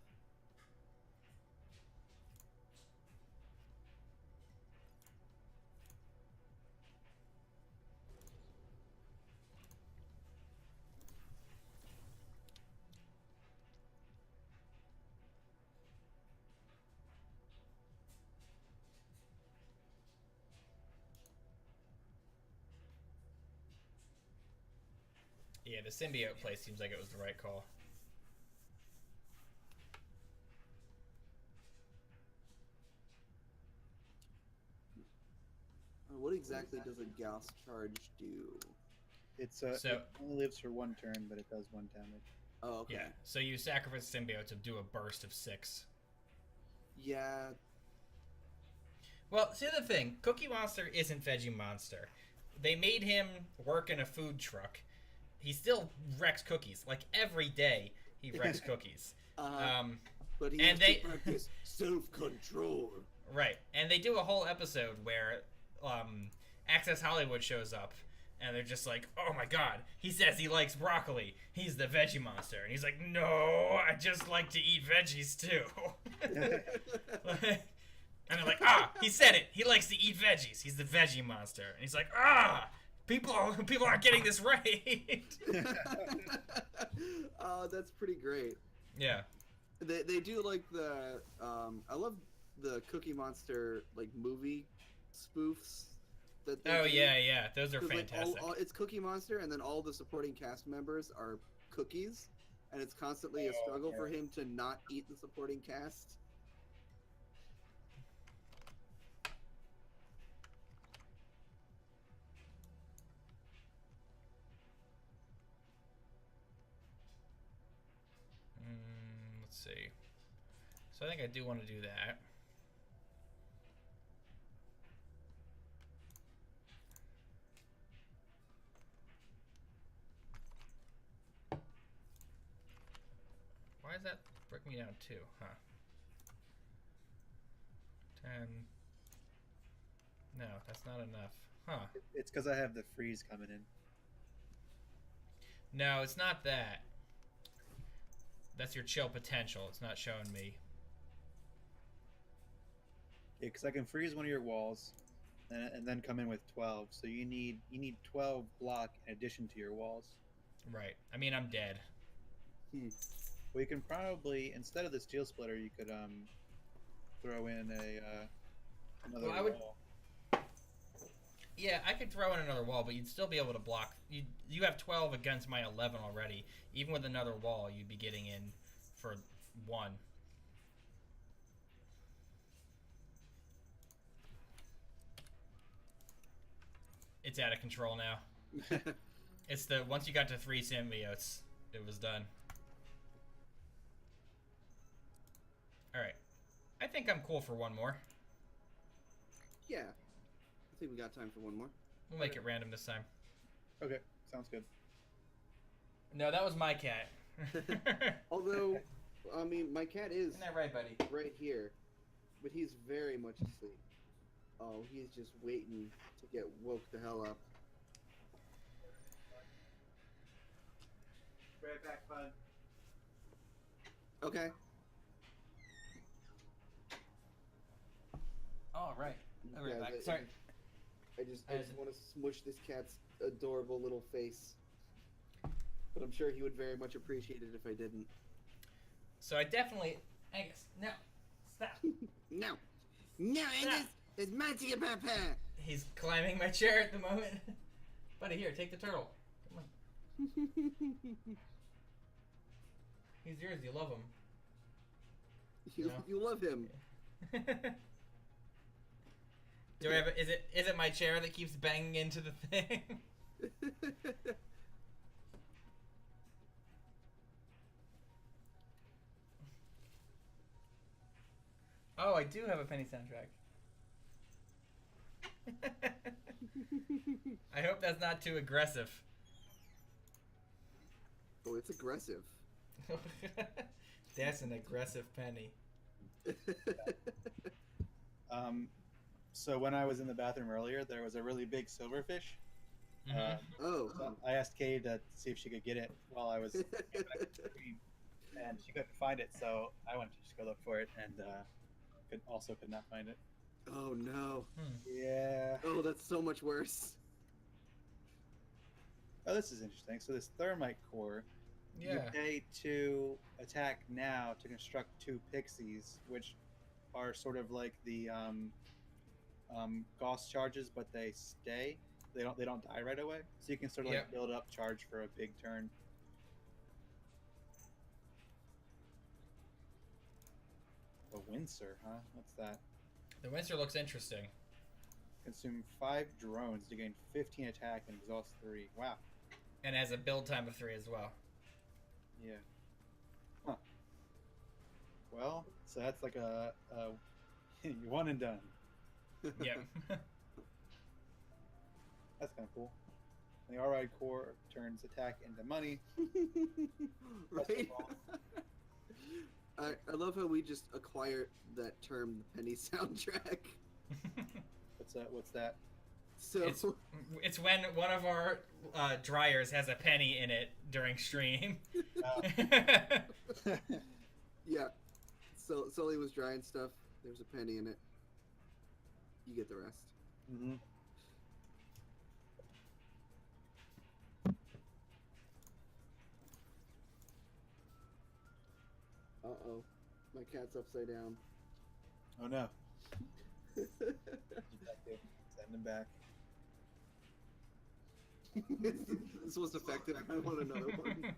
Yeah, the symbiote play seems like it was the right call. What exactly does a Gauss charge do? It only lives for one turn, but it does 1 damage. Oh, okay. Yeah, so you sacrifice a symbiote to do a burst of 6. Yeah. Well, see the thing, Cookie Monster isn't Veggie Monster. They made him work in a food truck. He still wrecks cookies. Like, every day, he wrecks cookies. But he has to practice self-control. Right, and they do a whole episode where Access Hollywood shows up, and they're just like, oh my god, he says he likes broccoli. He's the Veggie Monster. And he's like, no, I just like to eat veggies too. And they're like, he said it. He likes to eat veggies. He's the Veggie Monster. And he's like, people aren't getting this right. Oh, that's pretty great. Yeah. They do like the I love the Cookie Monster like movie spoofs. That they do. Yeah, those are fantastic. Like, it's Cookie Monster, and then all the supporting cast members are cookies, and it's constantly a struggle for him to not eat the supporting cast. Let's see. So I think I do want to do that. Why does that break me down 2? Huh. 10. No, that's not enough. Huh. It's because I have the freeze coming in. No, it's not that. That's your chill potential. It's not showing me. Yeah, because I can freeze one of your walls, and then come in with 12. So you need 12 block in addition to your walls. Right. I mean, I'm dead. Well, you can probably, instead of the steel splitter, you could throw in another wall. Yeah, I could throw in another wall, but you'd still be able to block. You have 12 against my 11 already. Even with another wall, you'd be getting in for 1. It's out of control now. It's the once you got to 3 symbiotes, it was done. All right, I think I'm cool for one more. Yeah, I think we got time for one more. We'll make it random this time. Okay, sounds good. No, that was my cat. Although, I mean, my cat is Isn't that right, buddy? right here, but he's very much asleep. Oh, he's just waiting to get woke the hell up. Right back, bud. Okay. Oh, right. I'll be Yeah, back. Sorry. I just want to smush this cat's adorable little face. But I'm sure he would very much appreciate it if I didn't. So I definitely... Angus, no. Stop. No. No, Angus! There's magic about her! He's climbing my chair at the moment. Buddy, here, take the turtle. Come on. He's yours. You love him. You love him. Do I have? Is it my chair that keeps banging into the thing? Oh, I do have a Penny soundtrack. I hope that's not too aggressive. Oh, it's aggressive. That's an aggressive Penny. So when I was in the bathroom earlier, there was a really big silverfish. So I asked Katie to see if she could get it while I was and she couldn't find it, so I went to just go look for it, and could not find it. Oh no. Yeah. Oh, that's so much worse. Oh, this is interesting. So this thermite core, you pay to attack now to construct 2 pixies, which are sort of like the Gauss charges, but they stay. They don't die right away. So you can sort of like build up charge for a big turn. The Windsor, huh? What's that? The Windsor looks interesting. Consume 5 drones to gain 15 attack and exhaust 3. Wow. And has a build time of 3 as well. Yeah. Huh. Well, so that's like a one and done. Yeah. That's kind of cool. The R-Ride core turns attack into money. Right? I love how we just acquired that term, the Penny soundtrack. What's that? So it's when one of our dryers has a penny in it during stream. Yeah. So Sully was drying stuff. There's a penny in it. You get the rest. Mm-hmm. Uh-oh. My cat's upside down. Oh no. Send him back. This was effective. I want another one.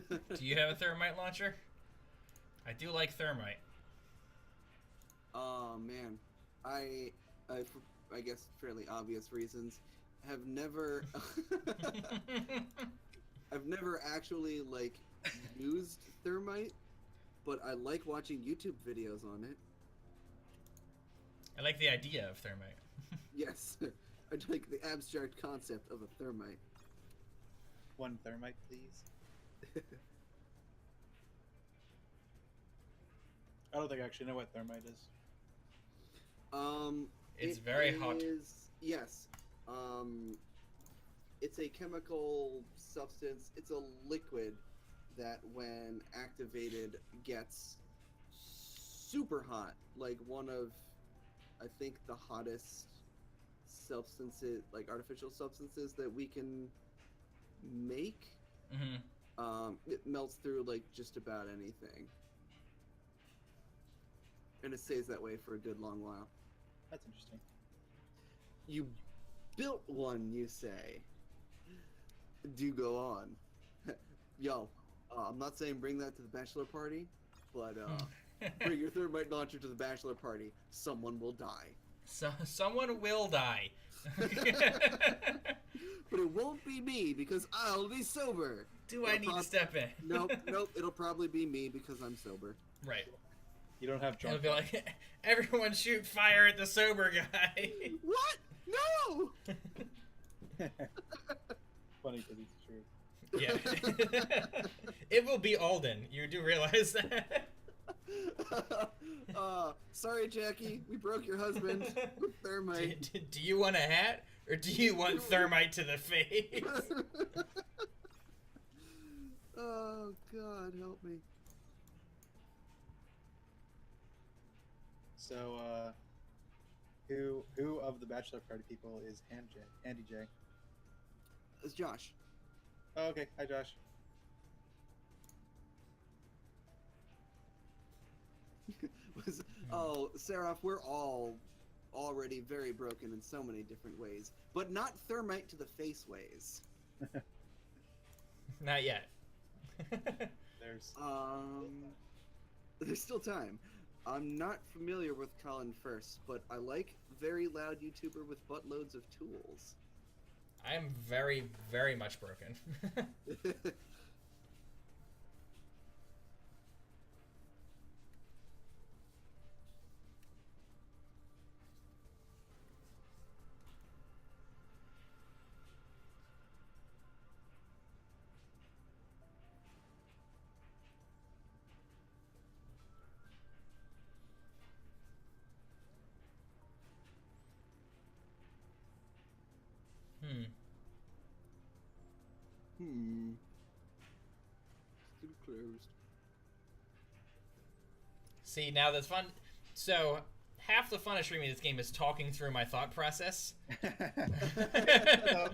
Do you have a thermite launcher? I do like thermite. Oh man, I for, I guess fairly obvious reasons, have never I've never actually like used thermite, but I like watching YouTube videos on it. I like the idea of thermite. Yes, I like the abstract concept of a thermite. One thermite, please. I don't think I actually know what thermite is. It's very hot. Yes. It's a chemical substance. It's a liquid that, when activated, gets super hot. Like one of, I think, the hottest substances, like artificial substances that we can make. Mm-hmm. It melts through like just about anything, and it stays that way for a good long while. That's interesting. You built one, you say? Do go on. Yo, I'm not saying bring that to the bachelor party, but bring your thermite launcher to the bachelor party. Someone will die. So someone will die. But it won't be me because I'll be sober. Do I need to step in? Nope. It'll probably be me because I'm sober. Right. You don't have drunk. It'll be like, everyone shoot fire at the sober guy. What? No! Funny because it's true. Yeah. It will be Alden. You do realize that? Sorry, Jackie. We broke your husband with thermite. Do you want a hat? Or do you want thermite to the face? Oh, God, help me. So, who of the bachelor party people is Andy J? It's Josh. Oh, okay. Hi, Josh. Oh, Seraph, we're all already very broken in so many different ways, but not thermite to the face ways. Not yet. There's still time. I'm not familiar with Colin First, but I like very loud YouTuber with buttloads of tools. I am very, very much broken. Still closed. See, now that's fun. So, half the fun of streaming this game is talking through my thought process. So,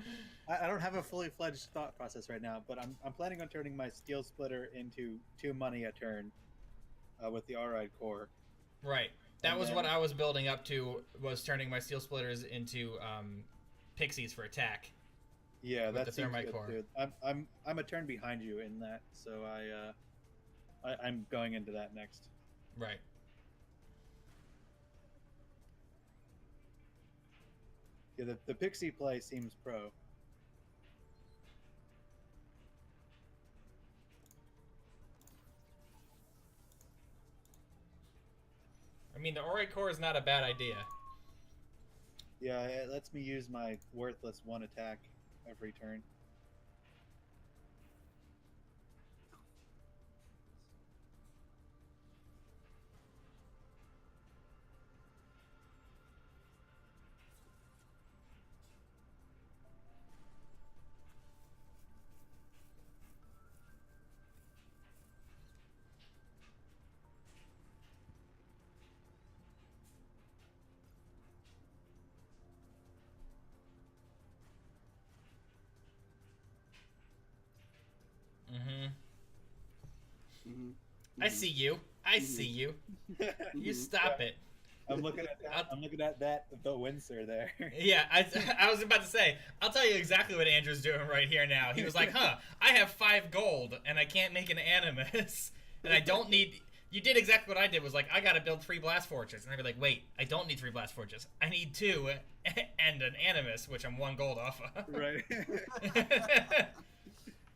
I don't have a fully fledged thought process right now, but I'm planning on turning my steel splitter into 2 money a turn with the R-Ride core. Right. That was what I was building up to, was turning my steel splitters into pixies for attack. Yeah, that's the thermite core. Dude. I'm a turn behind you in that, so I'm going into that next. Right. Yeah, the pixie play seems pro. I mean, the Ori core is not a bad idea. Yeah, it lets me use my worthless 1 attack every turn. I see you. I see you. You stop it. I'm looking at that. I'm looking at that. The Windsor there. Yeah, I was about to say. I'll tell you exactly what Andrew's doing right here now. He was like, "Huh, I have 5 gold and I can't make an animus, and I don't need." You did exactly what I did. Was like, I gotta build 3 blast forges, and I'd be like, "Wait, I don't need 3 blast forges. I need 2 and an animus, which I'm 1 gold off of." Right.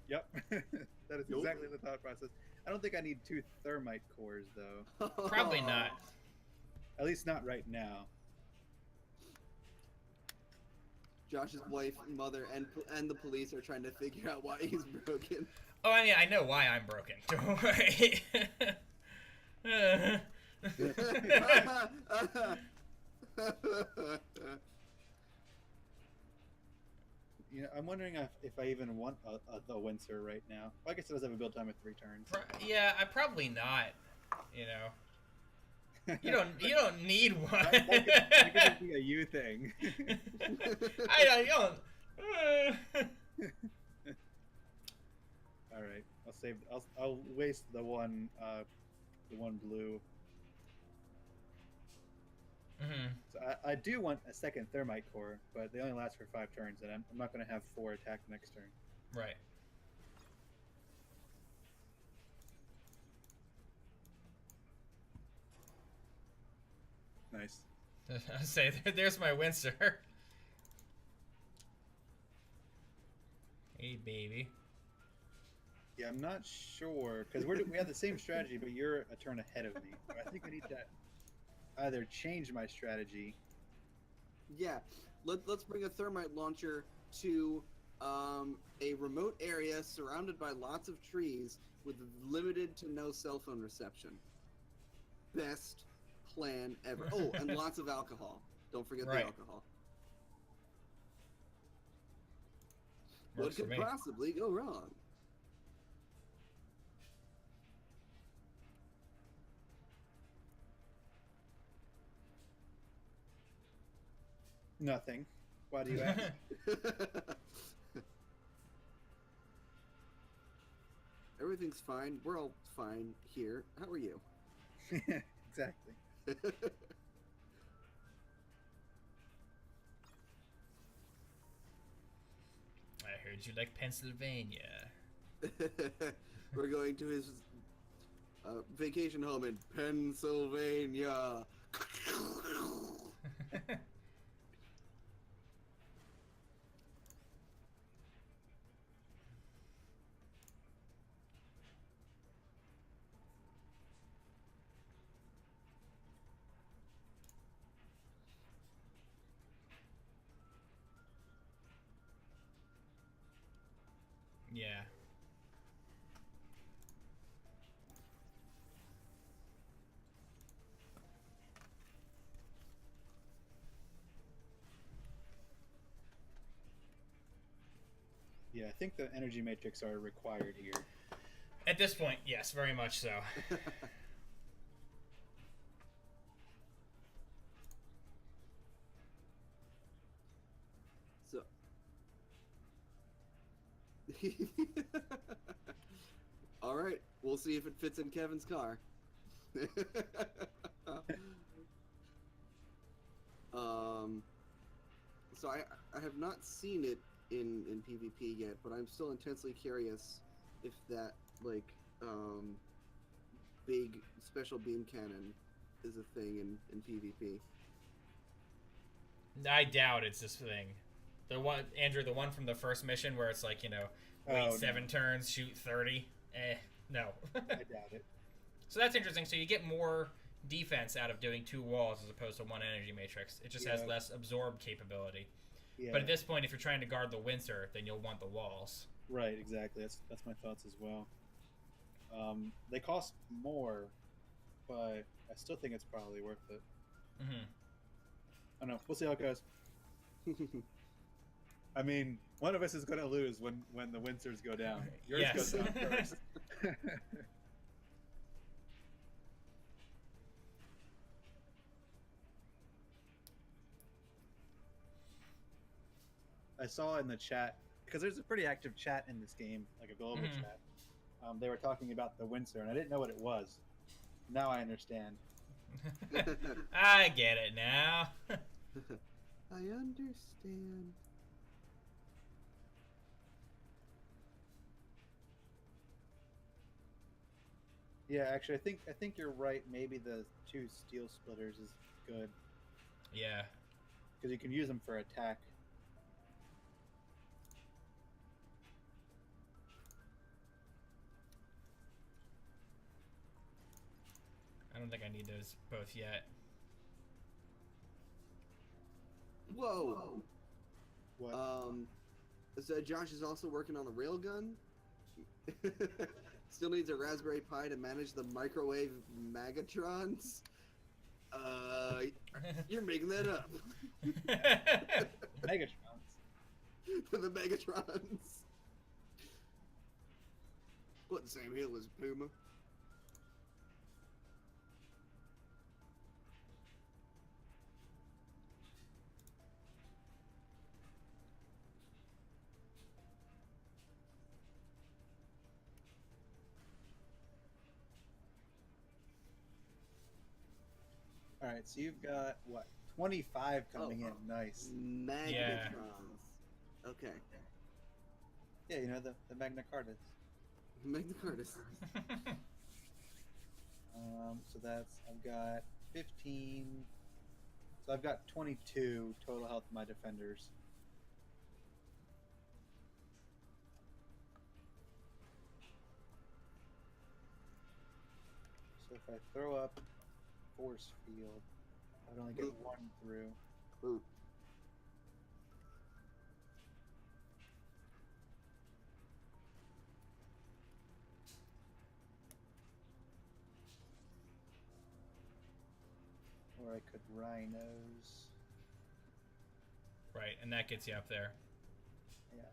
Yep. That is exactly the thought process. I don't think I need 2 thermite cores, though. Probably not. At least not right now. Josh's wife, mother, and the police are trying to figure out why he's broken. Oh, I mean, I know why I'm broken. Don't worry. You know, I'm wondering if I even want the Windsor right now. Well, I guess it does have a build time of 3 turns. Yeah, I probably not. You know, you don't need one. That could just be a you thing. I don't. All right, I'll save. I'll waste the one blue. Mm-hmm. So I do want a second thermite core, but they only last for 5 turns, and I'm not going to have 4 attack next turn. Right. Nice. I say there's my Windsor. Hey, baby. Yeah, I'm not sure because we have the same strategy, but you're a turn ahead of me. So I think I need to either change my strategy. Yeah, let's bring a thermite launcher to a remote area surrounded by lots of trees with limited to no cell phone reception. Best plan ever. Oh, and lots of alcohol. Don't forget the alcohol. What could possibly go wrong? Nothing. Why do you ask? Everything's fine. We're all fine here. How are you? Exactly. I heard you like Pennsylvania. We're going to his vacation home in Pennsylvania. Yeah. Yeah, I think the energy matrix are required here. At this point, yes, very much so. So, all right, we'll see if it fits in Kevin's car. So I have not seen it in PvP yet, but I'm still intensely curious if that big special beam cannon is a thing in PvP. I doubt it's this thing. The one, Andrew, the one from the first mission where it's like, you know, wait 7 turns, shoot 30. No. I doubt it. So that's interesting. So you get more defense out of doing 2 walls as opposed to 1 energy matrix. It just has less absorb capability. Yeah. But at this point, if you're trying to guard the Windsor, then you'll want the walls. Right, exactly. That's my thoughts as well. They cost more, but I still think it's probably worth it. Mm-hmm. I don't know. We'll see how it goes. I mean, one of us is going to lose when the Windsors go down. Yours goes down first. I saw in the chat, because there's a pretty active chat in this game, like a global chat. They were talking about the Windsor, and I didn't know what it was. Now I understand. I get it now. I understand. Yeah, actually, I think you're right. Maybe the 2 steel splitters is good. Yeah. Because you can use them for attack. I don't think I need those both yet. Whoa. What? So Josh is also working on the railgun. Still needs a Raspberry Pi to manage the microwave Magatrons. You're making that up. Megatrons. The Megatrons. What, the same hill as Puma? All right, so you've got what? 25 coming in. Nice. Magnetrons. Yeah. Okay. Yeah, you know the Magna Cartas. Magna Cartas. So that's I've got 15. So I've got 22 total health of my defenders. So if I throw up force field, I would only get one through. Ooh. Or I could rhinos. Right, and that gets you up there. Yeah.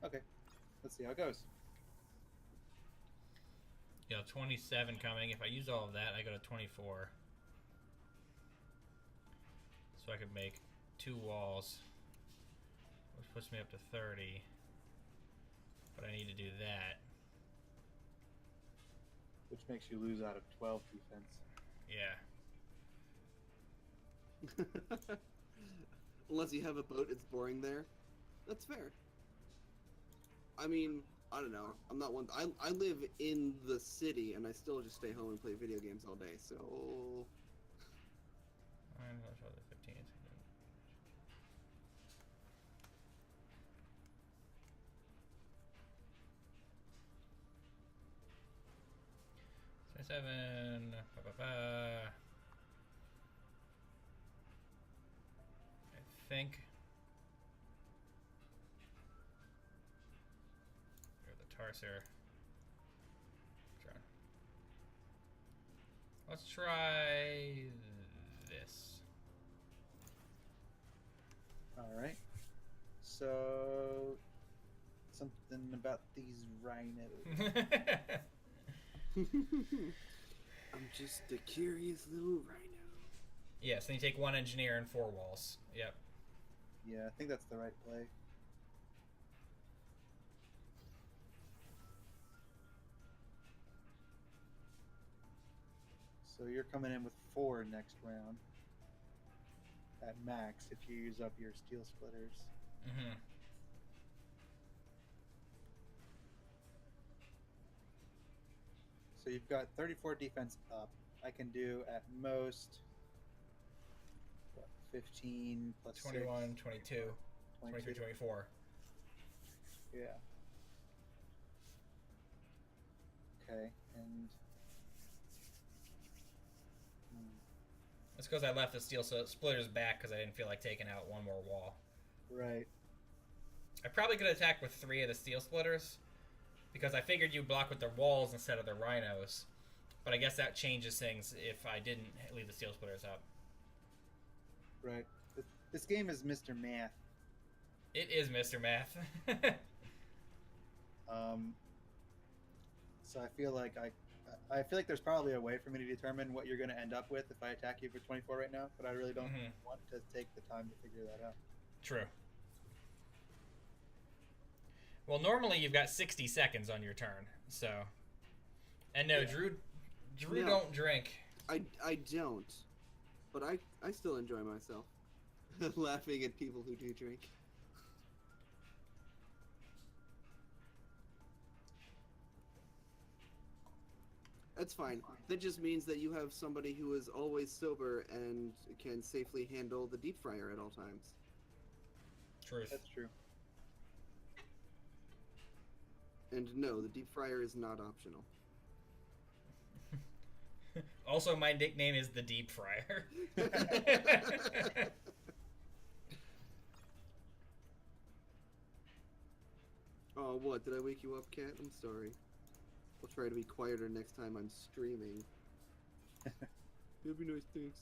Okay. Let's see how it goes. Yeah, 27 coming. If I use all of that, I go to 24. So I could make 2 walls, which puts me up to 30. But I need to do that. Which makes you lose out of 12 defense. Yeah. Unless you have a boat, it's boring there. That's fair. I mean, I don't know. I'm not one. I live in the city, and I still just stay home and play video games all day. So. I'm going to show the 15. 27. I think. Or the Tarser. Let's try this. All right. So something about these rhinos. I'm just a curious little rhino. Yes, then you take 1 engineer and 4 walls. Yep. Yeah, I think that's the right play. So you're coming in with 4 next round. At max, if you use up your steel splitters. Mm-hmm. So you've got 34 defense up. I can do at most what, 15 plus 21, 6, 22, 23, 24. Yeah. Okay, and That's because I left the steel splitters back because I didn't feel like taking out 1 more wall. right. I probably could attack with 3 of the steel splitters because I figured you'd block with the walls instead of the rhinos. But I guess that changes things if I didn't leave the steel splitters up. Right. This game is Mr. Math. It is Mr. Math. So I feel like I feel like there's probably a way for me to determine what you're going to end up with if I attack you for 24 right now, but I really don't want to take the time to figure that out. True. Well, normally you've got 60 seconds on your turn, so. And no, yeah. Drew No, don't drink. I don't, but I still enjoy myself, laughing at people who do drink. That's fine. That just means that you have somebody who is always sober and can safely handle the deep fryer at all times. Truth. That's true. And no, the deep fryer is not optional. Also, my nickname is the Deep Fryer. Oh, what? Did I wake you up, Cat? I'm sorry. I'll try to be quieter next time I'm streaming. That'd be nice, thanks.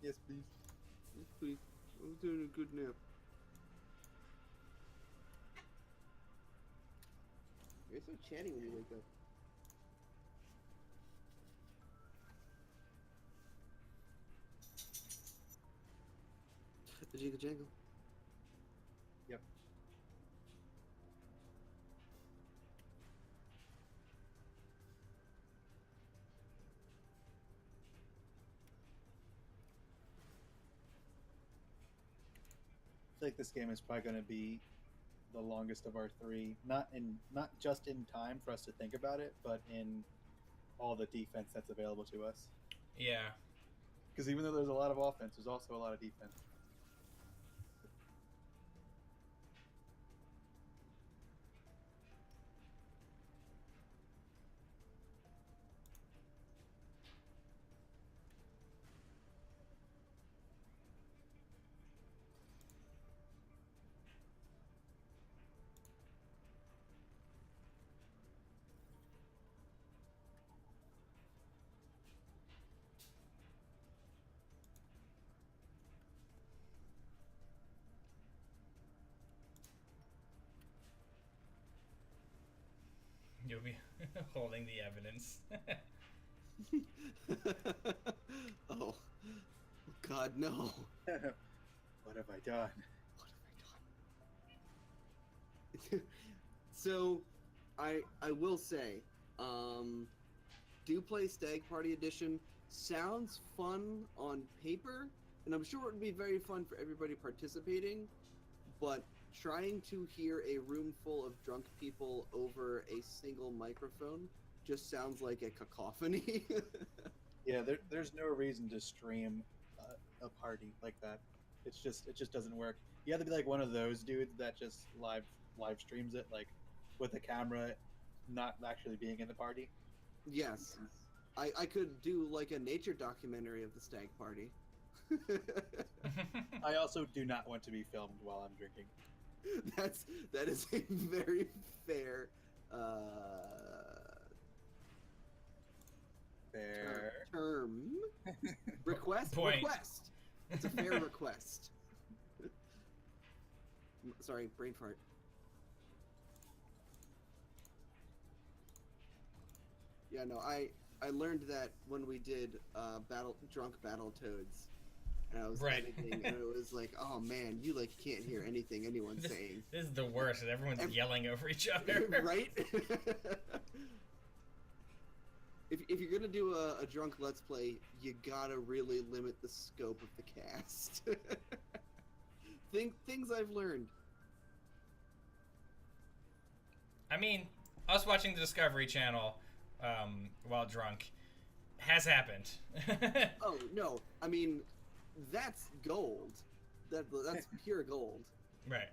Yes, please. Yes, please. I was doing a good nap. You're so chatty when you wake up. The jingle jangle. Yep. I feel like this game is probably going to be the longest of our three. Not just in time for us to think about it, but in all the defense that's available to us. Yeah. Because even though there's a lot of offense, there's also a lot of defense. You'll be holding the evidence. Oh. God, no. What have I done? What have I done? So, I will say, do play Stag Party Edition. Sounds fun on paper, and I'm sure it would be very fun for everybody participating, but trying to hear a room full of drunk people over a single microphone just sounds like a cacophony. Yeah, there's no reason to stream a party like that. It just doesn't work. You have to be like one of those dudes that just live streams it, like with a camera, not actually being in the party. Yes. I could do like a nature documentary of the stag party. I also do not want to be filmed while I'm drinking. That is a very fair term. Request. Point. Request. It's a fair request. Sorry, brain fart. Yeah, no, I learned that when we did drunk battle toads, and I was editing, and it was like, oh man, you like can't hear anything anyone's saying. This is the worst. Everyone's yelling over each other. Right? If you're gonna do a drunk let's play, you gotta really limit the scope of the cast. Things I've learned. I mean, us watching the Discovery Channel while drunk has happened. Oh no, I mean, that's gold. That's pure gold. Right.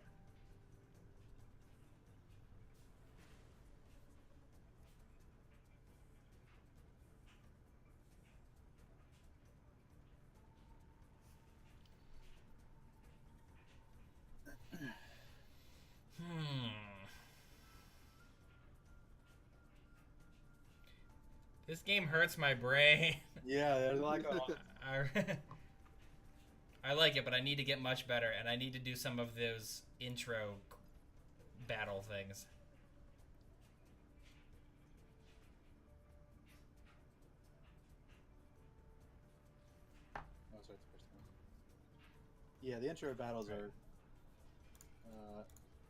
This game hurts my brain. Yeah, there's a lot going on. I like it, but I need to get much better, and I need to do some of those intro battle things. Oh, sorry, it's the first one. Yeah, the intro battles are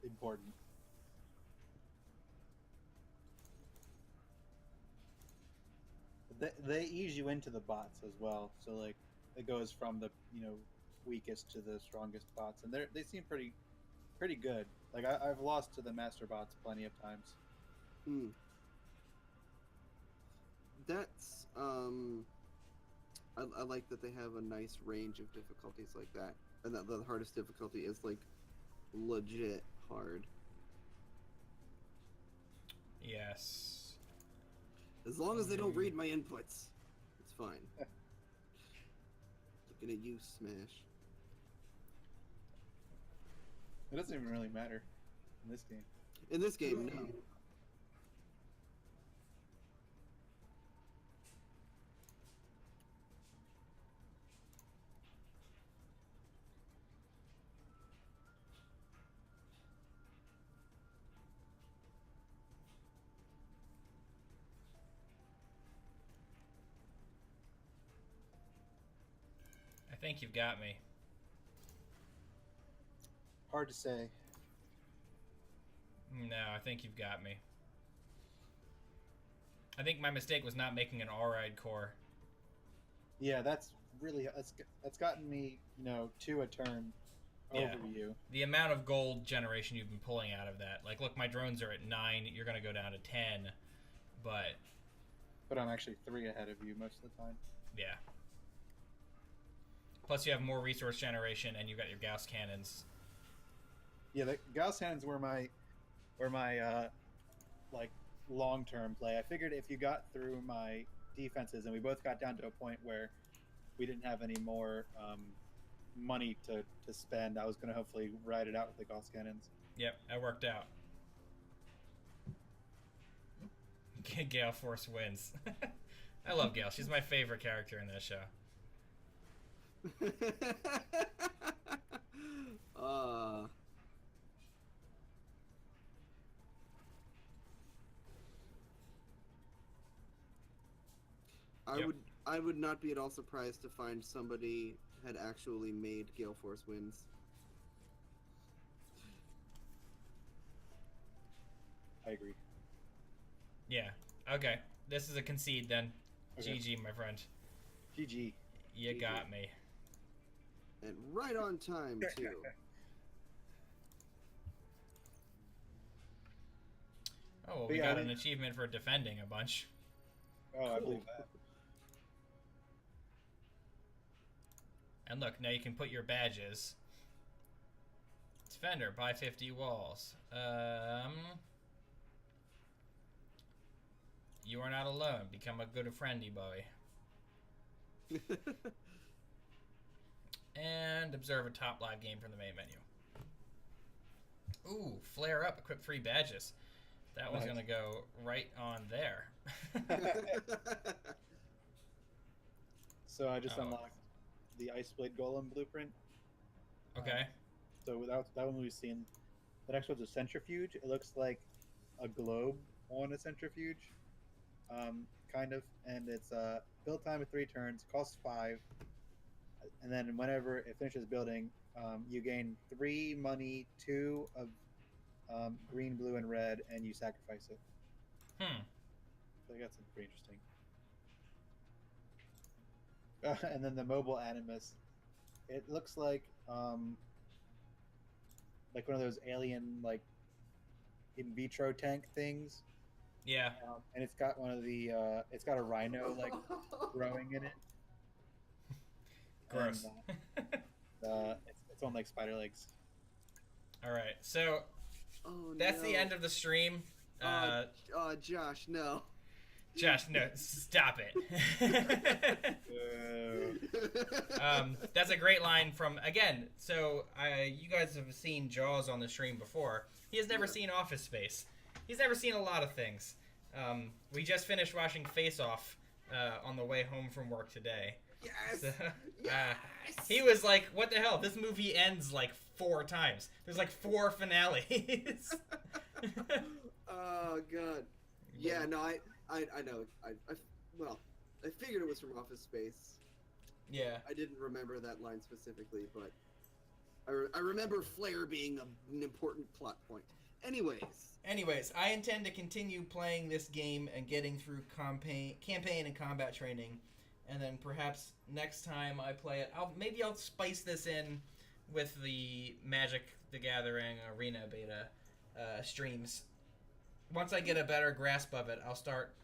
important. They ease you into the bots as well, so like it goes from the weakest to the strongest bots, and they seem pretty good. Like I've lost to the master bots plenty of times. That's I like that they have a nice range of difficulties like that, and that the hardest difficulty is like legit hard. Yes. As long as they don't read my inputs, it's fine. Looking at you, Smash. It doesn't even really matter in this game. In this game, no. I think you've got me. Hard to say. No, I think you've got me. I think my mistake was not making an all-ride core. Yeah, that's gotten me, 2 a turn over you. The amount of gold generation you've been pulling out of that. Like, look, my drones are at 9. You're going to go down to 10. But I'm actually 3 ahead of you most of the time. Yeah. Plus, you have more resource generation, and you've got your Gauss cannons. Yeah, the Gauss cannons were my long-term play. I figured if you got through my defenses and we both got down to a point where we didn't have any more money to spend, I was going to hopefully ride it out with the Gauss cannons. Yep, that worked out. Gale Force wins. I love Gale. She's my favorite character in this show. I would not be at all surprised to find somebody had actually made Gale Force wins. I agree. Yeah. Okay. This is a concede then. Okay. GG, my friend. GG. You GG. Got me. And right on time, too. Oh, well, we got an achievement for defending a bunch. Oh, cool. I believe that. And look, now you can put your badges. Defender, buy 50 walls. You are not alone. Become a good friendy boy. And observe a top live game from the main menu. Ooh, flare up, equip 3 badges. That one's gonna go right on there. So I just unlocked the Ice Blade Golem blueprint. Okay. So that one we've seen. The next one's a centrifuge. It looks like a globe on a centrifuge, kind of, and it's build time of 3 turns, costs 5, and then whenever it finishes building, you gain 3 money, 2 of green, blue, and red, and you sacrifice it. So I got something pretty interesting. And then the mobile animus, it looks like one of those alien in vitro tank things. Yeah. And it's got one of the it's got a rhino growing in it. Gross. And, it's on spider legs. All right, so that's the end of the stream. Josh, no. Josh, no, stop it. That's a great line from, again, so you guys have seen Jaws on the stream before. He has never seen Office Space. He's never seen a lot of things. We just finished watching Face Off on the way home from work today. Yes! So, he was like, what the hell? This movie ends 4 times. There's 4 finales. Oh, God. Yeah, no, I know. Well, I figured it was from Office Space. Yeah. I didn't remember that line specifically, but I remember Flair being an important plot point. Anyways, I intend to continue playing this game and getting through campaign and combat training, and then perhaps next time I play it, maybe I'll spice this in with the Magic the Gathering Arena beta streams. Once I get a better grasp of it, I'll start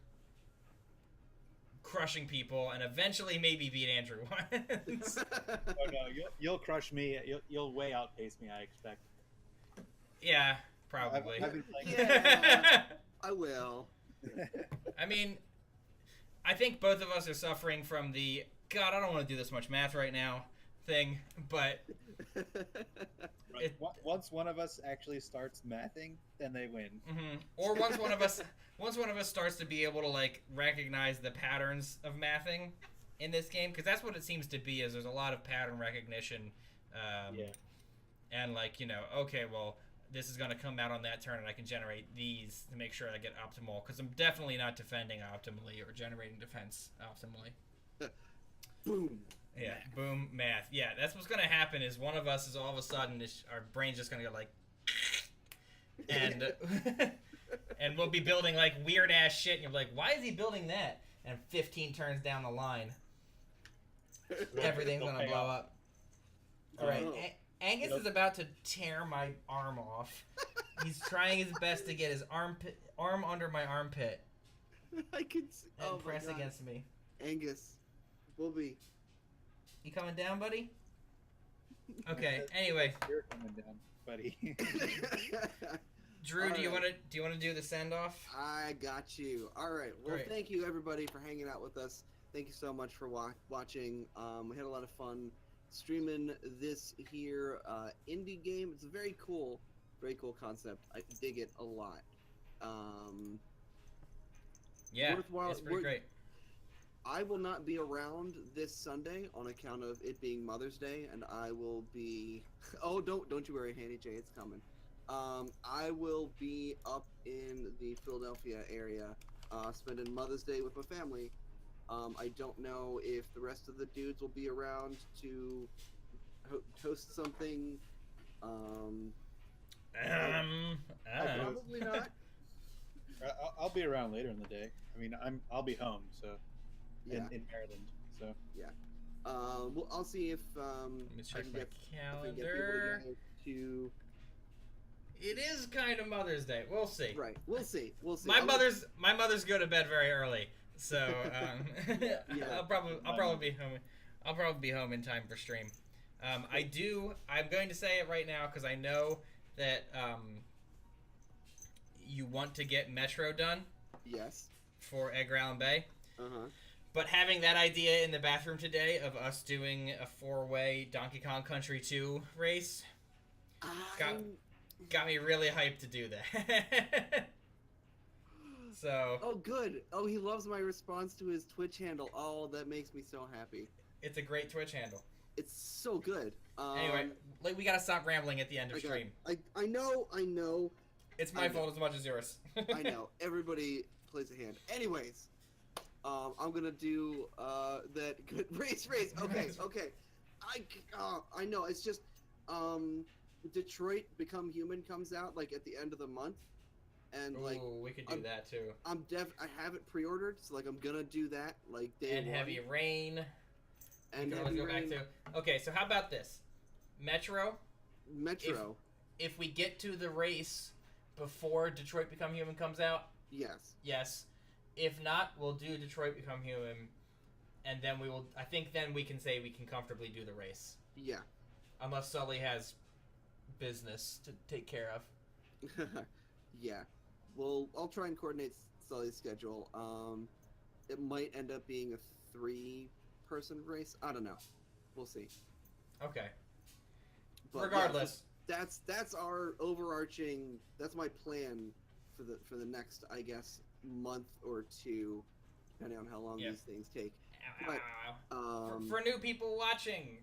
crushing people and eventually maybe beat Andrew once. Oh no, you'll crush me. You'll way outpace me, I expect. Yeah, probably. I've been playing Yeah, I will. I mean, I think both of us are suffering from the God, I don't want to do this much math right now thing, but Once one of us actually starts mathing, then they win. Mm-hmm. Or once one of us starts to be able to like recognize the patterns of mathing in this game, because that's what it seems to be. Is there's a lot of pattern recognition, and like okay, well this is going to come out on that turn, and I can generate these to make sure I get optimal. Because I'm definitely not defending optimally or generating defense optimally. Boom. Yeah, boom, math. Yeah, that's what's gonna happen. Is one of us is all of a sudden our brain's just gonna go like, and and we'll be building like weird ass shit, and you're like, why is he building that? And 15 turns down the line, everything's gonna blow up. All right, Angus is about to tear my arm off. He's trying his best to get his arm under my armpit. I can see. And press against me. Angus, Bobby. You coming down, buddy? Okay. Anyway, You're coming down, buddy. Drew, do you want to do the send off? I got you. All right. Well, thank you everybody for hanging out with us. Thank you so much for watching. We had a lot of fun streaming this here indie game. It's a very cool concept. I dig it a lot. Yeah, it's pretty great. I will not be around this Sunday on account of it being Mother's Day, and I will be. Oh, don't you worry, Handy J, it's coming. I will be up in the Philadelphia area, spending Mother's Day with my family. I don't know if the rest of the dudes will be around to host something. Probably not. I'll be around later in the day. I mean, I'll be home, so. Yeah. In Maryland, so yeah. Well, I'll see if let me check my calendar. It is kind of Mother's Day. We'll see. Right. We'll see. My mother's go to bed very early, so yeah. I'll probably be home. I'll probably be home in time for stream. I'm going to say it right now because I know that you want to get Metro done. Yes. For Edgar Allan Bay. Uh-huh. But having that idea in the bathroom today of us doing a 4-way Donkey Kong Country 2 race got me really hyped to do that. So. Oh, good. Oh, he loves my response to his Twitch handle. Oh, that makes me so happy. It's a great Twitch handle. It's so good. Anyway, we gotta stop rambling at the end of stream. I know. It's my fault as much as yours. I know. Everybody plays a hand. Anyways. I'm gonna do that good race. Okay. I know. It's just Detroit Become Human comes out like at the end of the month, and like we could do that too. I have it pre-ordered, so like I'm gonna do that like day and one. Heavy Rain. And Heavy Rain. Back to. Okay, so how about this? Metro. If we get to the race before Detroit Become Human comes out. Yes. If not, we'll do Detroit Become Human, and then we will. I think then we can say we can comfortably do the race. Yeah. Unless Sully has business to take care of. Yeah. Well, I'll try and coordinate Sully's schedule. It might end up being a 3-person race. I don't know. We'll see. Okay. But regardless, yeah, that's our overarching. That's my plan for the next, I guess, month or two, depending on how long these things take. But, for new people watching,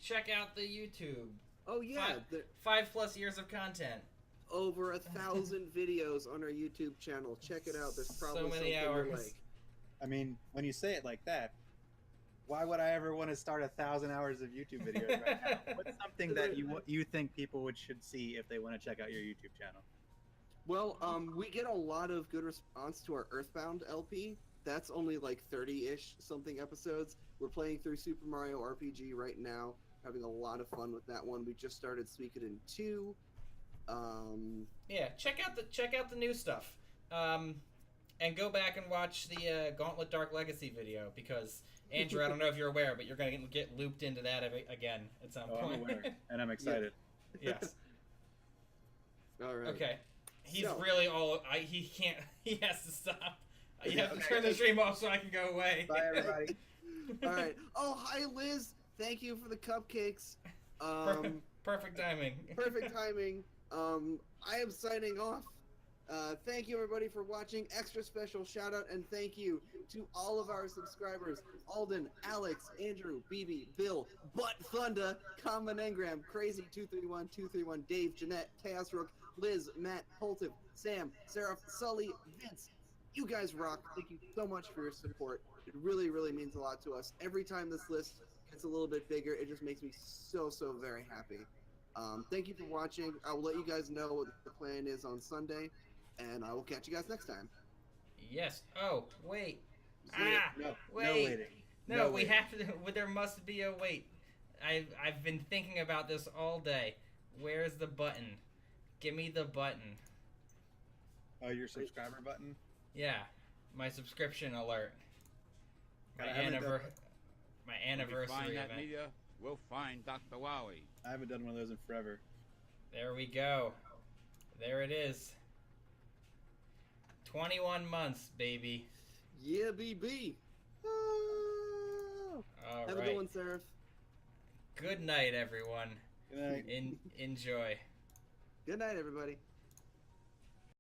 check out the YouTube. Oh yeah, 5+ years of content. Over 1,000 videos on our YouTube channel. Check it out. There's probably so many something hours. you like. I mean, when you say it like that, why would I ever want to start 1,000 hours of YouTube videos right now? What's something that you think people should see if they want to check out your YouTube channel? Well, we get a lot of good response to our Earthbound LP. That's only like 30-ish something episodes. We're playing through Super Mario RPG right now, having a lot of fun with that one. We just started Suikoden 2. Yeah, check out the new stuff. And go back and watch the Gauntlet Dark Legacy video, because Andrew, I don't know if you're aware, but you're going to get looped into that again at some point. I'm aware, and I'm excited. Yes. All right. Okay. He's So- really all. He can't. He has to stop. You have to turn the stream off so I can go away. Bye, everybody. All right. Oh, hi, Liz. Thank you for the cupcakes. Perfect timing. Perfect timing. I am signing off. Thank you, everybody, for watching. Extra special shout out and thank you to all of our subscribers: Alden, Alex, Andrew, BB, Bill, Butt Thunder, Common Engram, Crazy 231, Dave, Jeanette, Chaos Rook, Liz, Matt, Poltiv, Sam, Seraph, Sully, Vince. You guys rock. Thank you so much for your support. It really, really means a lot to us. Every time this list gets a little bit bigger, it just makes me so very happy. Thank you for watching. I will let you guys know what the plan is on Sunday, and I will catch you guys next time. Yes. Oh, wait. No, wait. no waiting. No, we waiting. have to. Well, there must be a wait. I've been thinking about this all day. Where's the button? Give me the button. Oh, your subscriber button? Yeah, my subscription alert. My I haven't done- anniversary When we find event. that media, we'll find Dr. Wowie. I haven't done one of those in forever. There we go. There it is. 21 months, baby. Yeah, BB. Oh. All Have a right. good one, Seraph. Good night, everyone. Good night. Enjoy. Good night, everybody.